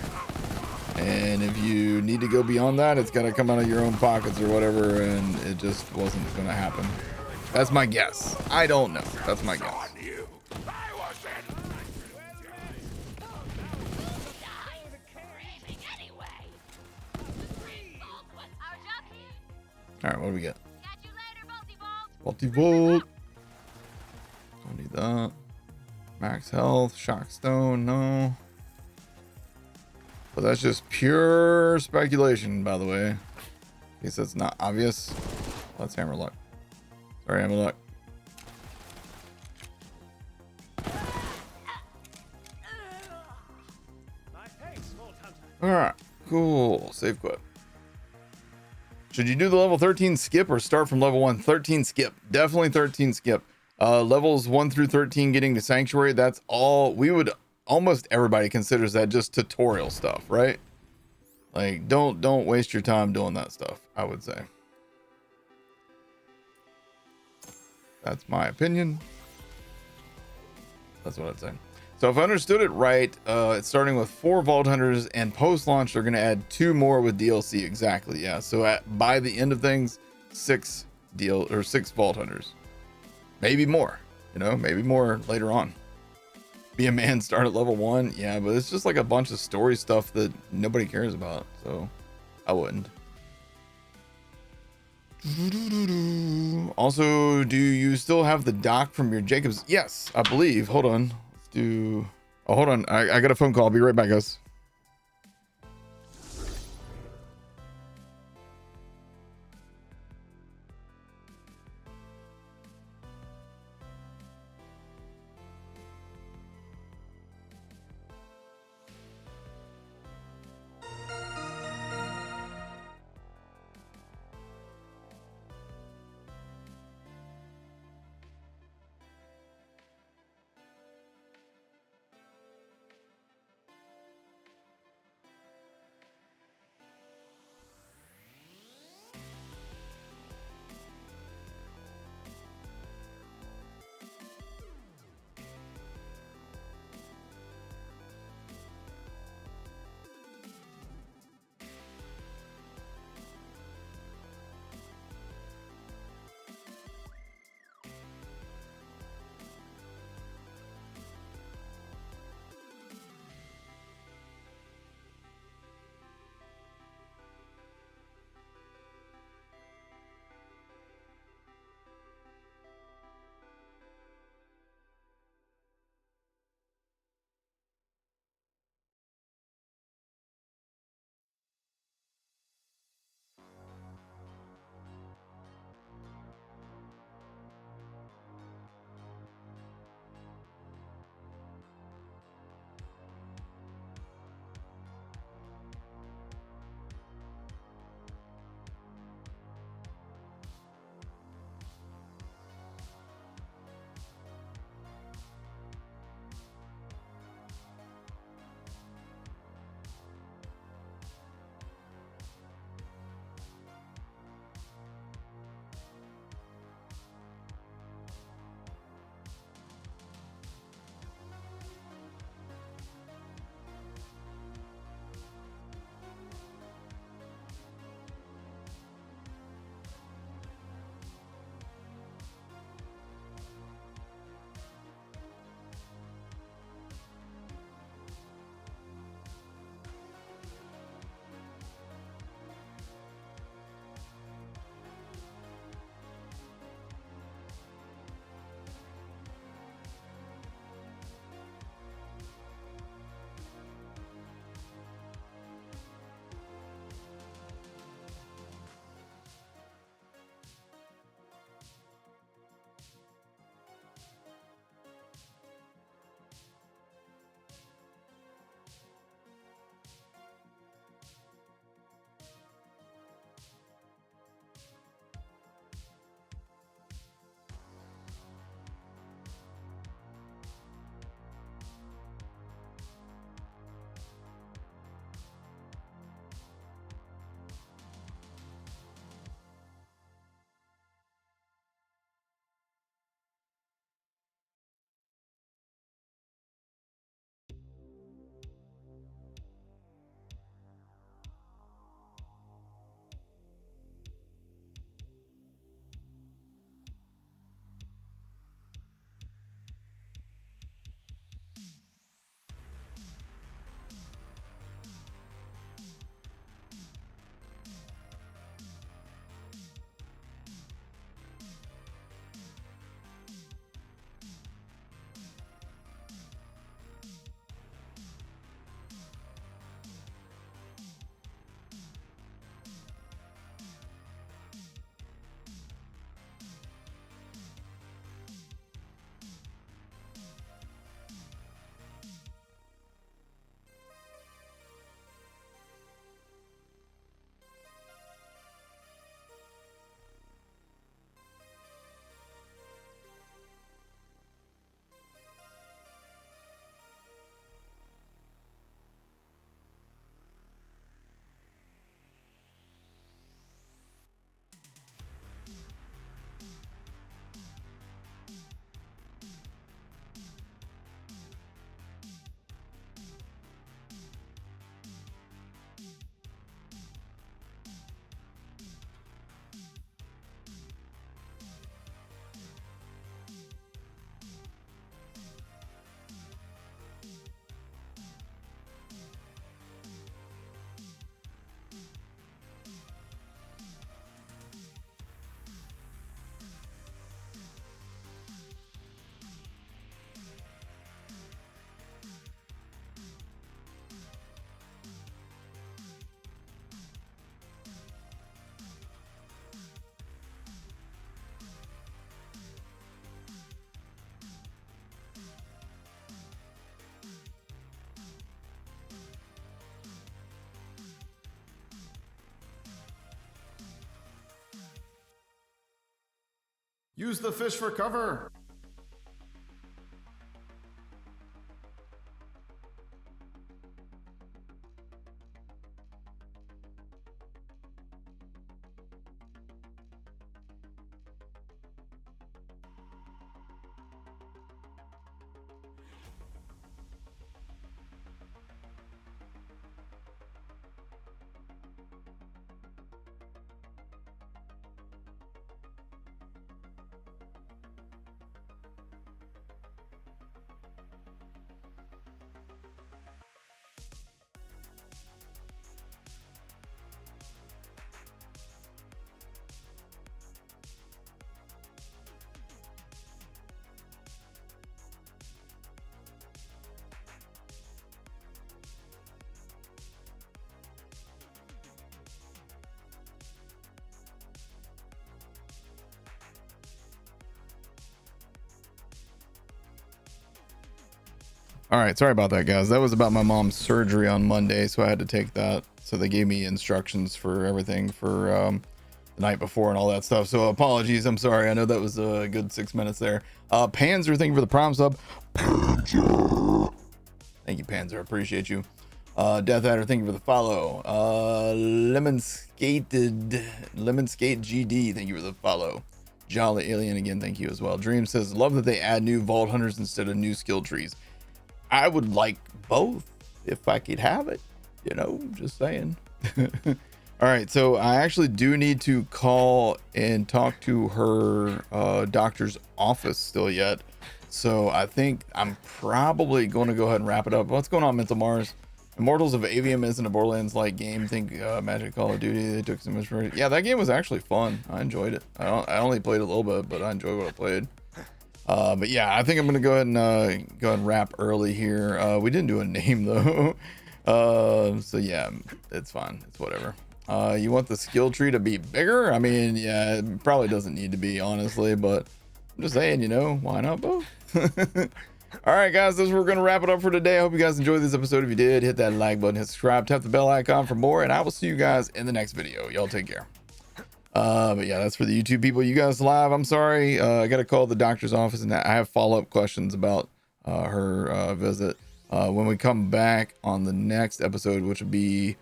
and if you need to go beyond that, it's got to come out of your own pockets or whatever, and it just wasn't going to happen. That's my guess. I don't know. That's my guess. All right, what do we get? Multi-volt. Don't need that. Max health, shock stone, no. But that's just pure speculation, by the way. In case that's not obvious. Let's hammer luck. Sorry, hammer luck. All right, cool. Save quit. Should you do the level 13 skip or start from level 1? 13 skip. Definitely 13 skip. Levels 1 through 13 getting to Sanctuary, that's all. We would, almost everybody considers that just tutorial stuff, right? Like, don't waste your time doing that stuff, I would say. That's my opinion. That's what I'd say. So if I understood it right, it's starting with 4 Vault Hunters, and post-launch they're going to add 2 more with DLC. Exactly, yeah. So by the end of things, 6 Vault Hunters, maybe more. You know, maybe more later on. Be a man, start at level 1, yeah, but it's just like a bunch of story stuff that nobody cares about, so I wouldn't. Also, do you still have the dock from your Jacobs? Yes, I believe. Hold on. Let's do. Oh, hold on. I got a phone call. I'll be right back, guys. Use the fish for cover. All right, sorry about that, guys. That was about my mom's surgery on Monday, so I had to take that. So they gave me instructions for everything for the night before and all that stuff. So apologies, I'm sorry. I know that was a good 6 minutes there. Panzer, thank you for the prime sub. Panzer. Thank you, Panzer. Appreciate you. Death Adder, thank you for the follow. Lemon Skate GD, thank you for the follow. Jolly Alien again, thank you as well. Dream says, love that they add new vault hunters instead of new skill trees. I would like both if I could have it, you know, just saying. All right, so I actually do need to call and talk to her doctor's office still yet. So I think I'm probably going to go ahead and wrap it up. What's going on, Mental Mars? Immortals of Avium isn't a Borderlands-like game. Think Magic Call of Duty. They took some inspiration. Yeah, that game was actually fun. I enjoyed it. I only played a little bit, but I enjoyed what I played. But yeah, I think I'm gonna go ahead and wrap early here. We didn't do a name though. So yeah, it's fine. It's whatever. You want the skill tree to be bigger? I mean, yeah, it probably doesn't need to be, honestly, but I'm just saying, you know, why not both? All right, guys, this is where we're gonna wrap it up for today. I hope you guys enjoyed this episode. If you did, hit that like button, hit subscribe, tap the bell icon for more, and I will see you guys in the next video. Y'all take care. But yeah, that's for the YouTube people. You guys live, I'm sorry. I got to call the doctor's office and I have follow-up questions about her visit. When we come back on the next episode, which will be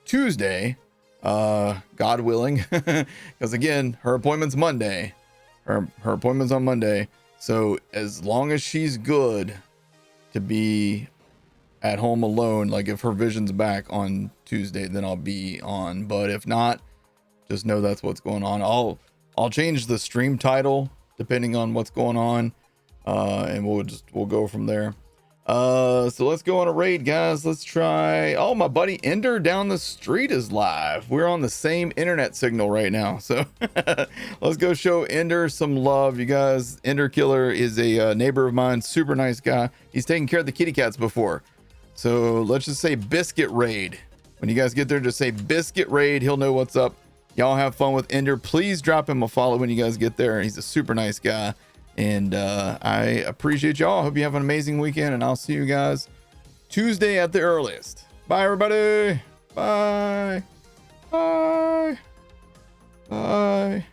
Tuesday, God willing, because again, her appointment's Monday. Her appointment's on Monday. So as long as she's good to be at home alone, like if her vision's back on Tuesday, then I'll be on. But if not, just know that's what's going on. I'll change the stream title depending on what's going on, and we'll go from there. So let's go on a raid, guys. Let's try. Oh, my buddy Ender down the street is live. We're on the same internet signal right now, so let's go show Ender some love, you guys. Ender Killer is a neighbor of mine, super nice guy. He's taken care of the kitty cats before, so let's just say Biscuit Raid. When you guys get there, just say Biscuit Raid. He'll know what's up. Y'all have fun with Ender. Please drop him a follow when you guys get there. He's a super nice guy. And I appreciate y'all. Hope you have an amazing weekend. And I'll see you guys Tuesday at the earliest. Bye, everybody. Bye. Bye. Bye.